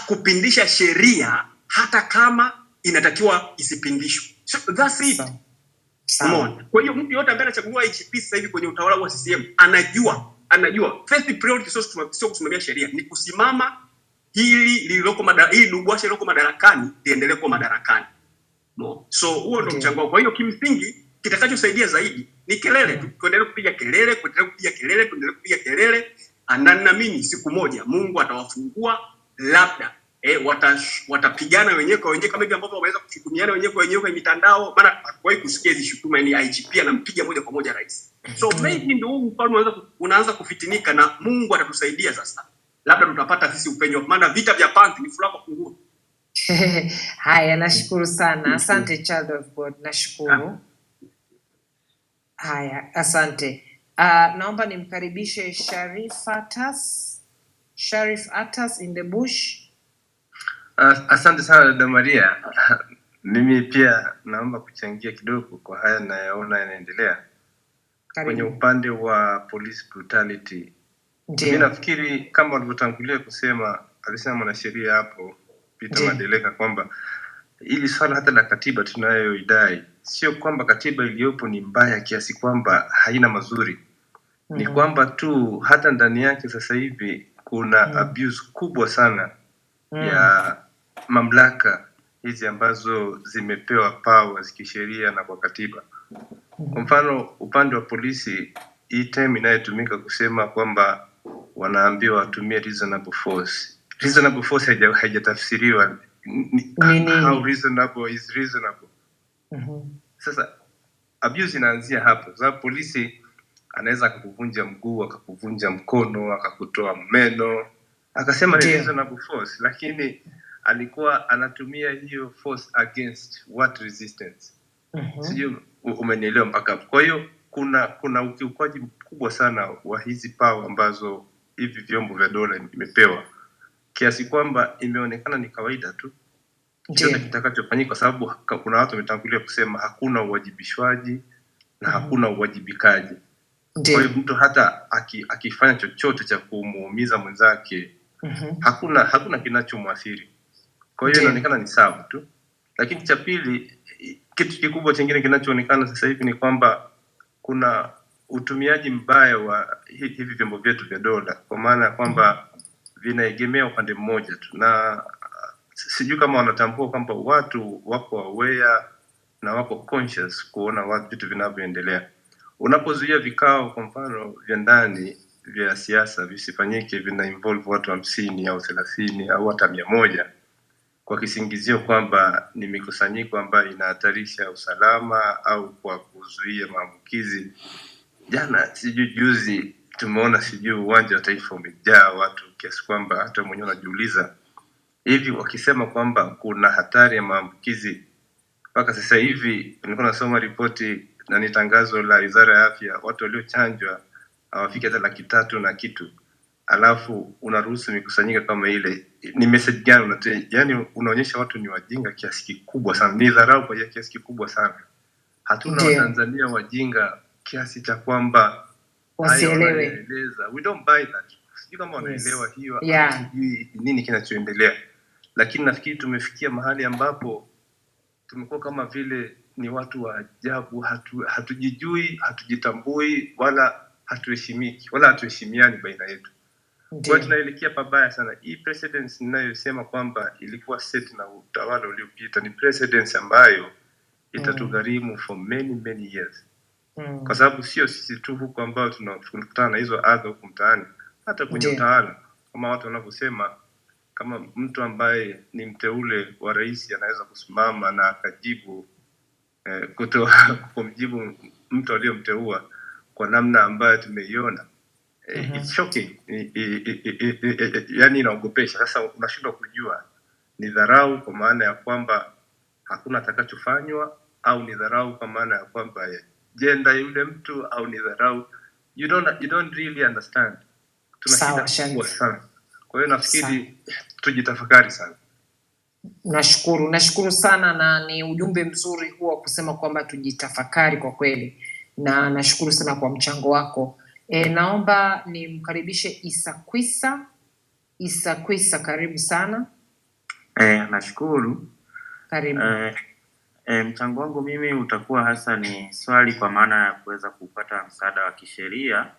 kupindisha sheria hata kama inatakiwa isipindishwe. So that's it. Kwa hiyo mtu yote ambaye anachaguliwa IGP sasa hivi kwenye utawala wa CCM anajua first priority sio kusimamia sheria, ni kusimama hili dubwasha lililoko madarakani liendelee kwa madarakani. So huo ndio mchango. Kwa hiyo kimsingi kitakachosaidia zaidi ni kelele tu. Tuendelee kupiga kelele, naamini siku moja Mungu atawafungua, labda watapigana wenyewe kwa wenyewe kama hivi ambavyo waweza kushutumiana wenyewe kwa wenyewe kwenye mitandao. Maana hakuwahi kusikia hizo shutuma ni IGP anampiga moja kwa moja rais. So maybe ndio huu mfano unaanza kufitinika na Mungu atatusaidia sasa. labda tutapata sisi upenyo, maana vita vya panzi ni furaha kwa kunguru. Haya, nashukuru sana. Asante Child of God, nashukuru. Haya, asante. Naomba nimkaribishe Sharif Atas in the bush. Asante sana dada Maria. Mimi pia naomba kuchangia kidogo kwa haya nayaona yanaendelea kwenye upande wa police brutality. Mimi nafikiri kama walivyotangulia alisema mwanasheria hapo Peter Madeleka kwamba ili swala hata la katiba tunayoidai sio kwamba katiba iliyopo ni mbaya kiasi kwamba haina mazuri. Ni kwamba tu hata ndani yake sasa hivi kuna abuse kubwa sana ya mamlaka hizi ambazo zimepewa powers kisheria na kwa katiba. Kwa mfano upande wa polisi, hii term inayotumika kusema kwamba wanaambiwa watumie reasonable force. Reasonable force haijatafsiriwa. How reasonable is reasonable? Sasa abuse inaanzia hapo. Sababu polisi anaweza akakuvunja mguu, akakuvunja mkono, akakutoa meno, akasema ni reasonable force, lakini alikuwa anatumia hiyo force against what resistance. Sijui umenielewa mpaka hapo. Kwa hiyo kuna ukiukwaji mkubwa sana wa hizi power ambazo hivi vyombo vya dola imepewa, kiasi kwamba imeonekana ni kawaida tu chochote kitakachofanyika, kwa sababu kuna watu wametangulia kusema hakuna uwajibishwaji na hakuna uwajibikaji. Kwa hiyo mtu hata akifanya chochote cha kumuumiza mwenzake hakuna kinachomwathiri. Kwa hiyo inaonekana ni sawa tu. Lakini cha pili, kitu kikubwa kingine kinachoonekana sasa hivi ni kwamba kuna utumiaji mbaya wa hivi vyombo vyetu vya dola, kwa maana kwamba vinaegemea upande mmoja tu, na sijui kama wanatambua kwamba watu wako aware na wako conscious kuona vitu vinavyoendelea. Unapozuia vikao kwa mfano vya ndani vya siasa visifanyike, vina involve watu 50 au 30 au hata 100 kwa kisingizio kwamba ni mikusanyiko ambayo inahatarisha usalama au kwa kuzuia maambukizi. Jana juzi tumeona uwanja wa Taifa umejaa watu kiasi kwamba hata mwenyewe unajiuliza hivi, wakisema kwamba kuna hatari ya maambukizi. Mpaka sasa hivi nilikuwa nasoma ripoti na ni tangazo la Wizara ya Afya, watu waliochanjwa hawafiki hata 300 na kitu. Alafu unaruhusu mikusanyiko kama ile. Ni message gani unatoa? Yaani unaonyesha watu ni wajinga kiasi kikubwa sana. Ni dharau kwa kiasi kikubwa sana. Hatuna Watanzania wajinga kiasi cha kwamba wasielewe. We don't buy that. Sijui kama wanaelewa hiyo, sijui nini kinachoendelea. Lakini nafikiri tumefikia mahali ambapo tumekuwa kama vile ni watu wa ajabu, hatujijui, hatujitambui, wala hatuheshimiki, wala hatuheshimiani baina yetu. Kwa tunaelekea pabaya sana. Hii precedence ninayosema kwamba ilikuwa set na utawala uliopita ni precedence ambayo itatugharimu for many years. Kwa sababu sio sisi tu huko ambao tunakutana na hizo adha huko mtaani, hata kwenye utawala kama watu wanavyosema, kama mtu ambaye ni mteule wa rais anaweza kusimama na akajibu kumjibu mtu aliyomteua kwa namna ambayo tumeiona, it's shocking. Yani inaogopesha. Sasa unashindwa kujua ni dharau kwa maana ya kwamba hakuna atakachofanywa, au ni dharau kwa maana ya kwamba jenda yule mtu, au ni dharau. You don't really understand. Tuna shida kubwa sana. Kwa hiyo nafikiri tujitafakari sana. Nashukuru sana, na ni ujumbe mzuri huo kusema kwamba tujitafakari kwa kweli, na nashukuru sana kwa mchango wako. Naomba nimkaribishe Isa Kwisa, karibu sana. Nashukuru. Karibu. Mchango wangu mimi utakuwa hasa ni swali kwa maana ya kuweza kupata msaada wa kisheria.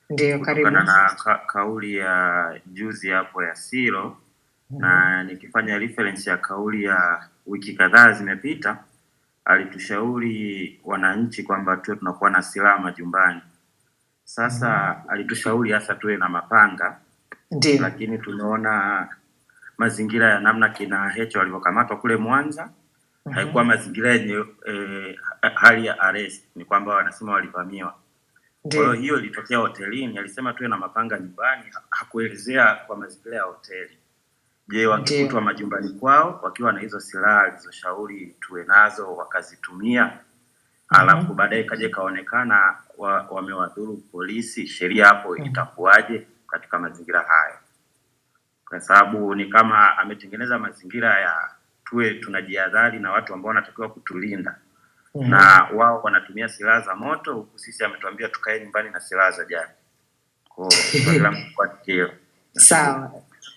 Ndio, karibu. Na kauli ya juzi hapo ya Siro, na nikifanya reference ya kauli ya wiki kadhaa zimepita, alitushauri wananchi kwamba tuwe tunakuwa na silaha majumbani. Sasa alitushauri hasa tuwe na mapanga. Ndio. Lakini tunaona mazingira ya namna kina Hecho walivyokamatwa kule Mwanza haikuwa mazingira yenye hali ya arrest, ni kwamba wanasema walivamiwa. Kwa hiyo hiyo ilitokea hotelini, alisema tuwe na mapanga nyumbani, hakuelezea kwa mazingira ya hoteli. Je, wakikutwa majumbani kwao wakiwa na hizo silaha alizoshauri tuwe nazo wakazitumia, alafu baadaye kaje kaonekana wamewadhuru polisi, sheria hapo itakuwaje katika mazingira hayo? Kwa sababu ni kama ametengeneza mazingira ya tuwe tunajihadhari na watu ambao wanatakiwa kutulinda. Na wao wanatumia silaha za moto, huku sisi ametuambia tukae nyumbani na silaha za jadi. Sawa.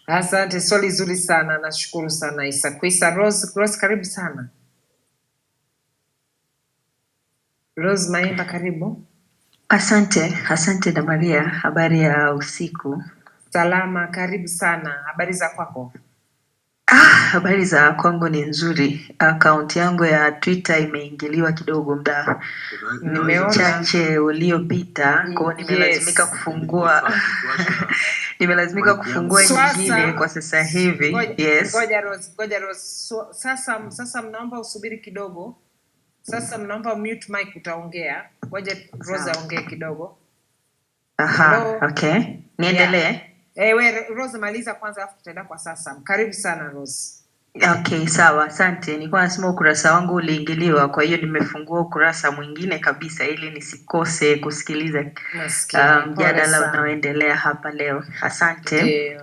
Asante, swali zuri sana. Nashukuru sana Isa. Kwisa Rose, karibu sana. Rose Maimba, karibu. Asante na Maria, habari ya usiku. Salama, karibu sana. Habari za kwako? Habari za kwangu ni nzuri. Akaunti yangu ya Twitter imeingiliwa kidogo muda chache uliopita, kwa nimelazimika kufungua nimelazimika kufungua nyingine kwa sasa hivi. Ngoja Rose. Sasa mnaomba usubiri kidogo. Sasa mnaomba mute mic, utaongea. Ngoja Rose aongee kidogo. Okay. Niendelee? We Rose maliza kwanza afu tutaenda kwa sasa. Karibu sana Rose. Okay, sawa, asante. Nilikuwa nasema ukurasa wangu uliingiliwa, kwa hiyo nimefungua ukurasa mwingine kabisa ili nisikose kusikiliza mjadala unaoendelea hapa leo. Asante.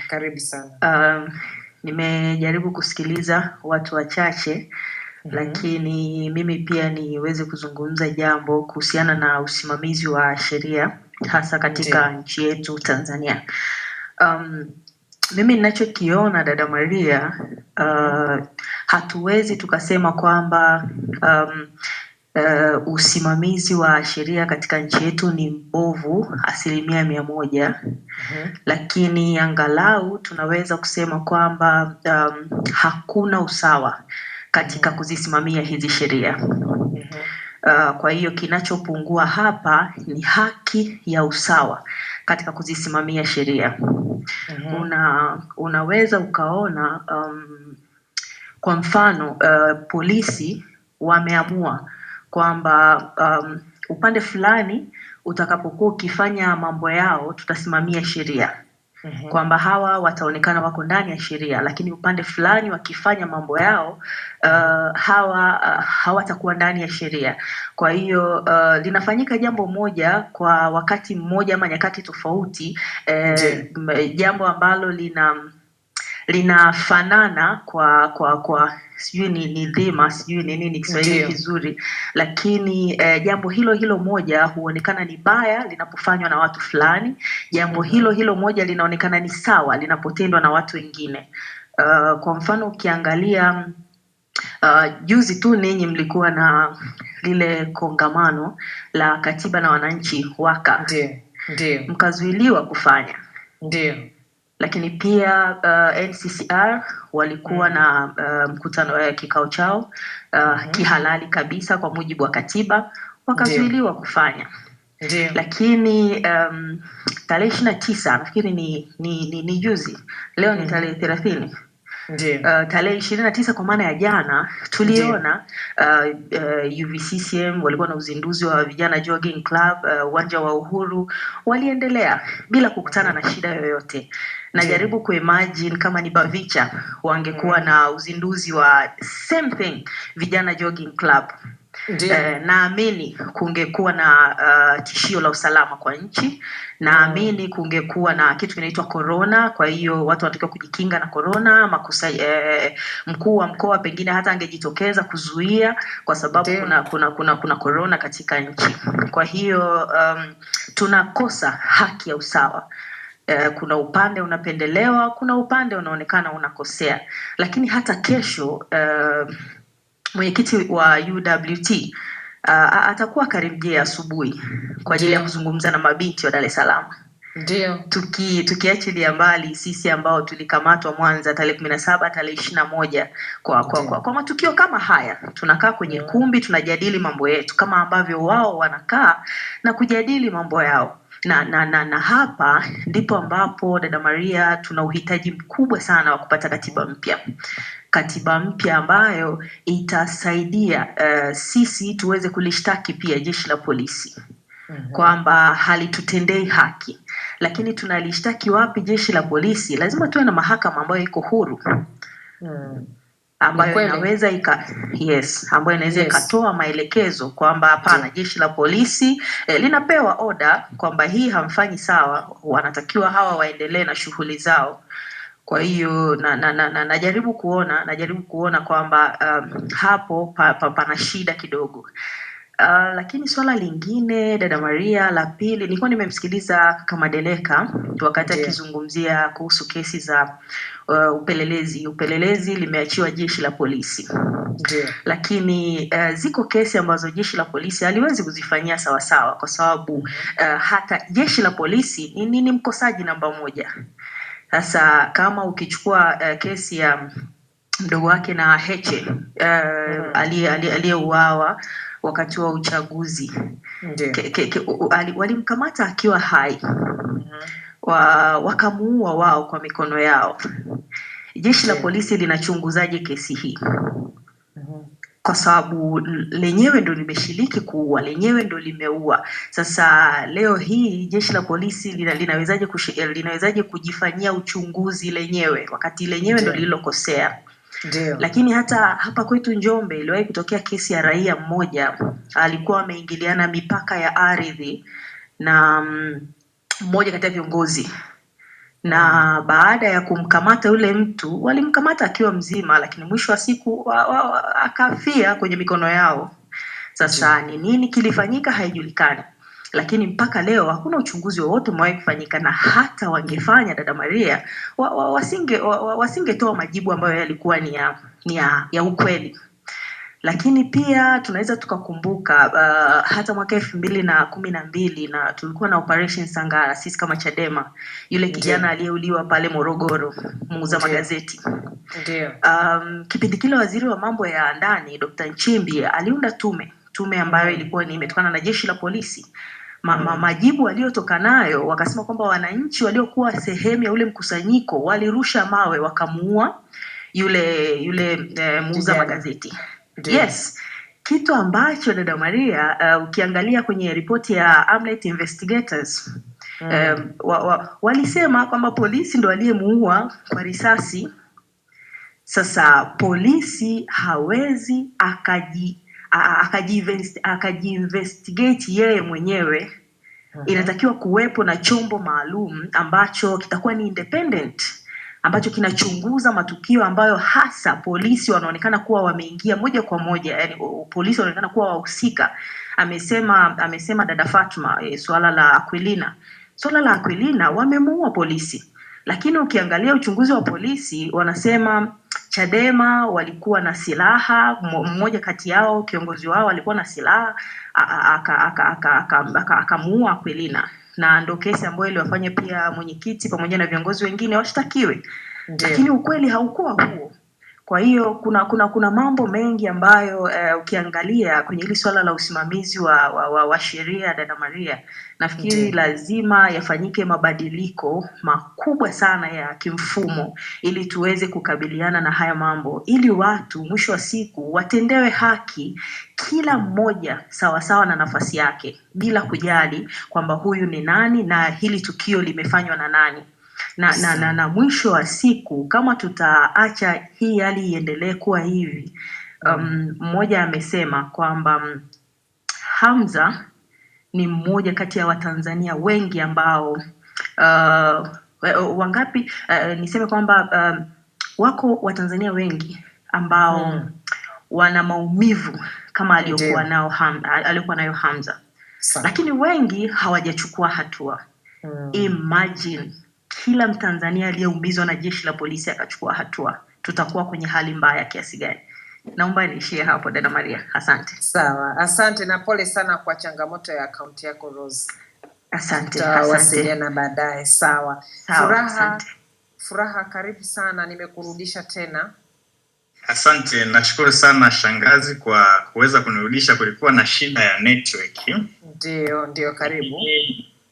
Karibu sana. Nimejaribu kusikiliza watu wachache, lakini mimi pia niweze kuzungumza jambo kuhusiana na usimamizi wa sheria hasa katika nchi yetu Tanzania. Mimi ninachokiona dada Maria, hatuwezi tukasema kwamba usimamizi wa sheria katika nchi yetu ni mbovu 100%. Lakini angalau tunaweza kusema kwamba hakuna usawa katika kuzisimamia hizi sheria. Kwa hiyo kinachopungua hapa ni haki ya usawa katika kuzisimamia sheria. Unaweza ukaona kwa mfano polisi wameamua kwamba upande fulani utakapokuwa ukifanya mambo yao tutasimamia sheria. Kwamba hawa wataonekana wako ndani ya sheria, lakini upande fulani wakifanya mambo yao hawa hawatakuwa ndani ya sheria. Kwa hiyo linafanyika jambo moja kwa wakati mmoja ama nyakati tofauti, jambo ambalo linafanana kwa sijui ni dhima, sijui ni nini Kiswahili kizuri, lakini jambo hilo moja huonekana ni baya linapofanywa na watu fulani. Jambo hilo moja linaonekana ni sawa linapotendwa na watu wengine. Kwa mfano ukiangalia juzi tu ninyi mlikuwa na lile kongamano la katiba na wananchi waka. Mkazuiliwa kufanya. Lakini pia NCCR walikuwa na mkutano kikao chao kihalali kabisa kwa mujibu wa katiba, wakazuiliwa kufanya. Lakini tarehe 29 nafikiri ni juzi, leo ni tarehe 30. Tarehe 29 kwa maana ya jana tuliona UVCCM walikuwa na uzinduzi wa vijana jogging club uwanja wa Uhuru, waliendelea bila kukutana na shida yoyote. Najaribu kuimagine kama ni Bavicha wangekuwa na uzinduzi wa same thing, vijana jogging club. Naamini kungekuwa na tishio la usalama kwa nchi. Naamini kungekuwa na kitu kinaitwa corona, kwa hiyo watu wanatakiwa kujikinga na corona. Mkuu wa mkoa pengine hata angejitokeza kuzuia kwa sababu kuna corona katika nchi. Kwa hiyo tunakosa haki ya usawa. Kuna upande unapendelewa, kuna upande unaonekana unakosea. Lakini hata kesho mwenyekiti wa UWT atakuwa Karimjee asubuhi kwa ajili ya kuzungumza na mabinti wa Dar es Salaam. Tukiachilia mbali sisi ambao tulikamatwa Mwanza tarehe 17, tarehe 21 kwa matukio kama haya, tunakaa kwenye kumbi tunajadili mambo yetu kama ambavyo wao wanakaa na kujadili mambo yao. Na hapa ndipo ambapo dada Maria tuna uhitaji mkubwa sana wa kupata katiba mpya ambayo itasaidia sisi tuweze kulishtaki pia jeshi la polisi. kwamba halitutendei haki. Lakini tunalishtaki wapi jeshi la polisi? Lazima tuwe na mahakama ambayo iko huru. Ambayo inaweza ambayo inaweza ikatoa maelekezo kwamba hapana, jeshi la polisi linapewa oda kwamba hii hamfanyi sawa, wanatakiwa hawa waendelee na shughuli zao. Kwa hiyo najaribu kuona kwamba hapo pana shida kidogo. Lakini swala lingine, dada Maria, la pili, nilikuwa nimemsikiliza kama Deleka wakati akizungumzia kuhusu kesi za upelelezi. Upelelezi limeachiwa jeshi la polisi. Lakini ziko kesi ambazo jeshi la polisi haliwezi kuzifanyia sawasawa kwa sababu hata jeshi la polisi ni mkosaji namba moja. Sasa kama ukichukua kesi ya mdogo wake na Heche aliyeuawa wakati wa uchaguzi, walimkamata akiwa hai, wakamuua wao kwa mikono yao. Jeshi la polisi linachunguzaje kesi hii? Kwa sababu lenyewe ndo limeshiriki kuua, lenyewe ndo limeua. Sasa leo hii jeshi la polisi linawezaje kujifanyia uchunguzi lenyewe wakati lenyewe ndo lililokosea? Lakini hata hapa kwetu Njombe iliwahi kutokea kesi ya raia mmoja, alikuwa ameingiliana mipaka ya ardhi na mmoja kati ya viongozi, na baada ya kumkamata yule mtu, walimkamata akiwa mzima, lakini mwisho wa siku akafia kwenye mikono yao. Sasa ni nini kilifanyika haijulikani, lakini mpaka leo hakuna uchunguzi wowote umewahi kufanyika, na hata wangefanya, dada Maria, wasingetoa majibu ambayo yalikuwa ni ya ukweli. Lakini pia tunaweza tukakumbuka hata mwaka 2012 na tulikuwa na Operation Sangara, sisi kama Chadema, yule kijana aliyeuliwa pale Morogoro, muuza magazeti. Kipindi kile waziri wa mambo ya ndani Dr. Nchimbi aliunda tume ambayo ilikuwa imetokana na jeshi la polisi. Majibu aliyotoka nayo wakasema kwamba wananchi waliokuwa sehemu ya ule mkusanyiko walirusha mawe wakamuua yule muuza magazeti. Kitu ambacho dada Maria, ukiangalia kwenye ripoti ya Amnesty Investigators, walisema kwamba polisi ndo aliyemuua kwa risasi. Sasa polisi hawezi akaji-investigate yeye mwenyewe. Inatakiwa kuwepo na chombo maalum ambacho kitakuwa ni independent, ambacho kinachunguza matukio ambayo hasa polisi wanaonekana kuwa wameingia moja kwa moja, yani polisi wanaonekana kuwa wahusika. Amesema dada Fatma swala la Aquilina wamemuua polisi, lakini ukiangalia uchunguzi wa polisi wanasema Chadema walikuwa na silaha, mmoja kati yao kiongozi wao alikuwa na silaha, akamuua Aquilina, na ndo kesi ambayo iliwafanya pia mwenyekiti pamoja na viongozi wengine washtakiwe. Lakini ukweli haukuwa huo. Kwa hiyo kuna mambo mengi ambayo ukiangalia kwenye hili swala la usimamizi wa sheria, dada Maria, nafikiri lazima yafanyike mabadiliko makubwa sana ya kimfumo ili tuweze kukabiliana na haya mambo, ili watu mwisho wa siku watendewe haki, kila mmoja sawasawa na nafasi yake, bila kujali kwamba huyu ni nani na hili tukio limefanywa na nani. Na mwisho wa siku kama tutaacha hii hali iendelee kuwa hivi, mmoja amesema kwamba Hamza ni mmoja kati ya Watanzania wengi ambao niseme kwamba wako Watanzania wengi ambao wana maumivu kama aliyokuwa nayo Hamza. Lakini wengi hawajachukua hatua. Imagine kila Mtanzania aliyeumizwa na jeshi la polisi akachukua hatua, tutakuwa kwenye hali mbaya kiasi gani? Naomba niishie hapo dada Maria. Asante. Sawa, asante na pole sana kwa changamoto ya akaunti yako Rose. Asante. Tutawasiliana baadaye. Sawa. Asante. Furaha, karibu sana, nimekurudisha tena. Asante, nashukuru sana shangazi kwa kuweza kunirudisha, kulikuwa na shida ya network. Ndio, karibu.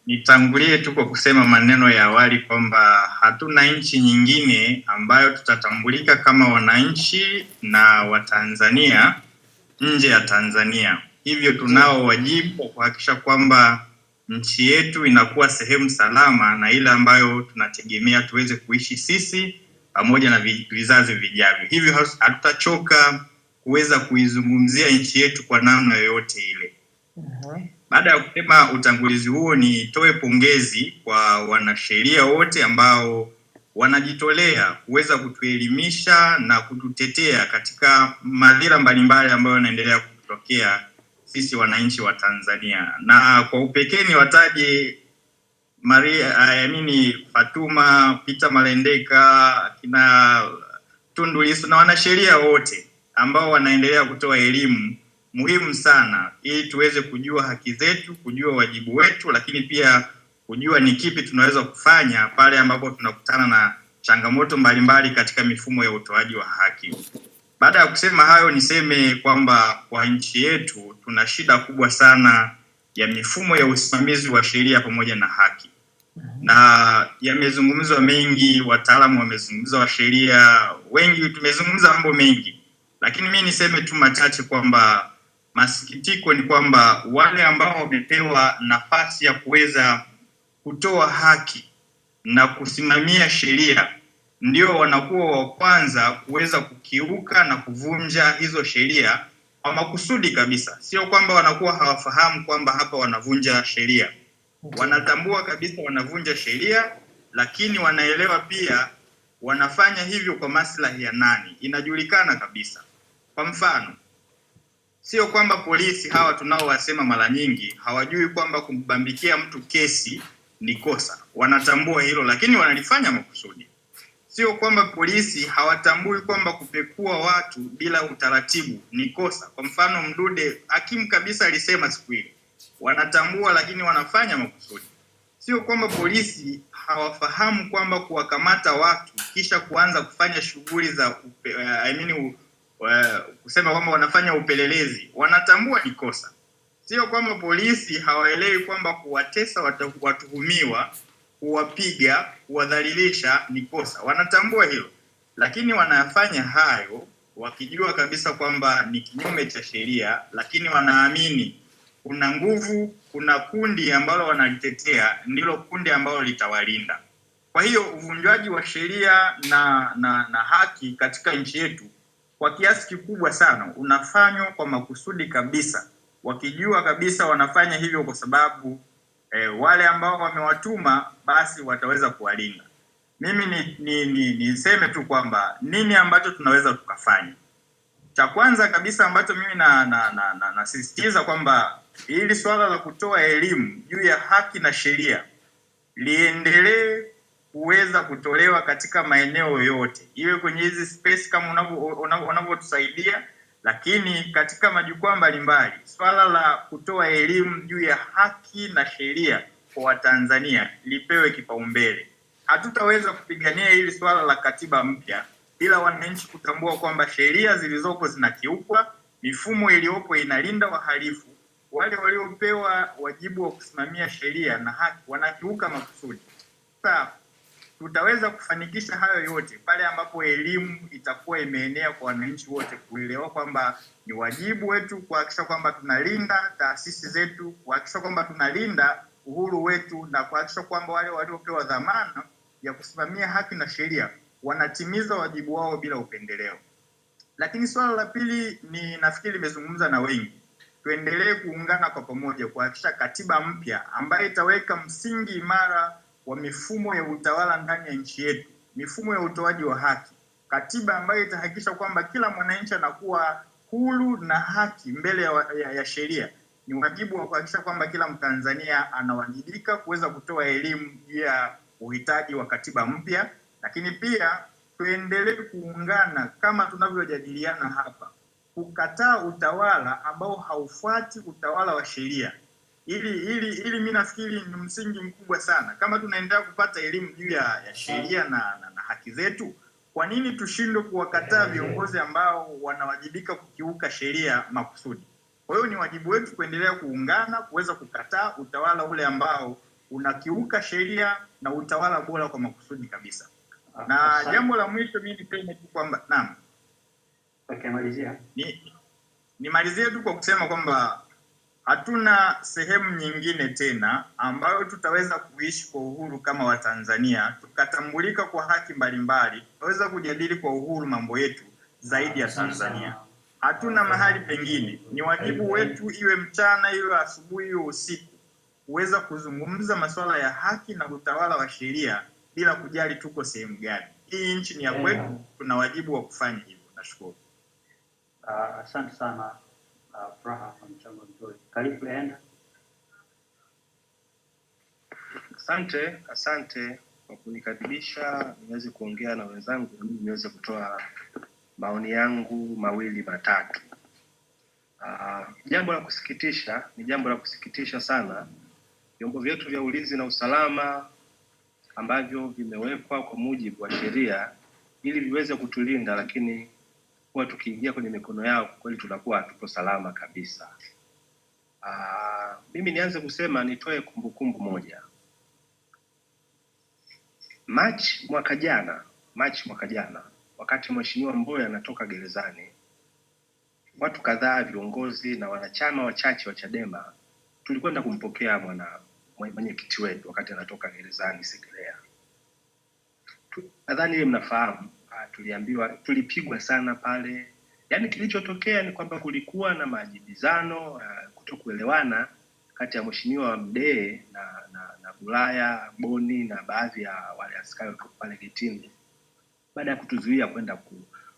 Nitangulie tu kwa kusema maneno ya awali kwamba hatuna nchi nyingine ambayo tutatambulika kama wananchi na Watanzania nje ya Tanzania. Hivyo tunao wajibu wa kuhakikisha kwamba nchi yetu inakuwa sehemu salama na ile ambayo tunategemea tuweze kuishi sisi pamoja na vizazi vijavyo. Hivyo hatutachoka kuweza kuizungumzia nchi yetu kwa namna yoyote ile. Baada ya kusema utangulizi huo, nitoe pongezi kwa wanasheria wote ambao wanajitolea kuweza kutuelimisha na kututetea katika madhira mbalimbali ambayo yanaendelea kutokea sisi wananchi wa Tanzania. Na kwa upekee ni wataje Fatuma, Peter Malendeka, kina Tundu Lissu na wanasheria wote ambao wanaendelea kutoa elimu muhimu sana ili tuweze kujua haki zetu, kujua wajibu wetu, lakini pia kujua ni kipi tunaweza kufanya pale ambapo tunakutana na changamoto mbalimbali katika mifumo ya utoaji wa haki. Baada ya kusema hayo, niseme kwamba kwa nchi yetu tuna shida kubwa sana ya mifumo ya usimamizi wa sheria pamoja na haki. Na yamezungumzwa mengi, wataalamu wamezungumza, wa sheria wengi tumezungumza mambo mengi. Lakini mimi niseme tu machache kwamba masikitiko ni kwamba wale ambao wamepewa nafasi ya kuweza kutoa haki na kusimamia sheria ndio wanakuwa wa kwanza kuweza kukiuka na kuvunja hizo sheria kwa makusudi kabisa. Sio kwamba wanakuwa hawafahamu kwamba hapa wanavunja sheria. Wanatambua kabisa wanavunja sheria, lakini wanaelewa pia wanafanya hivyo kwa maslahi ya nani. Inajulikana kabisa. Kwa mfano, sio kwamba polisi hawa tunaowasema mara nyingi hawajui kwamba kumbambikia mtu kesi ni kosa. Wanatambua hilo, lakini wanalifanya makusudi. Sio kwamba polisi hawatambui kwamba kupekua watu bila utaratibu ni kosa. Kwa mfano, Mdude hakimu kabisa alisema siku ile. Wanatambua, lakini wanafanya makusudi. Sio kwamba polisi hawafahamu kwamba kuwakamata watu kisha kuanza kufanya shughuli za kusema kwamba wanafanya upelelezi, wanatambua ni kosa. Sio kwamba polisi hawaelewi kwamba kuwatesa watuhumiwa, kuwapiga, kuwadhalilisha ni kosa. Wanatambua hilo, lakini wanafanya hayo wakijua kabisa kwamba ni kinyume cha sheria, lakini wanaamini kuna nguvu, kuna kundi ambalo wanalitetea, ndilo kundi ambalo litawalinda. Kwa hiyo uvunjwaji wa sheria na haki katika nchi yetu kwa kiasi kikubwa sana unafanywa kwa makusudi kabisa, wakijua kabisa wanafanya hivyo kwa sababu wale ambao wamewatuma basi wataweza kuwalinda. Mimi niseme tu kwamba nini ambacho tunaweza tukafanya. Cha kwanza kabisa ambacho mimi nasisitiza kwamba ili swala la kutoa elimu juu ya haki na sheria liendelee kuweza kutolewa katika maeneo yote, iwe kwenye hizi space kama unavyotusaidia, lakini katika majukwaa mbalimbali. Swala la kutoa elimu juu ya haki na sheria kwa Watanzania lipewe kipaumbele. Hatutaweza kupigania hili swala la katiba mpya bila wananchi kutambua kwamba sheria zilizopo zinakiukwa, mifumo iliyopo inalinda wahalifu, wale waliopewa wajibu wa kusimamia sheria na haki wanakiuka makusudi. Sasa tutaweza kufanikisha hayo yote pale ambapo elimu itakuwa imeenea kwa wananchi wote, kuelewa kwamba ni wajibu wetu kuhakikisha kwamba tunalinda taasisi zetu, kuhakikisha kwamba tunalinda uhuru wetu, na kuhakikisha kwamba wale waliopewa dhamana ya kusimamia haki na sheria wanatimiza wajibu wao bila upendeleo. Lakini swala la pili ni nafikiri limezungumza na wengi. Tuendelee kuungana kwa pamoja kuhakikisha katiba mpya ambayo itaweka msingi imara wa mifumo ya utawala ndani ya nchi yetu, mifumo ya utoaji wa haki, katiba ambayo itahakikisha kwamba kila mwananchi anakuwa huru na haki mbele ya sheria. Ni wajibu wa kuhakikisha kwamba kila Mtanzania anawajibika kuweza kutoa elimu juu ya uhitaji wa katiba mpya, lakini pia tuendelee kuungana kama tunavyojadiliana hapa, kukataa utawala ambao haufuati utawala wa sheria. Ili mimi nafikiri ni msingi mkubwa sana. Kama tunaendelea kupata elimu juu ya sheria na haki zetu, kwa nini tushindwe kuwakataa viongozi ambao wanawajibika kukiuka sheria makusudi? Kwa hiyo ni wajibu wetu kuendelea kuungana, kuweza kukataa utawala ule ambao unakiuka sheria na utawala bora kwa makusudi kabisa. Na jambo la mwisho mimi niseme tu kwamba nimalizie tu kwa kusema kwamba hatuna sehemu nyingine tena ambayo tutaweza kuishi kwa uhuru kama Watanzania, tukatambulika kwa haki mbalimbali, tutaweza kujadili kwa uhuru mambo yetu zaidi ya Tanzania. Hatuna mahali pengine. Ni wajibu wetu, iwe mchana, iwe asubuhi, iwe usiku, kuweza kuzungumza masuala ya haki na utawala wa sheria bila kujali tuko sehemu gani. Hii nchi ni ya kwetu, tuna wajibu wa kufanya hivyo. Nashukuru. Asante sana Furaha kwa mchango mzuri. Karibu Leenda. Asante kwa kunikaribisha niweze kuongea na wenzangu na mimi niweze kutoa maoni yangu mawili matatu. Jambo la kusikitisha sana, vyombo vyetu vya ulinzi na usalama ambavyo vimewekwa kwa mujibu wa sheria ili viweze kutulinda, lakini kwa tukiingia kwenye mikono yao kweli tunakuwa hatupo salama kabisa. Mimi nianze kusema, nitoe kumbukumbu moja. March mwaka jana wakati Mheshimiwa Mbowe anatoka gerezani, watu kadhaa, viongozi na wanachama wachache wa Chadema tulikwenda kumpokea mwenyekiti wetu wakati anatoka gerezani Segerea. Nadhani ile mnafahamu, tulipigwa sana pale. Yaani kilichotokea ni kwamba kulikuwa na majibizano, kutokuelewana kati ya Mheshimiwa Mdee na Bulaya Boni na baadhi ya wale askari pale getini, baada ya kutuzuia kwenda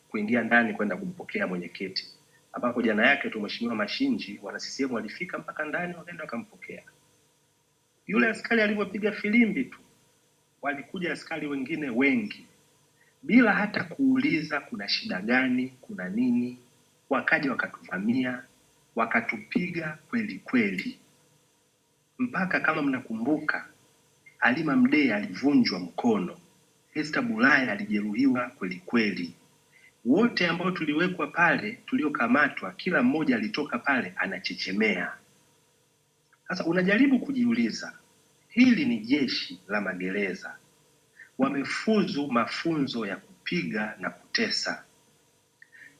kuingia ndani kwenda kumpokea mwenyekiti, ambapo jana yake tu Mheshimiwa Mashinji wana CCM walifika mpaka ndani wakaenda wakampokea. Yule askari alipopiga filimbi tu, walikuja askari wengine wengi bila hata kuuliza kuna shida gani, kuna nini, wakaja wakatuvamia, wakatupiga kweli kweli. Mpaka kama mnakumbuka, Halima Mdee alivunjwa mkono, Esther Bulaya alijeruhiwa kweli kweli. Wote ambao tuliwekwa pale, tuliokamatwa, kila mmoja alitoka pale anachechemea. Sasa unajaribu kujiuliza, hili ni jeshi la magereza, wamefuzu mafunzo ya kupiga na kutesa.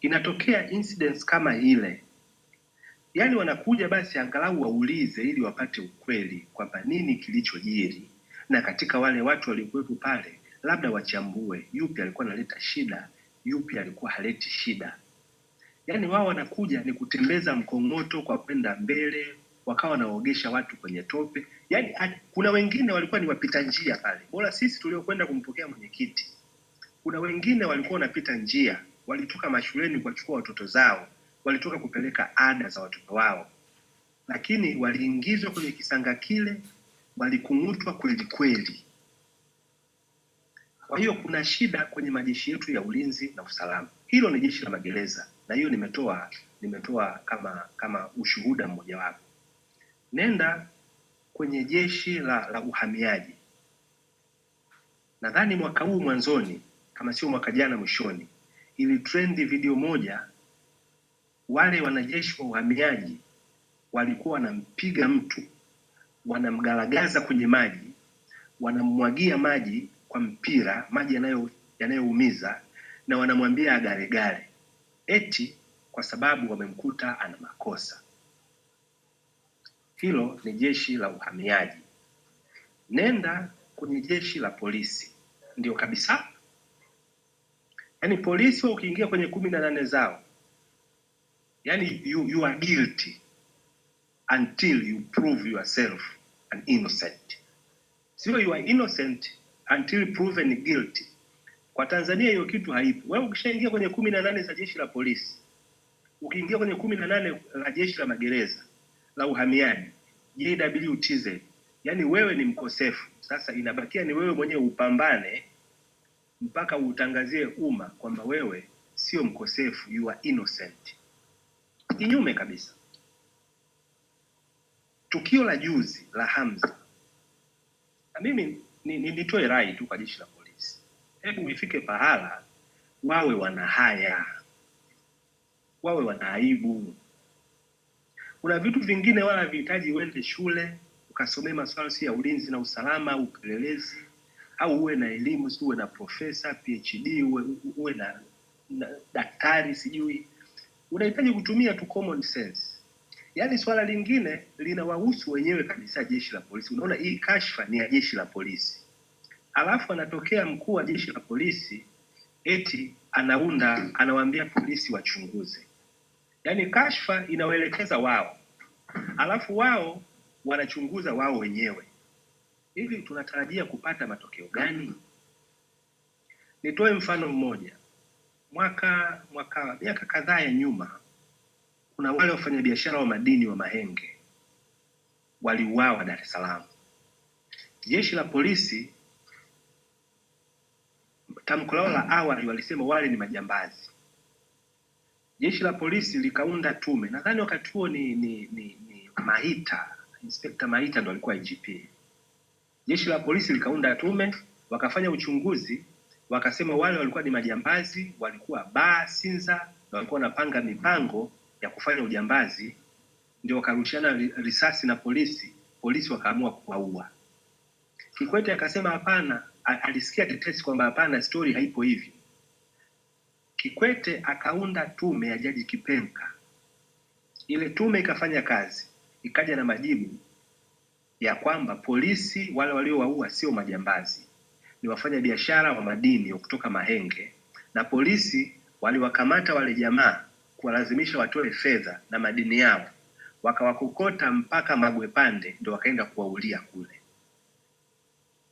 Inatokea incidents kama ile, yani wanakuja basi angalau waulize ili wapate ukweli kwamba nini kilichojiri, na katika wale watu waliokuwepo pale labda wachambue yupi alikuwa analeta shida, yupi alikuwa haleti shida. Yani wao wanakuja ni kutembeza mkongoto kwa kwenda mbele, wakawa wanaogesha watu kwenye tope. Yani kuna wengine walikuwa ni wapita njia pale. Bora sisi tuliokwenda kumpokea mwenyekiti. Kuna wengine walikuwa wanapita njia, walitoka mashuleni kuchukua watoto zao, walitoka kupeleka ada za watoto wao. Lakini waliingizwa kwenye kisanga kile, walikung'utwa kweli kweli. Kwa hiyo kuna shida kwenye majeshi yetu ya ulinzi na usalama. Hilo ni jeshi la magereza, na hiyo nimetoa kama ushuhuda mmoja wapo. Nenda kwenye jeshi la uhamiaji. Nadhani mwaka huu mwanzoni, kama sio mwaka jana mwishoni, ili trendi video moja, wale wanajeshi wa uhamiaji walikuwa wanampiga mtu, wanamgalagaza kwenye maji, wanamwagia maji kwa mpira, maji yanayoumiza, na wanamwambia agaregare, eti kwa sababu wamemkuta ana makosa. Hilo ni jeshi la uhamiaji. Nenda kwenye jeshi la polisi, ndio kabisa. Yani polisi wa ukiingia kwenye 18 zao, yani you are guilty until you prove yourself an innocent. Sio you are innocent until proven guilty. Kwa Tanzania hiyo kitu haipo. Wewe ukishaingia kwenye 18 za jeshi la polisi, ukiingia kwenye 18 la jeshi la magereza, la uhamiaji, JWTZ, yani wewe ni mkosefu. Sasa inabakia ni wewe mwenyewe upambane mpaka utangazie umma kwamba wewe sio mkosefu, you are innocent. Kinyume kabisa. Tukio la juzi la Hamza, na mimi nitoe rai tu kwa jeshi la polisi. Hebu ifike pahala wawe wana haya, wawe wana aibu. Kuna vitu vingine wala vihitaji uende shule ukasomea masuala ya ulinzi na usalama au upelelezi, au uwe na elimu, uwe na profesa PhD, uwe na daktari sijui. Unahitaji kutumia tu common sense. Yaani swala lingine linawahusu wenyewe kabisa jeshi la polisi. Unaona hii kashfa ni ya jeshi la polisi. Alafu anatokea mkuu wa jeshi la polisi eti anawaambia polisi wachunguze. Yaani kashfa inawaelekeza wao. Alafu wao wanachunguza wao wenyewe. Hivi tunatarajia kupata matokeo gani? Nitoe mfano mmoja. Miaka kadhaa ya nyuma, kuna wale wafanyabiashara wa madini wa Mahenge waliuawa Dar es Salaam. Jeshi la polisi tamko lao la awali walisema wale ni majambazi. Jeshi la polisi likaunda tume. Nadhani wakati huo ni Mahita, Inspector Mahita ndo alikuwa IGP. Jeshi la polisi likaunda tume, wakafanya uchunguzi, wakasema wale walikuwa ni majambazi, walikuwa Sinza, na walikuwa wanapanga mipango ya kufanya ujambazi, ndio wakarushiana risasi na polisi, polisi wakaamua kuwaua. Kikwete akasema hapana, alisikia tetesi kwamba hapana, story haipo hivi. Kikwete akaunda tume ya Jaji Kipenka. Ile tume ikafanya kazi, ikaja na majibu ya kwamba polisi wale waliowaua sio majambazi, ni wafanya biashara wa madini kutoka Mahenge, na polisi waliwakamata wale jamaa kuwalazimisha watoe fedha na madini yao, wakawakokota mpaka Magwepande, ndio wakaenda kuwaulia kule.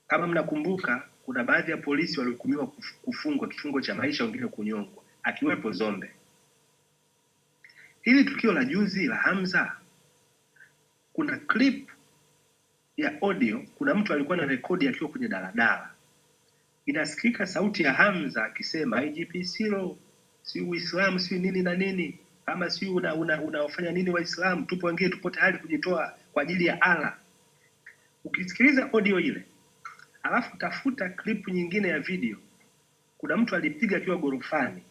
Kama mnakumbuka, kuna baadhi ya polisi walihukumiwa kufungwa kifungo cha maisha, wengine kunyongwa, akiwepo Zombe. Hili tukio la juzi la Hamza, kuna clip ya audio, kuna mtu alikuwa na rekodi akiwa kwenye daladala. Inasikika sauti ya Hamza akisema IGP Siro, si Uislamu, si nini na nini, kama si unafanya nini Waislamu, tupo wengine tupo tayari kujitoa kwa ajili ya Allah. Ukisikiliza audio ile, alafu tafuta clip nyingine ya video, kuna mtu alipiga akiwa gorofani.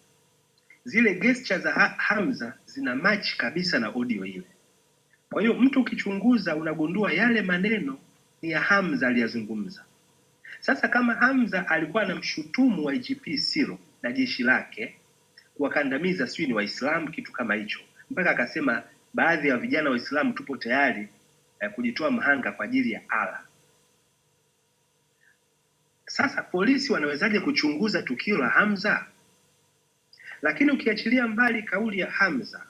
Zile gestures za Hamza zina match kabisa na audio ile. Kwa hiyo mtu ukichunguza unagundua yale maneno ni ya Hamza aliyazungumza. Sasa kama Hamza alikuwa anamshutumu wa IGP Siro na jeshi lake kuwakandamiza sio ni Waislamu, kitu kama hicho, mpaka akasema baadhi ya vijana Waislamu tupo tayari kujitoa mhanga kwa ajili ya Allah. Sasa polisi wanawezaje kuchunguza tukio la Hamza? Lakini ukiachilia mbali kauli ya Hamza,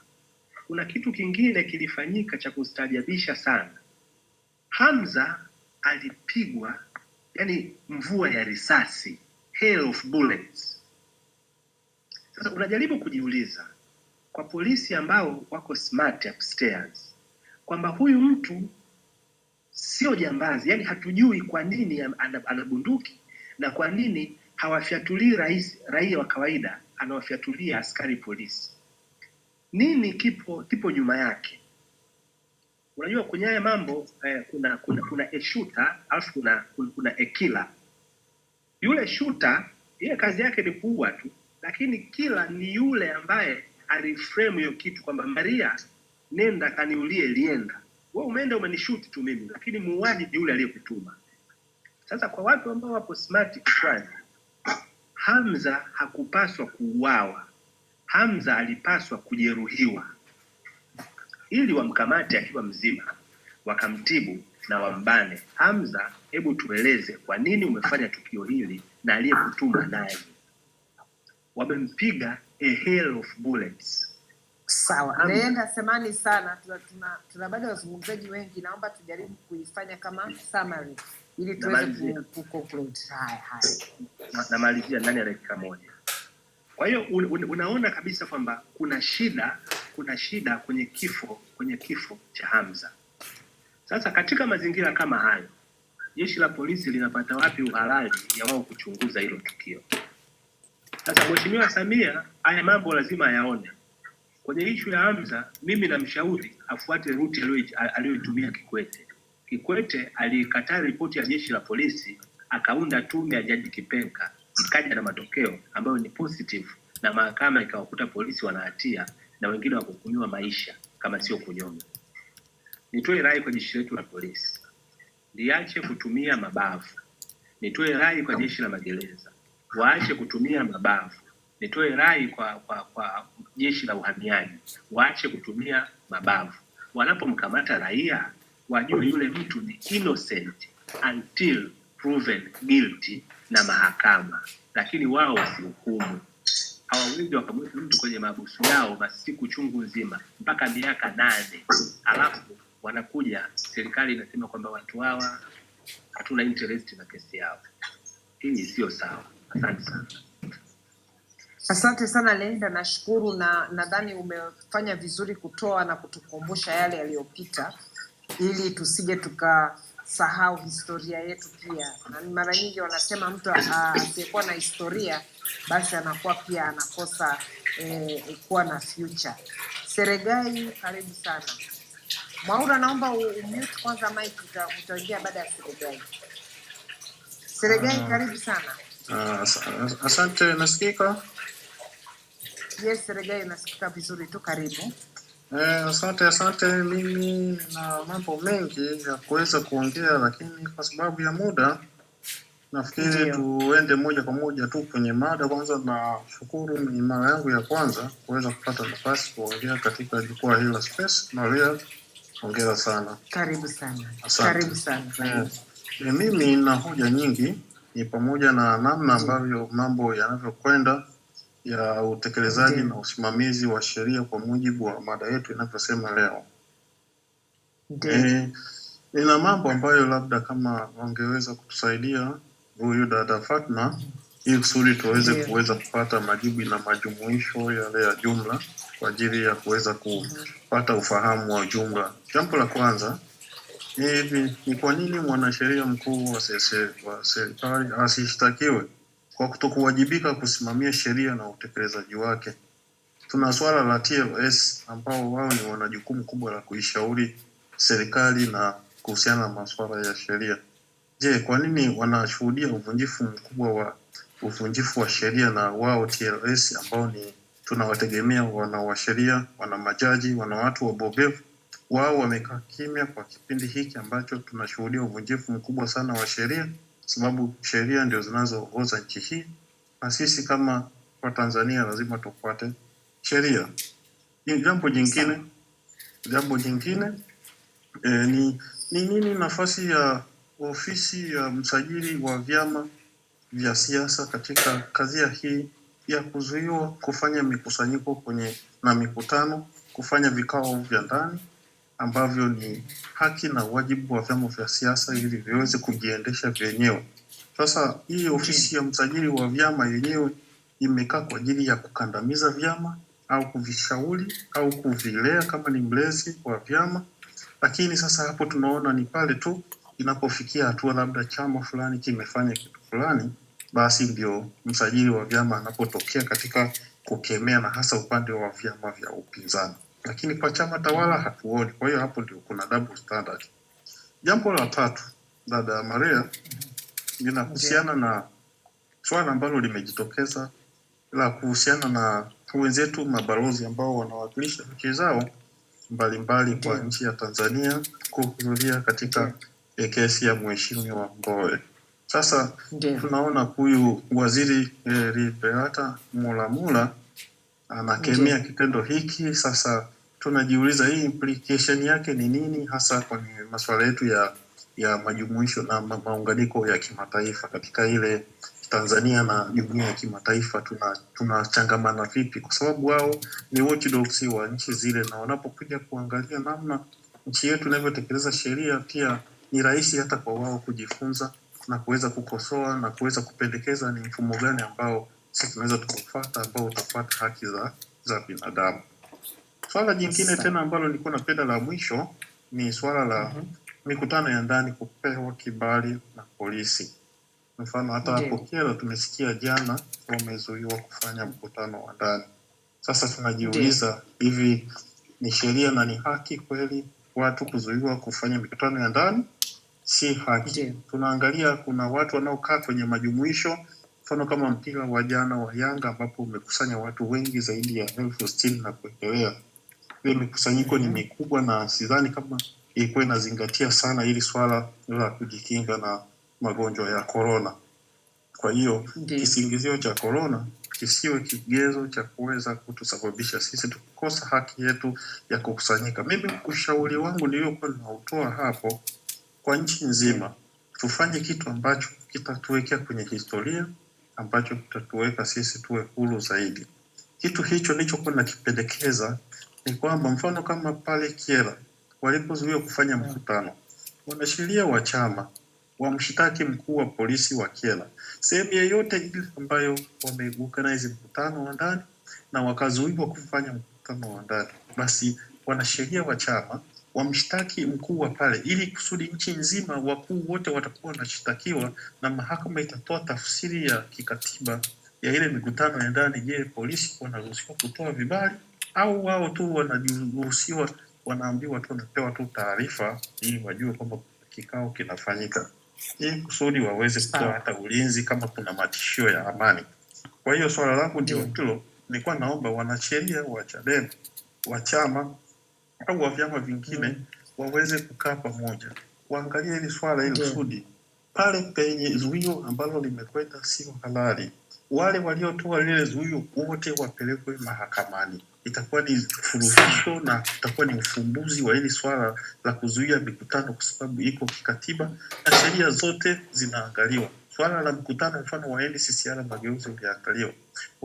kuna kitu kingine kilifanyika cha kustaajabisha sana. Hamza alipigwa, yani mvua ya risasi, hail of bullets. Sasa unajaribu kujiuliza, kwa polisi ambao wako smart upstairs, kwamba huyu mtu sio jambazi, yani hatujui kwa nini ana bunduki na kwa nini hawafyatulii raia wa kawaida, anawafyatulia askari polisi. Nini kipo nyuma yake? Unajua kwenye haya mambo kuna a shooter, alafu kuna a killer. Yule shooter yeye kazi yake ni kuua tu, lakini killer ni yule ambaye aliframe hiyo kitu kwamba Maria, nenda kaniulie lienda. Wewe umeenda umenishoot tu mimi, lakini muuaji ni yule aliyekutuma. Sasa kwa watu ambao wapo smart kichwani, Hamza hakupaswa kuuawa. Hamza alipaswa kujeruhiwa ili wamkamate akiwa mzima, wakamtibu na wambane. Hamza, hebu tueleze kwa nini umefanya tukio hili na aliyekutuma naye. Wamempiga a hail of bullets. Sawa, naenda semani sana, tuna bado wazungumzaji wengi, naomba tujaribu kuifanya kama summary ili tuweze kuconclude. Haya. Namalizia ndani ya dakika moja. Kwa hiyo unaona kabisa kwamba kuna shida kwenye kifo cha Hamza. Sasa katika mazingira kama hayo, jeshi la polisi linapata wapi uhalali ya wao kuchunguza hilo tukio? Sasa Mheshimiwa Samia haya mambo lazima ayaone. Kwenye issue ya Hamza, mimi namshauri afuate route aliyoitumia Kikwete. Kikwete alikataa ripoti ya jeshi la polisi, akaunda tume ya Jaji Kipenka, ikaja na matokeo ambayo ni positive, na mahakama ikawakuta polisi wana hatia na wengine wakuhukumiwa maisha kama sio kunyongwa. Nitoe rai kwa jeshi letu la polisi, liache kutumia mabavu. Nitoe rai kwa jeshi la magereza, waache kutumia mabavu. Nitoe rai kwa jeshi la uhamiaji, waache kutumia mabavu. wanapomkamata raia wajue yule mtu ni innocent until proven guilty na mahakama, lakini wao wasihukumu. Hawawezi wakamweka mtu kwenye mahabusu yao masiku chungu nzima mpaka miaka 8, alafu wanakuja serikali inasema kwamba watu hawa hatuna interest na kesi yao. Hii sio sawa. Asante sana. Asante sana Lenda, nashukuru na nadhani umefanya vizuri kutoa na kutukumbusha yale yaliyopita ili tusije tukasahau historia yetu pia. Na mara nyingi wanasema mtu asiyekuwa na historia basi anakuwa pia anakosa kuwa na future. Seregai, karibu sana. Mwaura, naomba umute kwanza mic, utaingia baada ya Seregai. Seregai, karibu sana. Asante, nasikika? Yes, Seregai, nasikika vizuri tu, karibu. Asante. Mimi na mambo mengi ya kuweza kuongea, lakini kwa sababu ya muda nafikiri tuende moja kwa moja tu kwenye mada. Kwanza na shukuru, ni mara yangu ya kwanza kuweza kupata nafasi kuongea katika jukwaa hili la Space. Maria, hongera sana. Karibu sana. Asante. Karibu sana. Mimi na hoja nyingi, ni pamoja na namna ambavyo mambo yanavyokwenda ya utekelezaji na usimamizi wa sheria kwa mujibu wa mada yetu inavyosema leo. Nina mambo ambayo labda kama wangeweza kutusaidia huyu dada Fatma ili kusudi tuweze kupata majibu na majumuisho yale ya jumla kwa ajili ya kuweza kupata ufahamu wa jumla. Jambo la kwanza ni kwa nini mwanasheria mkuu wa serikali asishtakiwe kwa kutokuwajibika kusimamia sheria na utekelezaji wake? Tuna swala la TLS ambao wao ni wana jukumu kubwa la kuishauri serikali na kuhusiana na masuala ya sheria. Je, kwa nini wanashuhudia uvunjifu wa sheria na wao TLS ambao ni tunawategemea wana wa sheria, wana majaji, wana watu wabobevu, wao wamekaa kimya kwa kipindi hiki ambacho tunashuhudia uvunjifu mkubwa sana wa sheria, sababu sheria ndio zinazoongoza nchi hii na sisi kama wa Tanzania lazima tufuate sheria. Jambo jingine ni nini nafasi ya ofisi ya msajili wa vyama vya siasa katika kadhia hii ya kuzuiwa kufanya mikusanyiko na mikutano, kufanya vikao vya ndani ambavyo ni haki na wajibu wa vyama vya siasa ili viweze kujiendesha vyenyewe. Sasa hii ofisi ya msajili wa vyama yenyewe imekaa kwa ajili ya kukandamiza vyama au kuvishauri au kuvilea kama ni mlezi wa vyama. Lakini sasa hapo tunaona ni pale tu inapofikia hatua labda chama fulani kimefanya kitu fulani, basi ndio msajili wa vyama anapotokea katika kukemea, na hasa upande wa vyama vya upinzani. Lakini kwa chama tawala hatuoni. Kwa hiyo hapo ndio kuna double standard. Jambo la tatu, dada Maria, linahusiana na swala ambalo limejitokeza la kuhusiana na wenzetu mabalozi ambao wanawakilisha nchi zao mbalimbali kwa nchi ya Tanzania kuhudhuria katika kesi ya mheshimiwa Mbowe. Sasa tunaona huyu waziri Liberata Mulamula anakemea kitendo hiki. Sasa tunajiuliza hii implication yake ni nini hasa kwenye masuala yetu ya majumuisho na maunganiko ya kimataifa katika ile Tanzania na jumuiya ya kimataifa tunachangamana vipi? Kwa sababu wao ni watchdogs wa nchi zile, na wanapokuja kuangalia namna nchi yetu inavyotekeleza sheria, pia ni rahisi hata kwa wao kujifunza na kuweza kukosoa na kuweza kupendekeza ni mfumo gani ambao sisi tunaweza tukufuata ambao utafuata haki za binadamu. Swala jingine tena ambalo nilikuwa napenda la mwisho ni swala la mikutano ya ndani kupewa kibali na polisi. Mfano hata hapo Kyela tumesikia jana wamezuiwa kufanya mkutano wa ndani. Sasa tunajiuliza hivi ni sheria na ni haki kweli watu kuzuiwa kufanya mikutano ya ndani? Si haki. Tunaangalia kuna watu wanaokaa kwenye majumuisho, mfano kama mpira wa jana wa Yanga ambapo umekusanya watu wengi zaidi ya 60,000 na kuendelea. Ile mikusanyiko ni mikubwa na sidhani kama ilikuwa inazingatia sana ili swala la kujikinga na magonjwa ya corona. Kwa hiyo kisingizio cha corona kisiwe kigezo cha kuweza kutusababisha sisi tukosa haki yetu ya kukusanyika. Mimi ushauri wangu niliokuwa nautoa hapo kwa nchi nzima, tufanye kitu ambacho kitatuwekea kwenye historia, ambacho kitatuweka sisi tuwe huru zaidi. Kitu hicho nilichokuwa nakipendekeza ni kwamba mfano kama pale Kyela walipozuiwa kufanya mkutano, wanasheria wa chama wamshtaki mkuu wa polisi wa Kyela, sehemu yoyote ile ambayo wameorganize mkutano wa ndani na wakazuiwa kufanya mkutano wa ndani, basi wanasheria wa chama wamshtaki mkuu wa pale, ili kusudi nchi nzima wakuu wote watakuwa wanashtakiwa na mahakama itatoa tafsiri ya kikatiba ya ile mikutano ya ndani. Je, polisi wanaruhusiwa kutoa vibali au wao tu wanaruhusiwa, wanaambiwa tu, wanapewa tu taarifa ili wajue kwamba kikao kinafanyika, ili kusudi waweze kutoa hata ulinzi kama kuna matishio ya amani. Kwa hiyo swala langu ndio hilo, nilikuwa naomba wanasheria wa Chadema, wa chama au wa vyama vingine waweze kukaa pamoja, waangalie hili swala ili kusudi pale penye zuio ambalo limekwenda sio halali, wale waliotoa lile zuio wote wapelekwe mahakamani. Itakuwa ni furuhisho na itakuwa ni ufumbuzi wa hili swala la kuzuia mikutano, kwa sababu iko kikatiba na sheria zote zinaangaliwa. Swala la mkutano mfano wa NCCR Mageuzi uliangaliwa,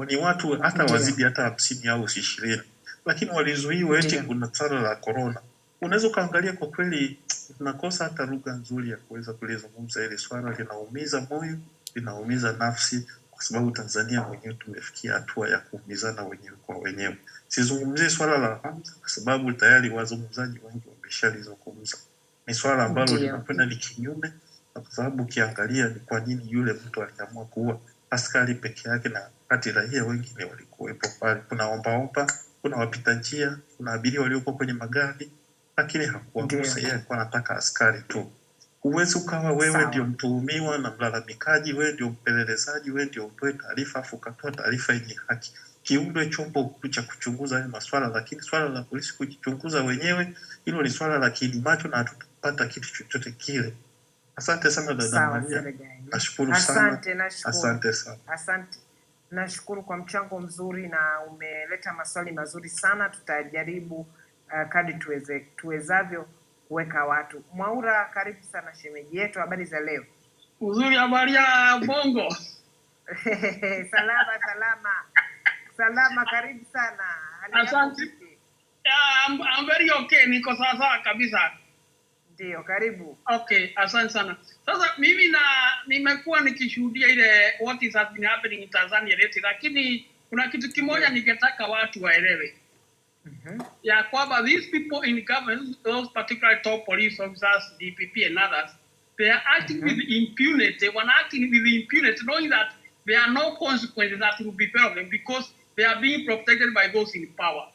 ni watu hata wazidi hata 50 au 20, lakini walizuiwa eti kuna swala la corona. Unaweza kaangalia, kwa kweli tunakosa hata lugha nzuri ya kuweza kulizungumza hili swala. Linaumiza moyo, linaumiza nafsi, kwa sababu Tanzania mwenyewe tumefikia hatua ya kuumizana wenyewe kwa wenyewe. Sizungumzie swala la Hamza kwa sababu tayari wazungumzaji wengi wameshalizungumza. Ni swala ambalo linakwenda ni kinyume, kwa sababu ukiangalia ni kwa nini yule mtu aliamua kuua askari peke yake na kati raia wengine walikuwepo pale. Kuna omba, kuna wapita njia, kuna abiria waliokuwa kwenye magari, lakini hakuwagusa. Yeye alikuwa anataka askari tu. Huwezi ukawa wewe ndio mtuhumiwa na mlalamikaji, wewe ndio mpelelezaji, wewe ndio utoe taarifa afu ukatoa taarifa yenye haki. Kiundwe chombo cha kuchunguza haya maswala, lakini swala la polisi kujichunguza wenyewe, hilo ni swala la kielimacho na hatutapata kitu chochote kile. Asante sana dada Maria. Nashukuru sana. Asante sana. Asante. Nashukuru kwa mchango mzuri na umeleta maswali mazuri sana. Tutajaribu kadri tuwezavyo kuweka watu. Mwaura, karibu sana shemeji yetu, habari za leo? Uzuri, habari ya Bongo. Salama, karibu sana. Asante. I'm very okay, niko sawa kabisa. Ndio, karibu. Okay, asante sana. Sasa mimi nimekuwa nikishuhudia ile what is happening in Tanzania lately, lakini kuna kitu kimoja ningetaka watu waelewe. Ya kwamba these people in government, those particular top police officers, DPP and others, they are acting with impunity. When acting with impunity, knowing that there are no consequences that will be felt of them because they are being protected by those in power.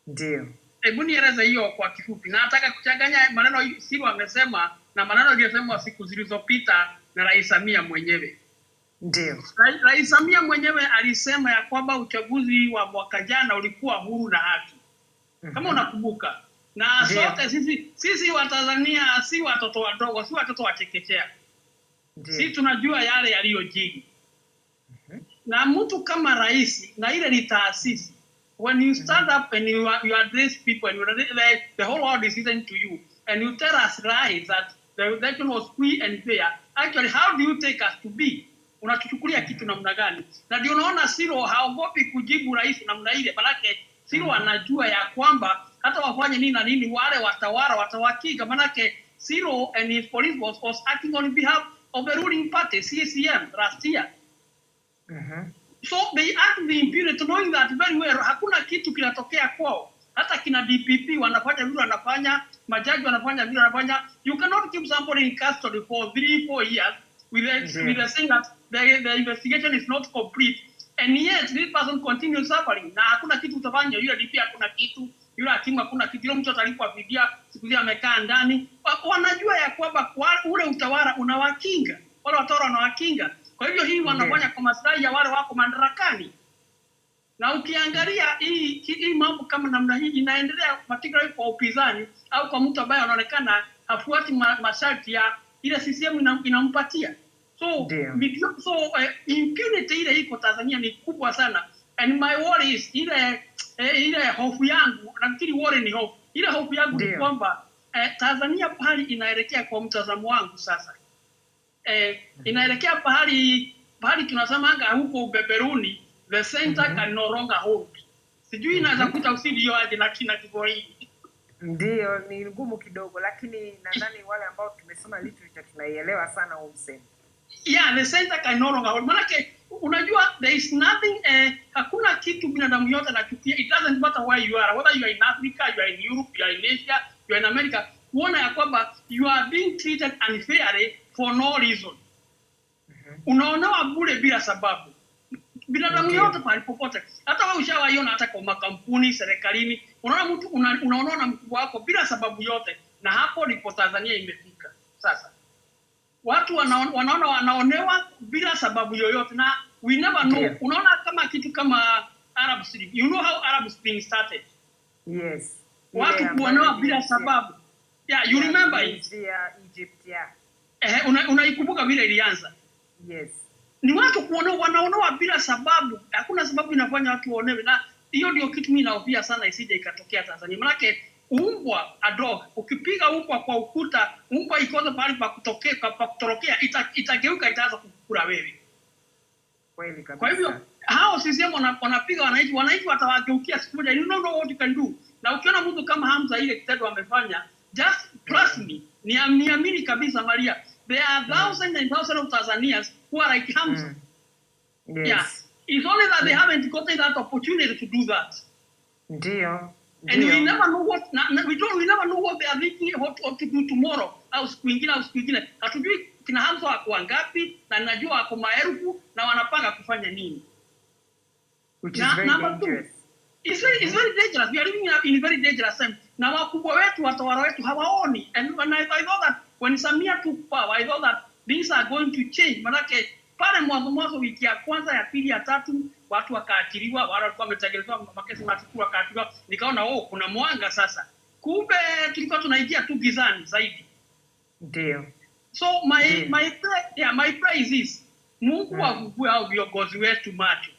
Ndio. Hebu nieleze hiyo kwa kifupi. Nataka kuchanganya maneno Siro amesema na maneno aliyosema siku zilizopita na Rais Samia mwenyewe. Ndio. Rais Samia mwenyewe alisema ya kwamba uchaguzi wa mwaka jana ulikuwa huru na haki. Kama unakumbuka. Na sote sisi wa Tanzania si watoto wadogo, si watoto wa chekechea. Si tunajua yale yaliyojiri. Na mtu kama rais na ile ni taasisi, when you stand up and you address people and the whole world is listening to you and you tell us lies that the election was free and fair, actually how do you take us to be? Unatuchukulia kitu namna gani? Na ndio unaona Siro haogopi kujibu rais namna ile, manake Siro anajua ya kwamba hata wafanye nini na nini wale watawala watawakika, manake Siro and his police was acting on behalf of the ruling party, CCM, last year. So they act the impunity knowing that very well hakuna kitu kinatokea kwao. Hata kina DPP wanafanya vile wanafanya, majaji wanafanya vile wanafanya. You cannot keep somebody in custody for 3-4 years with the saying that the investigation is not complete, and yet this person continues suffering. Na hakuna kitu utafanya, yule DPP hakuna kitu, yule hakimu hakuna kitu, yule mtu atalipwa fidia, siku hizi amekaa ndani. Wanajua ya kwamba ule utawala unawakinga, wale watawala wanawakinga. Kwa hivyo hii wanafanya kwa maslahi ya wale wako madarakani. Na ukiangalia hii mambo kama namna hii inaendelea particularly kwa upinzani au kwa mtu ambaye anaonekana hafuati masharti ya ile CCM inampatia. So So impunity ile iko Tanzania ni kubwa sana, and my worry is ile hofu yangu, nafikiri worry ni hofu. Ile hofu yangu ni kwamba Tanzania pahali inaelekea, kwa mtazamo wangu sasa, inaelekea pahali tunasemanga huko ubeberuni, the center can no longer hold. Sijui inaweza kutafsiri hiyo aje na kina Kiswahili. Ndio, ni ngumu kidogo, lakini nadhani wale ambao tumesoma literature tunaielewa sana huo msemo. Yeah, the center can no longer hold. Manake unajua there is nothing, hakuna kitu binadamu yote anachukia. It doesn't matter where you are, whether you are in Africa, you are in Europe, you are in Asia, you are in America. Kuona ya kwamba you are being treated unfairly for no reason. Unaonewa bure bila sababu. Binadamu yote pale popote. Hata wewe ushawaiona hata kwa makampuni, serikalini, unaona mtu unaona mkubwa wako bila sababu yote, na hapo ndipo Tanzania imefika. Sasa watu wanaona wanaonewa bila sababu yoyote, na we never know. Unaona kama kitu kama Arab Spring. You know how Arab Spring started? Yes. Watu kuonewa bila sababu. Yeah, you remember it? Egypt, yeah. Unaikumbuka vile ilianza? Yes. Ni watu wanaonewa bila sababu. Hakuna sababu inafanya watu waonewe, na hiyo ndio kitu mimi naofia sana isije ikatokea Tanzania. Maana umbwa, a dog, ukipiga umbwa kwa ukuta, umbwa ikoza pale pa kutorokea, itageuka, itaanza kukula wewe. Kweli kabisa. Kwa hivyo hao CCM wanapiga wananchi watawageukia siku moja. You know what you can do. Na ukiona mtu kama Hamza ile kitendo amefanya, just trust me, niamini kabisa Maria, there are thousands and thousands of Tanzanians who are like Hamza. Yes. Yeah. It's only that they haven't gotten that opportunity to do that. Ndio. And we never know what we never know what they are thinking what to do tomorrow. Au siku nyingine. Hatujui kina Hamza wako ngapi, na najua wako maelfu na wanapanga kufanya nini. Which is very dangerous. It's very dangerous. We are living in a very dangerous time. Na wakubwa wetu, watawala wetu hawaoni. And I thought that when Samia took power, I thought that things are going to change. Manake pale mwanzo wiki ya kwanza, ya pili, ya tatu, watu wakaachiliwa, wale walikuwa wametekelezwa makesi matukio wakaachiliwa. Nikaona kuna mwanga sasa. Kumbe tulikuwa tunaingia tu gizani zaidi. Ndio. So my prayer is this. Mungu wakugue hao viongozi wetu macho.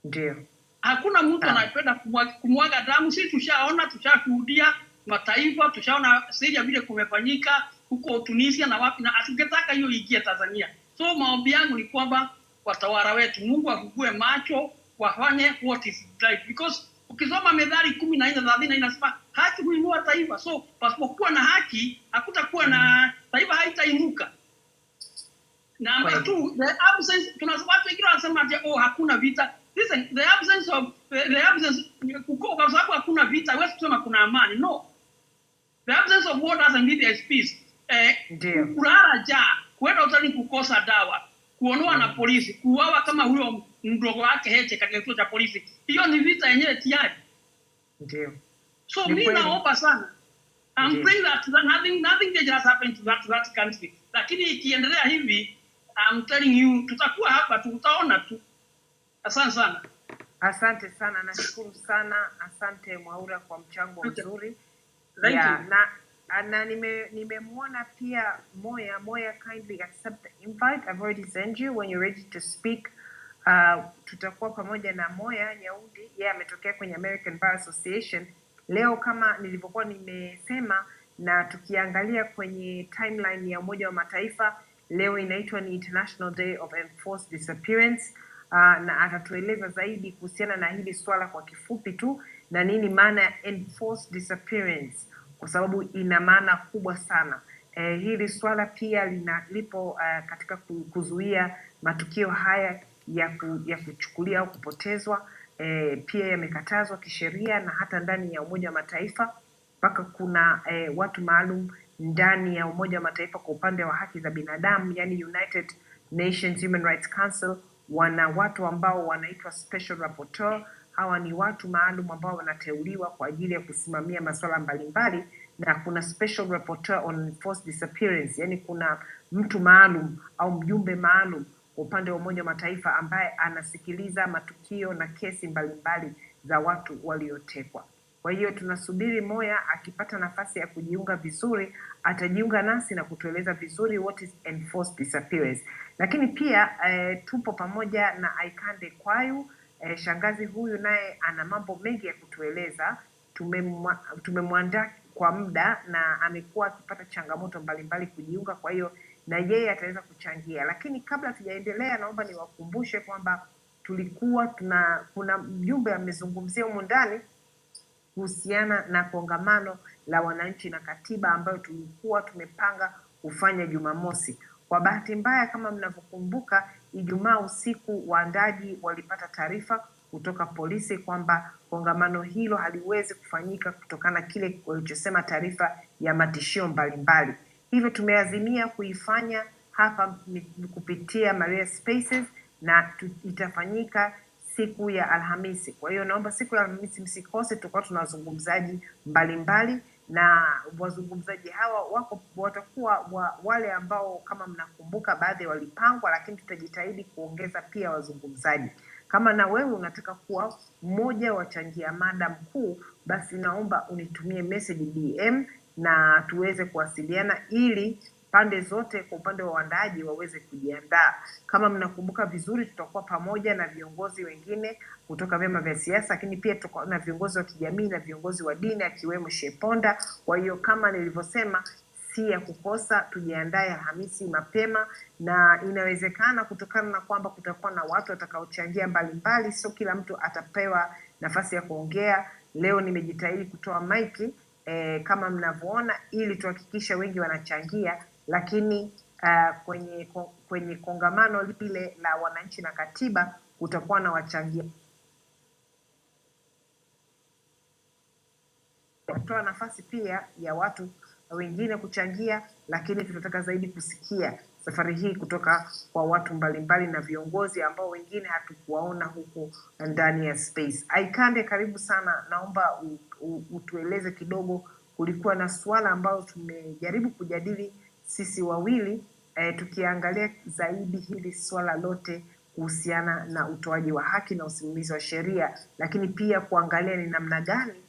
Ndio. Hakuna mtu anayependa kumwaga damu. Sisi tushashuhudia mataifa, tushaona Syria vile kumefanyika, huko Tunisia na wapi, na asingetaka hiyo igie Tanzania. So maombi yangu ni kwamba watawala wetu, Mungu akugue macho, wafanye what is right, because ukisoma Methali 14:30 inasema haki huinua taifa. So pasipokuwa na haki hakutakuwa na taifa, haitainuka. Number 2, the absence, watu wengine wanasema hakuna vita. Listen, the absence kwa sababu hakuna vita, wewe kusema kuna amani. No. The absence of war doesn't mean there is peace. Kulala njaa, kwenda hospitali kukosa dawa, kuonewa na polisi, kuuawa kama huyo mdogo wake Heche katika kituo cha polisi. Hiyo ni vita yenyewe tayari. Ndio. So mimi naomba sana. I'm praying that nothing dangerous happen to that country. Lakini ikiendelea hivi, I'm telling you, tutakuwa hapa tutaona tu. Asante sana. Asante sana, nashukuru sana. Asante Mwaura kwa mchango mzuri. Thank you. Na nimemwona pia Moya kindly accept the invite. I've already sent you when you're ready to speak. Tutakuwa pamoja na Moya Nyaudi, yeye ametokea kwenye American Bar Association. Leo kama nilivyokuwa nimesema, na tukiangalia kwenye timeline ya Umoja wa Mataifa, leo inaitwa ni International Day of Enforced Disappearance. Na atatueleza zaidi kuhusiana na hili swala kwa kifupi tu, na nini maana ya enforced disappearance, kwa sababu ina maana kubwa sana. Hili swala pia lipo katika kuzuia matukio haya ya kuchukulia au kupotezwa. Pia yamekatazwa kisheria na hata ndani ya Umoja wa Mataifa, mpaka kuna watu maalum ndani ya Umoja wa Mataifa kwa upande wa haki za binadamu, yani United Nations Human Rights Council, wana watu ambao wanaitwa special rapporteur. Hawa ni watu maalum ambao wanateuliwa kwa ajili ya kusimamia masuala mbalimbali, na kuna special rapporteur on enforced disappearance, yani kuna mtu maalum au mjumbe maalum kwa upande wa Umoja wa Mataifa ambaye anasikiliza matukio na kesi mbalimbali za watu waliotekwa. Kwa hiyo tunasubiri Moya akipata nafasi ya kujiunga vizuri, atajiunga nasi na kutueleza vizuri what is enforced disappearance. Lakini pia tupo pamoja na Aikande Kwayu. Shangazi huyu naye ana mambo mengi ya kutueleza. Tumemwandaa kwa muda na amekuwa akipata changamoto mbalimbali kujiunga, kwa hiyo na yeye ataweza kuchangia. Lakini kabla tujaendelea, naomba niwakumbushe kwamba kuna mjumbe amezungumzia humu ndani kuhusiana na kongamano la wananchi na katiba ambayo tulikuwa tumepanga kufanya Jumamosi. Kwa bahati mbaya, kama mnavyokumbuka, Ijumaa usiku waandaji walipata taarifa kutoka polisi kwamba kongamano hilo haliwezi kufanyika kutokana kile walichosema taarifa ya matishio mbalimbali. Hivyo tumeazimia kuifanya hapa kupitia Maria Spaces na itafanyika siku ya Alhamisi. Kwa hiyo naomba siku ya Alhamisi msikose, tutakuwa tuna wazungumzaji mbalimbali na wazungumzaji hawa watakuwa wale ambao kama mnakumbuka baadhi walipangwa, lakini tutajitahidi kuongeza pia wazungumzaji. Kama na wewe unataka kuwa mmoja wa changia mada mkuu, basi naomba unitumie message DM na tuweze kuwasiliana ili pande zote kwa upande wa waandaaji waweze kujiandaa. Kama mnakumbuka vizuri, tutakuwa pamoja na viongozi wengine kutoka vyama vya siasa, lakini pia tutakuwa na viongozi wa kijamii na viongozi wa dini akiwemo Sheponda. Kwa hiyo kama nilivyosema, si ya kukosa, tujiandae Alhamisi mapema, na inawezekana kutokana na kwamba kutakuwa na watu watakaochangia mbalimbali, sio kila mtu atapewa nafasi ya kuongea. Leo nimejitahidi kutoa maiki kama mnavyoona ili tuhakikisha wengi wanachangia, lakini kwenye kongamano lile la wananchi na katiba utakuwa na wachangia. Kutoa nafasi pia ya watu wengine kuchangia, lakini tunataka zaidi kusikia safari hii kutoka kwa watu mbalimbali na viongozi ambao wengine hatukuwaona huko ndani ya space. Aikande, karibu sana. Naomba utueleze kidogo, kulikuwa na swala ambalo tumejaribu kujadili sisi wawili tukiangalia zaidi hili swala lote kuhusiana na utoaji wa haki na usimamizi wa sheria, lakini pia kuangalia ni namna gani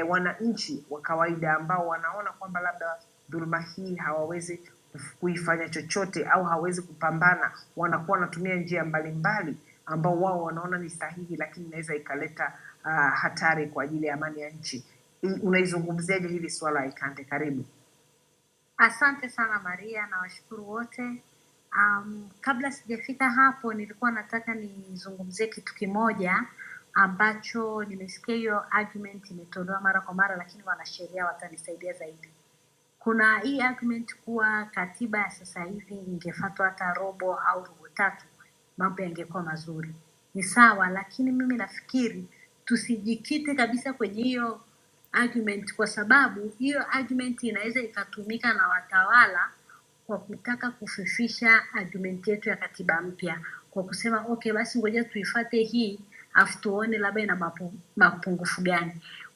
wananchi wa kawaida ambao wanaona kwamba labda dhuluma hii hawawezi kuifanya chochote au hawawezi kupambana, wanakuwa wanatumia njia mbalimbali ambao wao wanaona ni sahihi, lakini inaweza ikaleta hatari kwa ajili ya amani ya nchi. Unaizungumziaje hili swala, Aikande? Karibu. Asante sana Maria, na washukuru wote. Kabla sijafika hapo, nilikuwa nataka nizungumzie kitu kimoja ambacho nimesikia hiyo argument imetolewa mara kwa mara, lakini wanasheria watanisaidia zaidi. Kuna hii argument kuwa katiba ya sasa hivi ingefuatwa hata robo au robo tatu, mambo yangekuwa mazuri. Ni sawa, lakini mimi nafikiri tusijikite kabisa kwenye hiyo argument, kwa sababu hiyo argument inaweza ikatumika na watawala kwa kutaka kufifisha argument yetu ya katiba mpya, kwa kusema okay, basi ngoja tuifuate hii afu tuone labda ina mapungufu gani.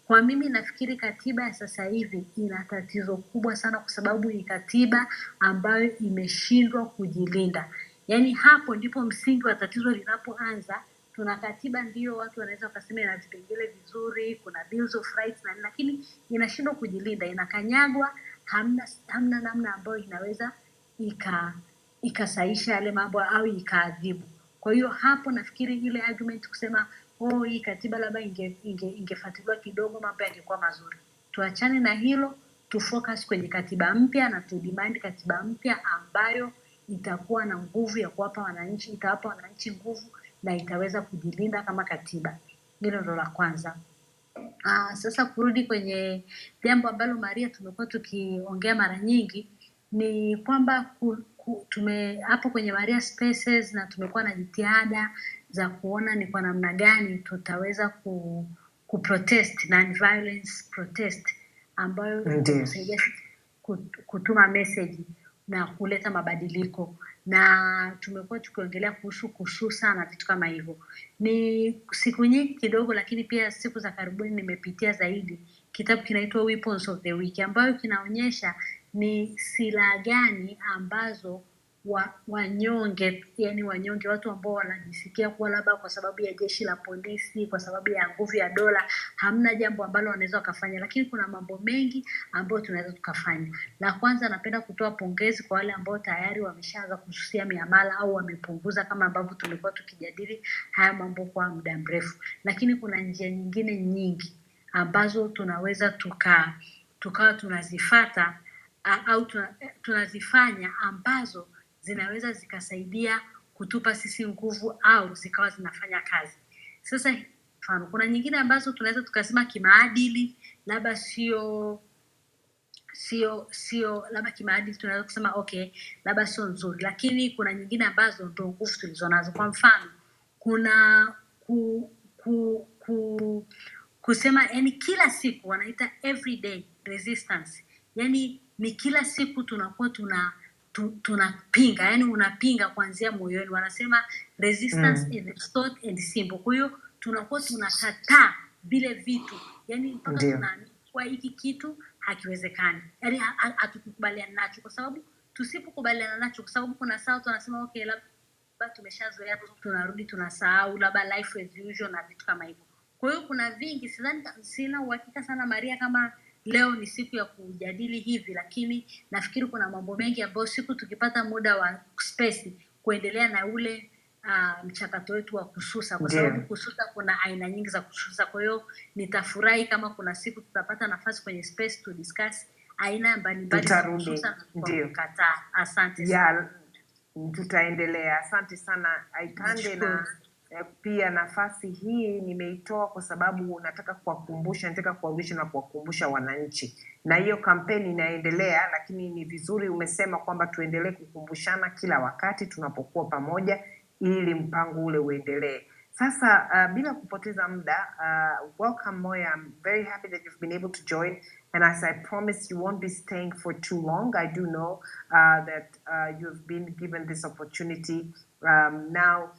Kwa mimi nafikiri katiba ya sasa hivi ina tatizo kubwa sana, kwa sababu ni katiba ambayo imeshindwa kujilinda. Yaani hapo ndipo msingi wa tatizo linapoanza. Tuna katiba ndio watu wanaweza kusema ina vipengele vizuri, kuna bills of rights na, lakini inashindwa kujilinda, inakanyagwa, hamna namna ambayo inaweza ikasaisha yale mambo au ikaadhibu. Kwa hiyo hapo nafikiri ile argument kusema hii katiba labda ingefuatiliwa kidogo mambo yangekuwa mazuri, tuachane na hilo, tufocus kwenye katiba mpya na tudemand katiba mpya ambayo itakuwa na nguvu ya kuwapa wananchi, itawapa wananchi nguvu na itaweza kujilinda kama katiba. Hilo ndo la kwanza. Sasa kurudi kwenye jambo ambalo Maria tumekuwa tukiongea mara nyingi, ni kwamba hapo kwenye Maria Spaces na tumekuwa na jitihada za kuona ni kwa namna gani tutaweza kuprotest non-violence protest ambayo itasaidia kutuma message na kuleta mabadiliko, na tumekuwa tukiongelea kuhusu kususa na vitu kama hivyo. Ni siku nyingi kidogo, lakini pia siku za karibuni nimepitia zaidi kitabu kinaitwa Weapons of the Weak, ambayo kinaonyesha ni silaha gani ambazo wanyonge, yani wanyonge, watu ambao wanajisikia kuwa labda kwa sababu ya jeshi la polisi, kwa sababu ya nguvu ya dola, hamna jambo ambalo wanaweza wakafanya, lakini kuna mambo mengi ambayo tunaweza tukafanya. La kwanza, napenda kutoa pongezi kwa wale ambao tayari wameshaanza kususia miamala au wamepunguza, kama ambavyo tumekuwa tukijadili haya mambo kwa muda mrefu, lakini kuna njia nyingine nyingi ambazo tunaweza tukawa tunazifata au tunazifanya ambazo zinaweza zikasaidia kutupa sisi nguvu au zikawa zinafanya kazi. Sasa mfano, kuna nyingine ambazo tunaweza tukasema kimaadili, labda sio labda kimaadili tunaweza kusema okay, labda sio nzuri, lakini kuna nyingine ambazo ndio nguvu tulizonazo. Kwa mfano, kuna kusema, yani kila siku wanaita everyday resistance, yani ni kila siku tunakuwa tunapinga, yani unapinga kuanzia moyoni. Wanasema resistance is thought and symbol. Kwa hiyo tunakuwa tunakataa vile vitu, yani mpaka tunaambiwa hiki kitu hakiwezekani, yani hatukubaliana nacho, kwa sababu tusipokubaliana nacho, kwa sababu kuna saa tunasema okay, labda tumeshazoea, tunarudi tunasahau, labda life as usual na vitu kama hivyo. Kwa hiyo kuna vingi, sina uhakika sana Maria kama leo ni siku ya kujadili hivi, lakini nafikiri kuna mambo mengi ambayo siku tukipata muda wa space kuendelea na ule mchakato wetu wa kususa, kwa sababu kususa kuna aina nyingi za kususa. Kwa hiyo nitafurahi kama kuna siku tutapata nafasi kwenye space to discuss aina mbalimbali za kususa na kukataa. Asante sana. Tutaendelea. Asante sana Aikande, na pia nafasi hii nimeitoa kwa sababu nataka kuwarudisha na kuwakumbusha wananchi, na hiyo kampeni inaendelea, lakini ni vizuri umesema kwamba tuendelee kukumbushana kila wakati tunapokuwa pamoja ili mpango ule uendelee. Sasa bila kupoteza muda, welcome Moya. I'm very happy that you've been able to join, and as I promised, you won't be staying for too long. I do know that you've been given this opportunity now,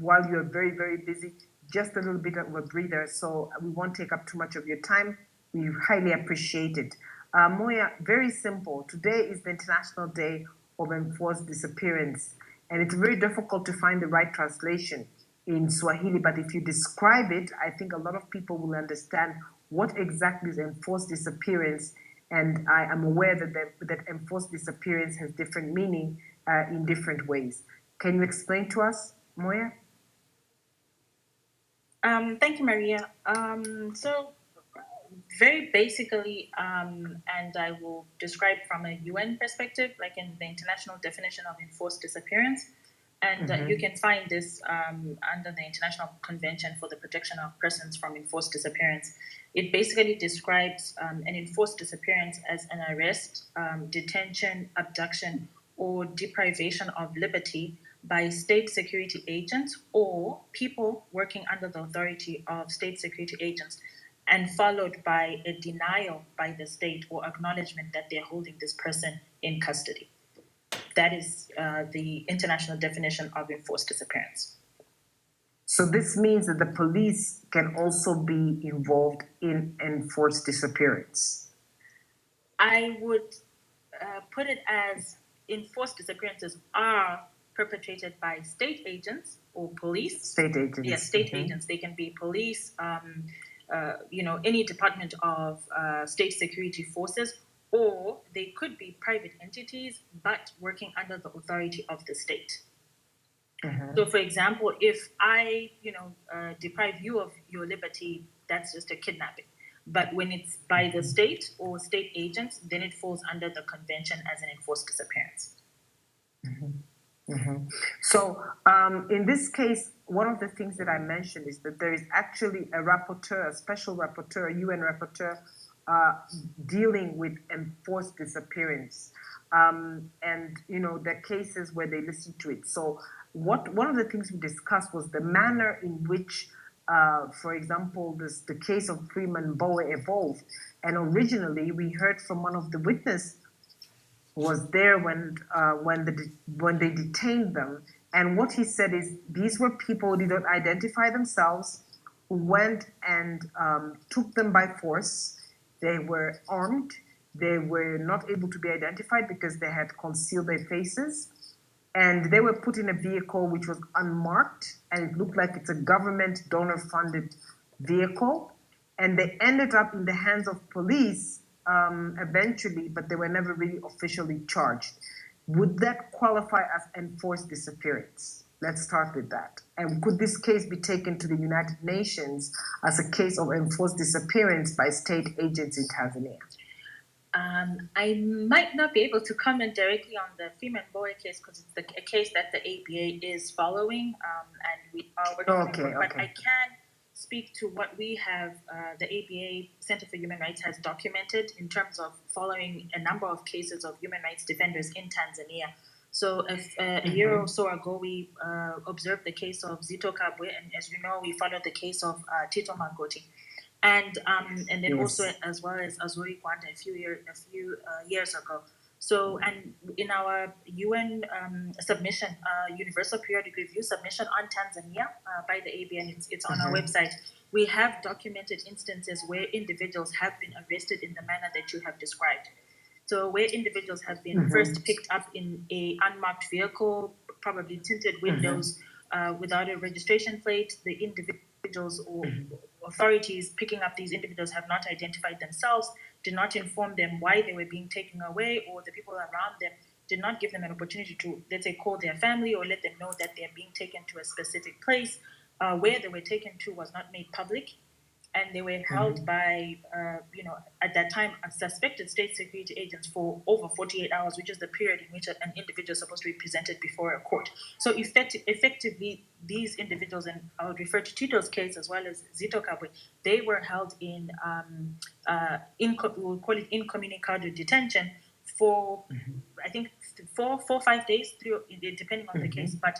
while you're very, very busy, just a little bit of a breather, so we won't take up too much of your time. We highly appreciate it. Moya, very simple. Today is the International Day of Enforced Disappearance, and it's very difficult to find the right translation in Swahili, but if you describe it, I think a lot of people will understand what exactly is enforced disappearance, and I am aware that enforced disappearance has different meaning in different ways. Can you explain to us, Moya? Thank you, Maria. So very basically, and I will describe from a UN perspective, like in the international definition of enforced disappearance, and you can find this under the International Convention for the Protection of Persons from Enforced Disappearance. It basically describes an enforced disappearance as an arrest, detention, abduction, or deprivation of liberty by state security agents or people working under the authority of state security agents, and followed by a denial by the state or acknowledgement that they're holding this person in custody. That is the international definition of enforced disappearance. So this means that the police can also be involved in enforced disappearance. I would put it as enforced disappearances are perpetrated by state agents or police. State agents. Yes, state agents. They can be police, any department of state security forces, or they could be private entities, but working under the authority of the state. So, for example, if I, deprive you of your liberty, that's just a kidnapping. But when it's by the state or state agents, then it falls under the convention as an enforced disappearance. So, in this case, one of the things that I mentioned is that there is actually a rapporteur, a special rapporteur, a UN rapporteur, dealing with enforced disappearance, and the cases where they listen to it. So, one of the things we discussed was the manner in which, for example, the case of Freeman Bowe evolved. And originally, we heard from one of the witnesses was there when they detained them, and what he said is these were people who did not identify themselves, who went and took them by force. They were armed. They were not able to be identified because they had concealed their faces. and they were put in a vehicle which was unmarked, and it looked like it's a government donor-funded vehicle, and they ended up in the hands of police eventually, but they were never really officially charged. Would that qualify as enforced disappearance? Let's start with that. And could this case be taken to the United Nations as a case of enforced disappearance by state agents in Tanzania? I might not be able to comment directly on the Freeman Boy case because it's a case that the ABA is following, and we are working on it. But I can speak to what we have, the ABA Center for Human Rights has documented in terms of following a number of cases of human rights defenders in Tanzania. So a year or so ago, we observed the case of Zito Kabwe, and as you know, we followed the case of Tito Magoti. And then also as well as Azuri Kwanda a few years ago. So, and in our UN submission, Universal Periodic Review submission on Tanzania by the ABA, and it's on our website, we have documented instances where individuals have been arrested in the manner that you have described. So where individuals have been first picked up in a unmarked vehicle, probably tinted windows, without a registration plate, the individuals or authorities picking up these individuals have not identified themselves, did not inform them why they were being taken away, or the people around them did not give them an opportunity to, let's say, call their family or let them know that they're being taken to a specific place. Where they were taken to was not made public, and they were held by, at that time, suspected state security agents for over 48 hours, which is the period in which an individual is supposed to be presented before a court. So effectively, these individuals, and I would refer to Tito's case as well as Zito Kabwe, they were held in, we'll call it incommunicado detention for, I think, 4 or 5 days, depending on the case, but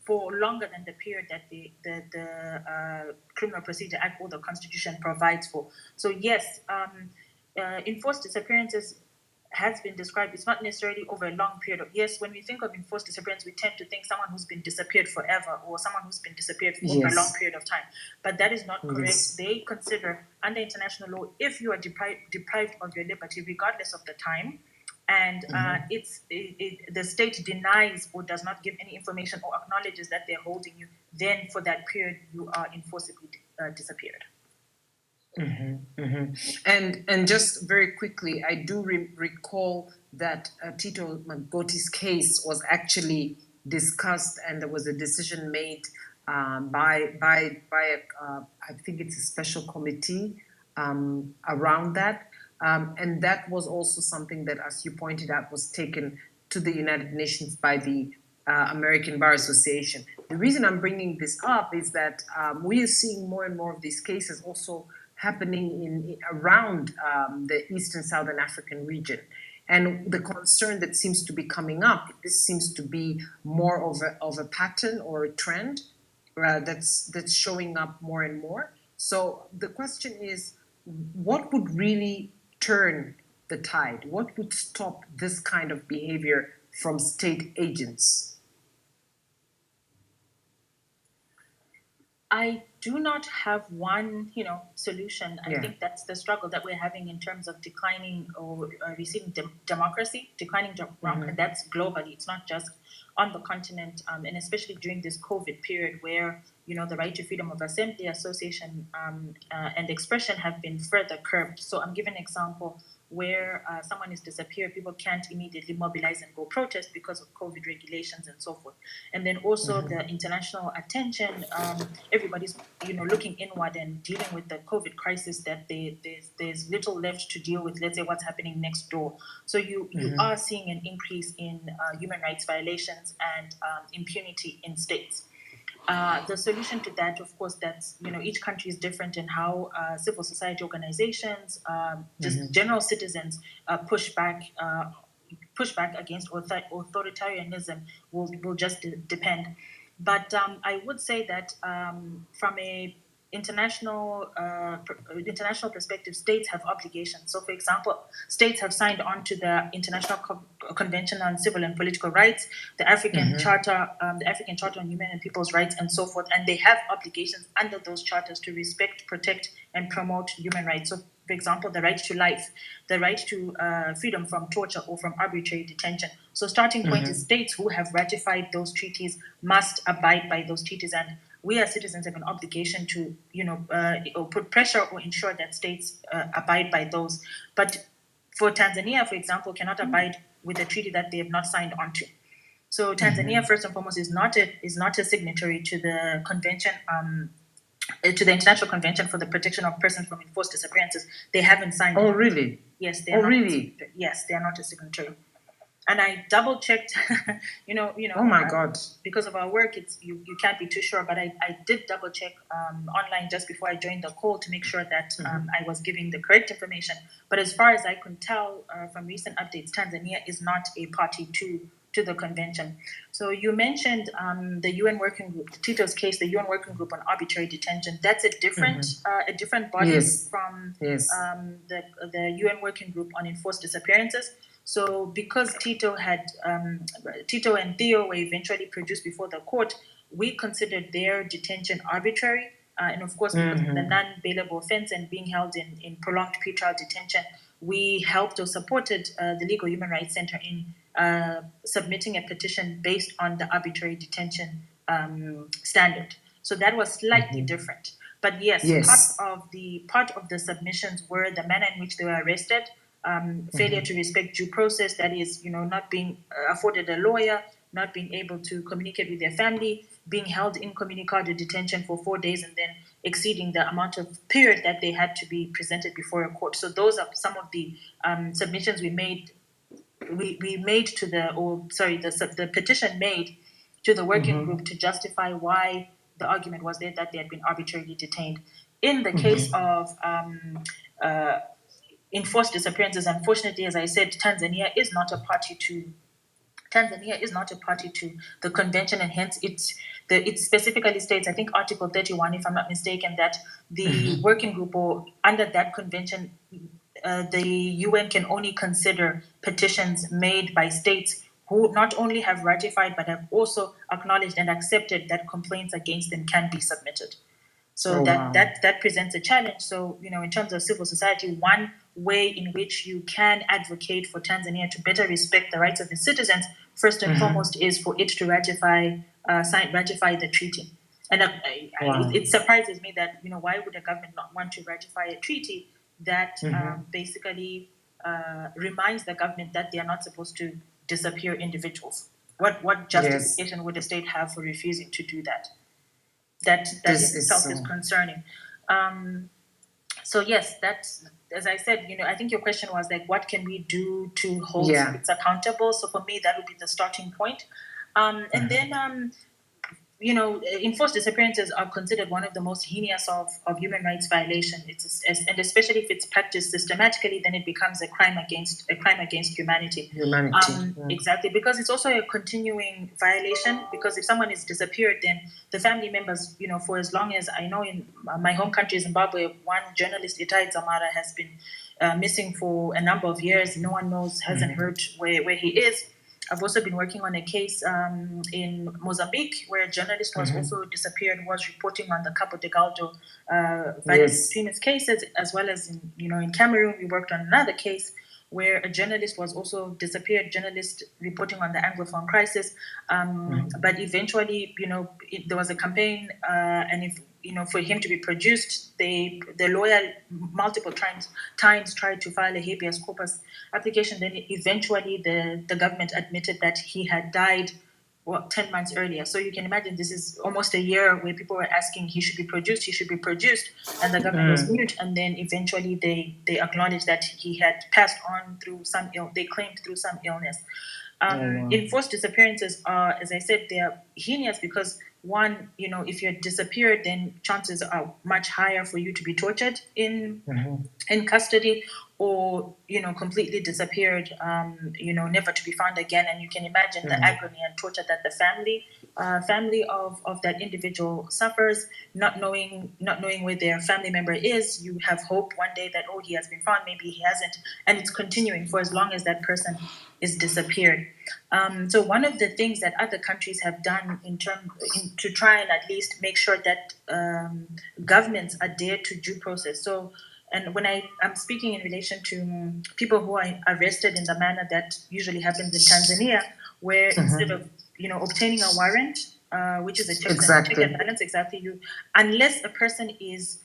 for longer than the period that the Criminal Procedure Act or the Constitution provides for. So yes, enforced disappearances has been described. It's not necessarily over a long period. Yes, when we think of enforced disappearance, we tend to think someone who's been disappeared forever or someone who's been disappeared for over a long period of time. But that is not correct. They consider, under international law, if you are deprived of your liberty, regardless of the time, and the state denies or does not give any information or acknowledges that they're holding you, then for that period you are enforceably disappeared. And just very quickly, I do recall that Tito Magoti's case was actually discussed, and there was a decision made by I think it's a special committee around that. And that was also something that, as you pointed out, was taken to the United Nations by the American Bar Association. The reason I'm bringing this up is that we are seeing more and more of these cases also happening around the Eastern Southern African region. And the concern that seems to be coming up, this seems to be more of a pattern or a trend that's showing up more and more. So the question is, what would really turn the tide? What would stop this kind of behavior from state agents? I do not have one, solution. I think that's the struggle that we're having in terms of declining or receiving democracy, declining and that's globally. It's not just on the continent, and especially during this COVID period where, the right to freedom of assembly, association, and expression have been further curbed. So I'm giving an example where someone is disappeared, people can't immediately mobilize and go protest because of COVID regulations and so forth. And then also the international attention, everybody's looking inward and dealing with the COVID crisis, that there's little left to deal with, let's say, what's happening next door. So you are seeing an increase in human rights violations and impunity in states. The solution to that, of course, that's, each country is different in how civil society organizations, just general citizens push back against authoritarianism will just depend. But I would say that from a international perspective, states have obligations. So, for example, states have signed on to the International Convention on Civil and Political Rights, the African Charter, on Human and People's Rights, and so forth. And they have obligations under those charters to respect, protect, and promote human rights. So, for example, the right to life, the right to freedom from torture or from arbitrary detention. So starting point is states who have ratified those treaties must abide by those treaties, and we as citizens have an obligation to, or put pressure or ensure that states abide by those. But for Tanzania, for example, cannot abide with a treaty that they have not signed onto. So Tanzania, first and foremost, is not a signatory to the convention, to the International Convention for the Protection of Persons from Enforced Disappearances. They haven't signed. Oh, really? Yes, they are. Really? Yes, they are not a signatory. And I double checked, Oh my God! Because of our work, it's you can't be too sure. But I did double check online just before I joined the call to make sure that I was giving the correct information. But as far as I can tell from recent updates, Tanzania is not a party to the convention. So you mentioned the UN working group, Tito's case, the UN working group on arbitrary detention. That's a different body from the UN working group on enforced disappearances. So because Tito and Theo were eventually produced before the court, we considered their detention arbitrary. And of course, because of the non-bailable offense and being held in prolonged pretrial detention, we helped or supported the Legal Human Rights Center in submitting a petition based on the arbitrary detention standard. So that was slightly different. But yes, part of the submissions were the manner in which they were arrested, failure to respect due process, that is, not being afforded a lawyer, not being able to communicate with their family, being held incommunicado detention for 4 days, and then exceeding the amount of period that they had to be presented before a court. So those are some of the submissions we made. We made to the petition made to the working group to justify why the argument was there that they had been arbitrarily detained. In the case of enforced disappearances, unfortunately, as I said, Tanzania is not a party to the convention, and hence it specifically states, I think Article 31, if I'm not mistaken, that the working group, or under that convention, the UN can only consider petitions made by states who not only have ratified but have also acknowledged and accepted that complaints against them can be submitted. So that presents a challenge. So, in terms of civil society, one way in which you can advocate for Tanzania to better respect the rights of its citizens, first and foremost, is for it to ratify the treaty. And it surprises me that, why would a government not want to ratify a treaty that basically reminds the government that they are not supposed to disappear individuals? What justification would the state have for refusing to do that? That itself is concerning. So yes, that's, as I said, I think your question was like, what can we do to hold states accountable? So for me, that would be the starting point. And then, enforced disappearances are considered one of the most heinous of human rights violation. And especially if it's practiced systematically, then it becomes a crime against humanity. Exactly, because it's also a continuing violation. Because if someone is disappeared, then the family members, for as long as I know, in my home country, Zimbabwe, one journalist, Itai Zamara, has been missing for a number of years. No one knows, hasn't heard where he is. I've also been working on a case in Mozambique where a journalist was also disappeared, was reporting on the Cabo Delgado violence extremist cases, as well as in Cameroon. We worked on another case where a journalist was also disappeared, journalist reporting on the Anglophone crisis. But eventually, there was a campaign, and if for him to be produced, the lawyer multiple times tried to file a habeas corpus application. Then apparently the government admitted that he had died 10 months earlier. So you can imagine this is almost a year where people were asking he should be produced, and the government was mute. And then eventually they acknowledged that he had passed on through they claimed through some illness. Enforced disappearances are, as I said, they are heinous because one, if you're disappeared, then chances are much higher for you to be tortured in custody, or completely disappeared, never to be found again. And you can imagine the agony and torture that the family of that individual suffers, not knowing where their family member is. You have hope one day that, he has been found, maybe he hasn't, and it's continuing for as long as that person is disappeared. So one of the things that other countries have done to try and at least make sure that governments adhere to due process. So And when I'm speaking in relation to people who are arrested in the manner that usually happens in Tanzania, where instead of obtaining a warrant, which is a check and balance, unless a person is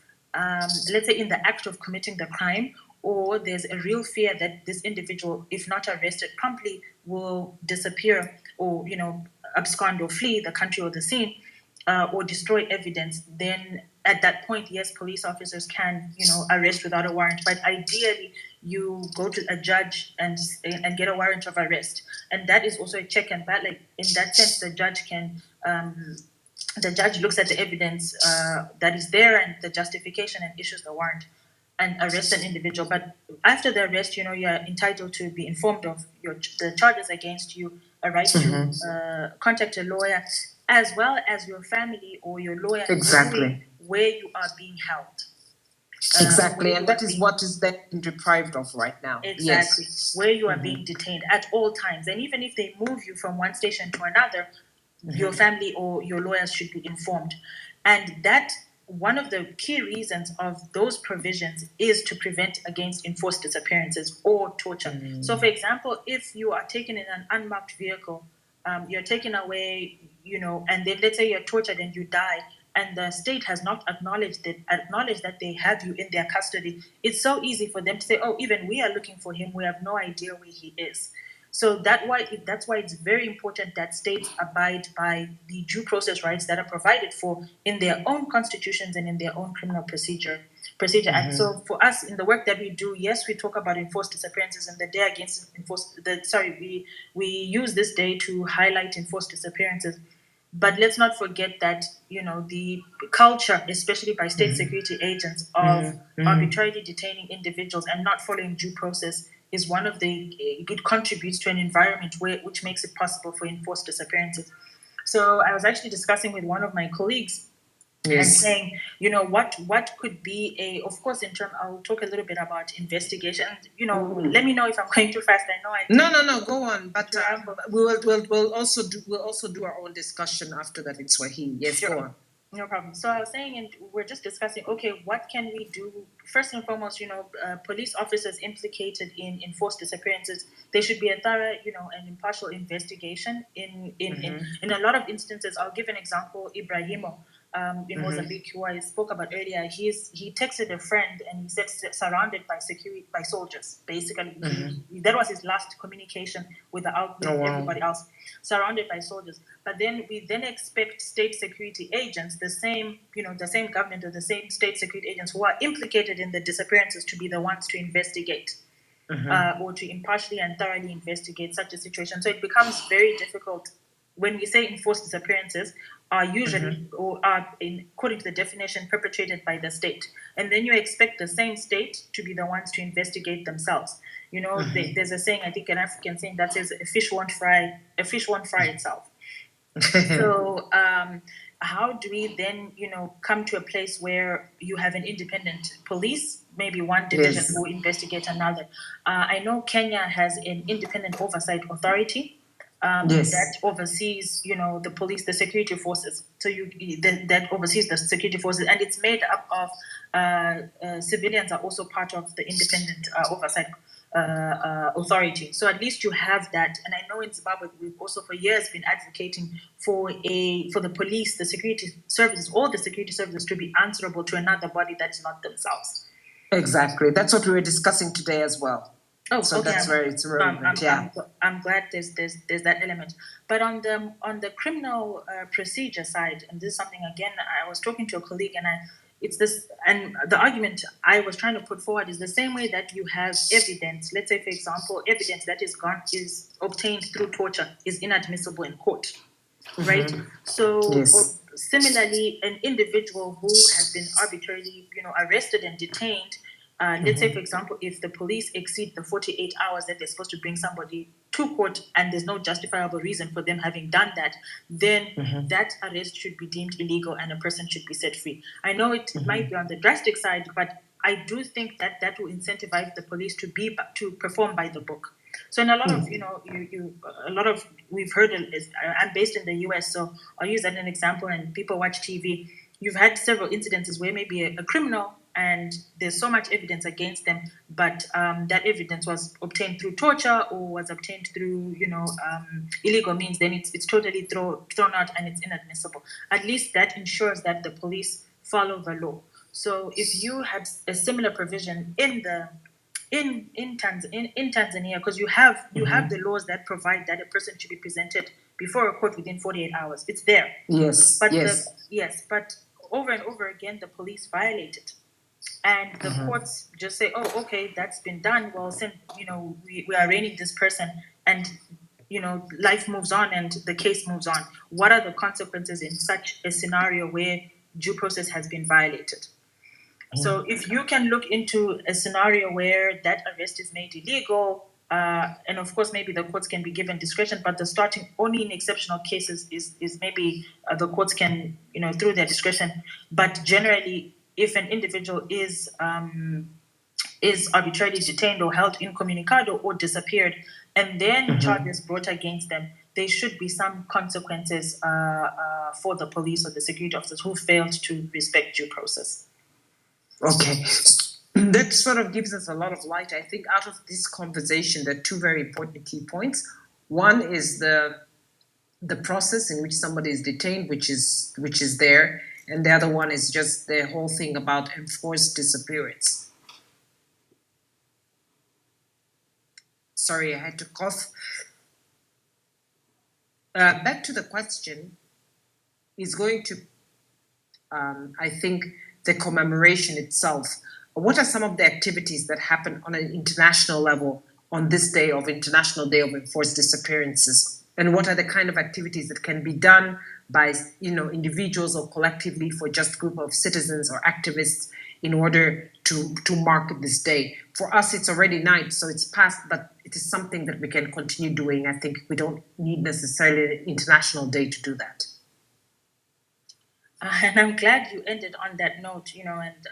let's say in the act of committing the crime, or there's a real fear that this individual, if not arrested promptly, will disappear or abscond or flee the country or the scene, or destroy evidence, then at that point, yes, police officers can, arrest without a warrant. But ideally, you go to a judge and get a warrant of arrest, and that is also a check and balance. Like in that sense, the judge can. The judge looks at the evidence that is there and the justification and issues the warrant and arrest an individual. But after the arrest, you're entitled to be informed of the charges against you, a right to contact a lawyer, as well as your family or your lawyer, where you are being held. Exactly, and that is what is then deprived of right now. Exactly, where you are being detained at all times. And even if they move you from one station to another, your family or your lawyers should be informed. And that one of the key reasons of those provisions is to prevent against enforced disappearances or torture. So, for example, if you are taken in an unmarked vehicle, you're taken away, and then let's say you're tortured and you die, and the state has not acknowledged that they have you in their custody, it's so easy for them to say, oh, even we are looking for him, we have no idea where he is. So that's why it's very important that states abide by the due process rights that are provided for in their own constitutions and in their own criminal procedure. And so for us in the work that we do, yes, we talk about enforced disappearances and the day against we use this day to highlight enforced disappearances. But let's not forget that, the culture, especially by state security agents, of arbitrarily detaining individuals and not following due process is one of it contributes to an environment which makes it possible for enforced disappearances. So I was actually discussing with one of my colleagues and saying, what could be of course, I'll talk a little bit about investigation. Let me know if I'm going too fast. I know No, go on. But we'll also do our own discussion after that in Swahili. Yes, sure. Go on. No problem. So I was saying, and we're just discussing, okay, what can we do? First and foremost, police officers implicated in enforced disappearances, there should be a thorough, and impartial investigation. In a lot of instances, I'll give an example, Ibrahimo in Mozambique, who I spoke about earlier, he texted a friend and he said surrounded by soldiers, basically. That was his last communication with everybody else, surrounded by soldiers. But then we expect state security agents, the same government or the same state security agents who are implicated in the disappearances to be the ones to investigate or to impartially and thoroughly investigate such a situation. So it becomes very difficult when we say enforced disappearances are usually or are, according to the definition, perpetrated by the state. And then you expect the same state to be the ones to investigate themselves. There's a saying, I think an African saying that says, a fish won't fry itself. So how do we then, come to a place where you have an independent police, maybe one division will investigate another? I know Kenya has an independent oversight authority that oversees, the police, the security forces. So that oversees the security forces, and it's made up of civilians are also part of the independent oversight authority. So at least you have that. And I know in Zimbabwe we've also for years been advocating for the police, the security services, all the security services to be answerable to another body that is not themselves. Exactly. That's what we were discussing today as well. Oh, so okay. That's very relevant. I'm glad there's that element. But on the criminal procedure side, and this is something again I was talking to a colleague, and the argument I was trying to put forward is the same way that you have evidence. Let's say, for example, evidence that is obtained through torture is inadmissible in court, right? So similarly, an individual who has been arbitrarily, arrested and detained. Let's say, for example, if the police exceed the 48 hours that they're supposed to bring somebody to court and there's no justifiable reason for them having done that, then that arrest should be deemed illegal and a person should be set free. I know it might be on the drastic side, but I do think that will incentivize the police to perform by the book. So in a lot of, we've heard, I'm based in the US, so I'll use that as an example, and people watch TV. You've had several incidences where maybe a criminal and there's so much evidence against them, but that evidence was obtained through torture or was obtained through, illegal means, then it's totally thrown out and it's inadmissible. At least that ensures that the police follow the law. So if you had a similar provision in Tanzania, because you have the laws that provide that a person should be presented before a court within 48 hours. It's there. Yes. But yes. but over and over again, the police violate it. And the courts just say, oh, okay, that's been done. Well, since, we are arraigning this person and, life moves on and the case moves on. What are the consequences in such a scenario where due process has been violated? So if you can look into a scenario where that arrest is made illegal, and of course maybe the courts can be given discretion, but the starting only in exceptional cases is maybe the courts can, through their discretion. But generally, if an individual is arbitrarily detained or held incommunicado or disappeared, and then charges brought against them, there should be some consequences for the police or the security officers who failed to respect due process. Okay, that sort of gives us a lot of light. I think out of this conversation, there are two very important key points. One is the process in which somebody is detained, which is there, and the other one is just the whole thing about enforced disappearance. Sorry, I had to cough. Back to the question is going to, I think, the commemoration itself. What are some of the activities that happen on an international level on this day of International Day of Enforced Disappearances? And what are the kind of activities that can be done by, individuals or collectively for just group of citizens or activists in order to mark this day? For us, it's already night, so it's past, but it is something that we can continue doing. I think we don't need necessarily an international day to do that. And I'm glad you ended on that note, and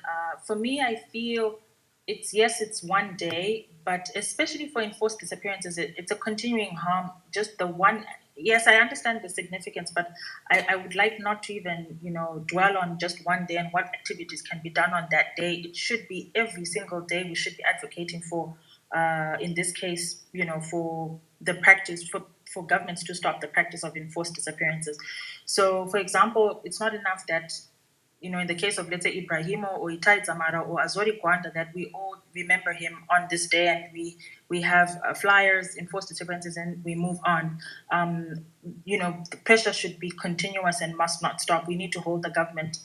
for me, I feel it's one day, but especially for enforced disappearances, it's a continuing harm. Just the one, yes, I understand the significance, but I would like not to even, dwell on just one day and what activities can be done on that day. It should be every single day. We should be advocating for, in this case, for the practice, for governments to stop the practice of enforced disappearances. So, for example, it's not enough that, in the case of, let's say, Ibrahimo or Itai Zamara or Azori Kwanda, that we all remember him on this day and we have flyers, enforced disappearances, and we move on. The pressure should be continuous and must not stop. We need to hold the government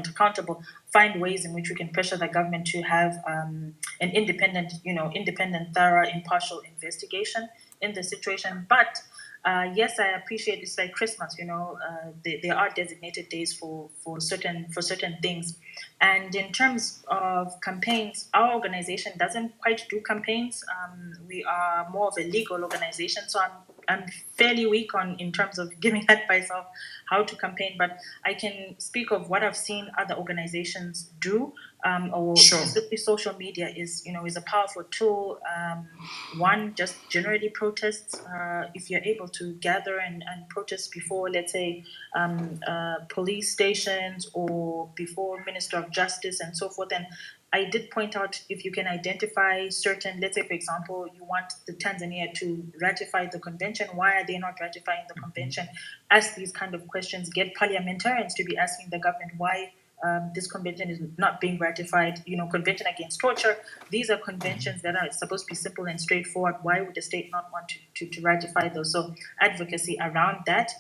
accountable, find ways in which we can pressure the government to have an independent, thorough, impartial investigation in the situation. But yes, I appreciate it's like Christmas, there are designated days for certain things. And in terms of campaigns, our organization doesn't quite do campaigns. We are more of a legal organization, so I'm fairly weak in terms of giving advice of how to campaign, but I can speak of what I've seen other organizations do. Specifically, social media is a powerful tool. One, just generally protests. If you're able to gather and protest before, let's say, police stations or before Minister of Justice and so forth, and I did point out if you can identify certain, let's say, for example, you want the Tanzania to ratify the convention. Why are they not ratifying the convention? Ask these kind of questions. Get parliamentarians to be asking the government why this convention is not being ratified. Convention against torture. These are conventions that are supposed to be simple and straightforward. Why would the state not want to ratify those? So advocacy around that.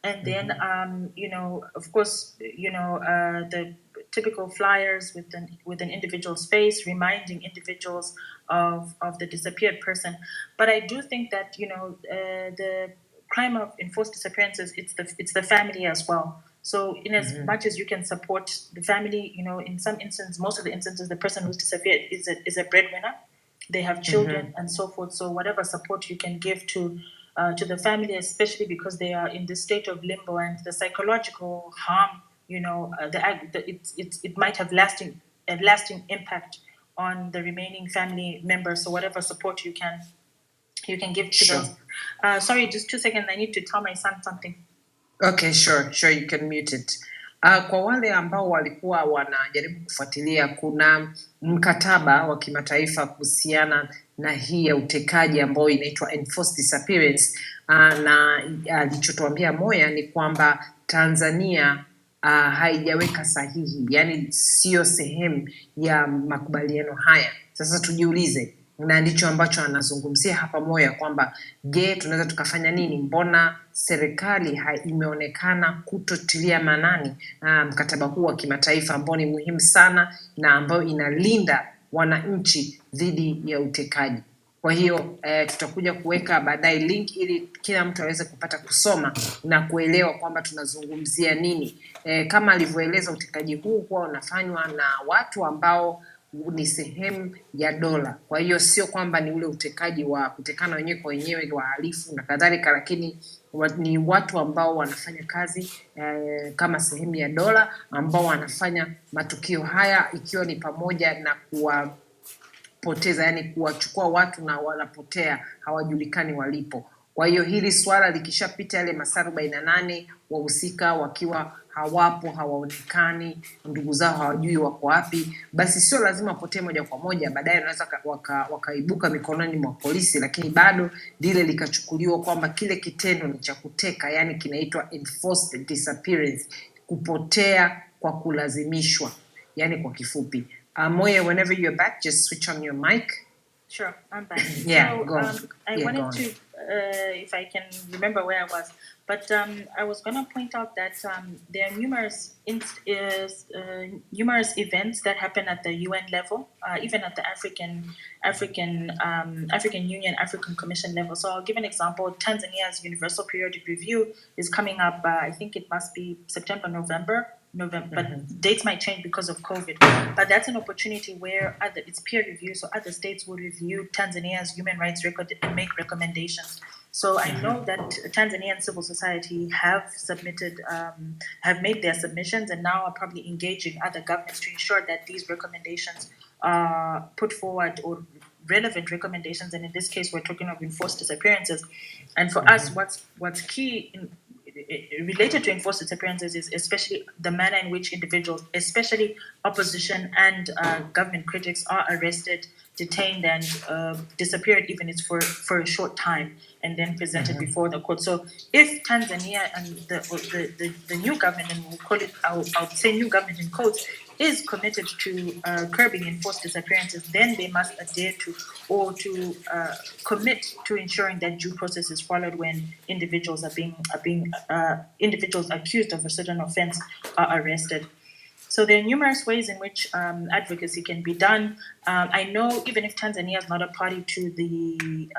And then, of course, the typical flyers with an individual's face, reminding individuals of the disappeared person. But I do think that the crime of enforced disappearances, it's the family as well. So in as much as you can support the family, in some instances, most of the instances, the person who's disappeared is a breadwinner. They have children and so forth. So whatever support you can give to the family, especially because they are in this state of limbo and the psychological harm, it might have a lasting impact on the remaining family members. So whatever support you can give to those. Sorry, just 2 seconds. I need to tell my son something. Okay, sure. You can mute it. Kwa wale ambao walikuwa wanajaribu kufuatilia, kuna mkataba wa kimataifa kuhusiana na hii ya utekaji ambao inaitwa Enforced Disappearance, na alichotuambia Moya ni kwamba Tanzania haijaweka sahihi, yani sio sehemu ya makubaliano haya. Sasa tujiulize, na ndicho ambacho anazungumzia hapa Moya kwamba je, tunaweza tukafanya nini? Mbona serikali imeonekana kutotilia maanani mkataba huu wa kimataifa ambao ni muhimu sana na ambayo inalinda wananchi dhidi ya utekaji. Kwa hiyo tutakuja kuweka baadaye link ili kila mtu aweze kupata kusoma na kuelewa kwamba tunazungumzia nini. Kama alivyoeleza, utekaji huu huwa unafanywa na watu ambao ni sehemu ya dola. Kwa hiyo sio kwamba ni ule utekaji wa kutekana wenyewe kwa wenyewe, wahalifu na kadhalika, lakini ni watu ambao wanafanya kazi kama sehemu ya dola, ambao wanafanya matukio haya, ikiwa ni pamoja na kuwapoteza, yani kuwachukua watu na wanapotea, hawajulikani walipo. Kwa hiyo hili swala likishapita yale masaa 48 wahusika wakiwa hawapo, hawaonekani, ndugu zao hawajui wako wapi, basi sio lazima wapotee moja kwa moja. Baadaye wanaweza wakaibuka mikononi mwa polisi, lakini bado lile likachukuliwa kwamba kile kitendo ni cha kuteka, yani kinaitwa enforced disappearance, kupotea kwa kulazimishwa, yani kwa kifupi. Moya, whenever you're back, just switch on your mic. Sure, I'm back. Yeah, so, go on. I wanted to, if I can remember where I was, but I was going to point out that there are numerous events that happen at the UN level, even at the African Union, African Commission level. So I'll give an example. Tanzania's Universal Periodic Review is coming up. I think it must be September, November, but dates might change because of COVID. But that's an opportunity where it's peer review, so other states will review Tanzania's human rights record and make recommendations. So I know that Tanzanian civil society have submitted, have made their submissions, and now are probably engaging other governments to ensure that these recommendations are put forward, or relevant recommendations. And in this case, we're talking of enforced disappearances. And for us, what's key related to enforced disappearances is especially the manner in which individuals, especially opposition and government critics, are arrested, detained, and disappeared, even if it's for a short time, and then presented before the court. So if Tanzania and the new government, and we'll call it, I'll say new government in quotes, is committed to curbing enforced disappearances, then they must adhere to, or to commit to ensuring that due process is followed when individuals individuals accused of a certain offense are arrested. So there are numerous ways in which advocacy can be done. I know even if Tanzania is not a party to the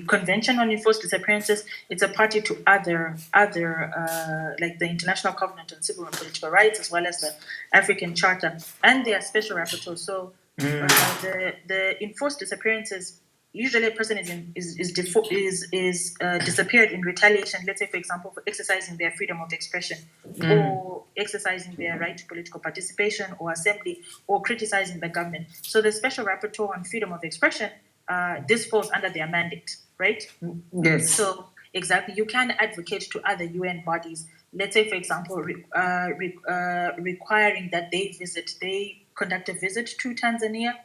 Convention on Enforced Disappearances, it's a party to other like the International Covenant on Civil and Political Rights, as well as the African Charter, and their special rapporteurs. So the enforced disappearances, usually a person is disappeared in retaliation, let's say, for example, for exercising their freedom of expression, or exercising their right to political participation or assembly, or criticizing the government. So the special rapporteur on freedom of expression, this falls under their mandate, right? Yes. So exactly, you can advocate to other UN bodies. Let's say, for example, requiring that they conduct a visit to Tanzania,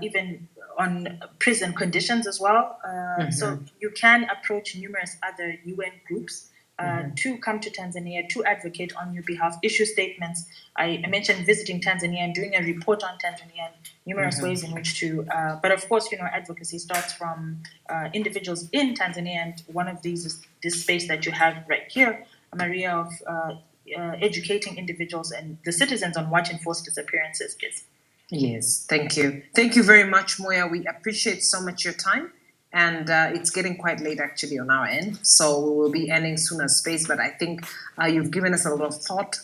even on prison conditions as well. So you can approach numerous other UN groups to come to Tanzania to advocate on your behalf, issue statements. I mentioned visiting Tanzania and doing a report on Tanzania, and numerous ways in which to, but of course, advocacy starts from individuals in Tanzania, and one of these is this space that you have right here, Maria, of educating individuals and the citizens on what enforced disappearances is. Yes, thank you. Thank you very much, Moya. We appreciate so much your time. And it's getting quite late actually on our end. So we will be ending soon as space, but I think you've given us a lot of thought.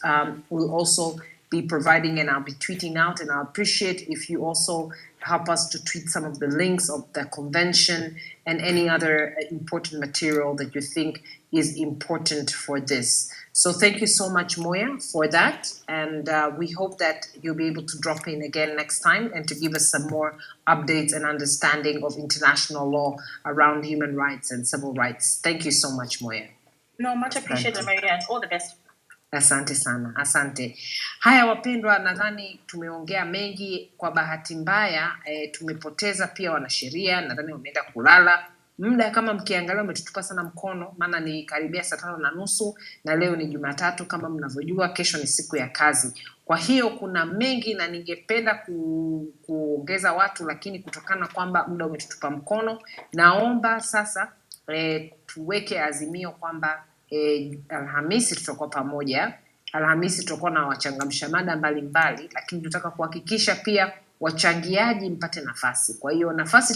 We'll also be providing, and I'll be tweeting out, and I'll appreciate if you also help us to tweet some of the links of the convention and any other important material that you think is important for this. So thank you so much, Moya, for that. And we hope that you'll be able to drop in again next time and to give us some more updates and understanding of international law around human rights and civil rights. Thank you so much, Moya. No, much appreciated, Maria, and all the best. Asante sana, asante. Haya wapendwa, nadhani tumeongea mengi. Kwa bahati mbaya tumepoteza pia wanasheria, nadhani wameenda kulala. Muda kama mkiangalia umetutupa sana mkono, maana ni karibia 5:30 na leo ni Jumatatu kama mnavyojua, kesho ni siku ya kazi. Kwa hiyo kuna mengi na ningependa kuongeza watu, lakini kutokana kwamba muda umetutupa mkono, naomba sasa tuweke azimio kwamba Alhamisi tutakuwa pamoja. Alhamisi tutakuwa na wachangamsha mada mbalimbali, lakini tunataka kuhakikisha pia wachangiaji mpate nafasi. Kwa hiyo nafasi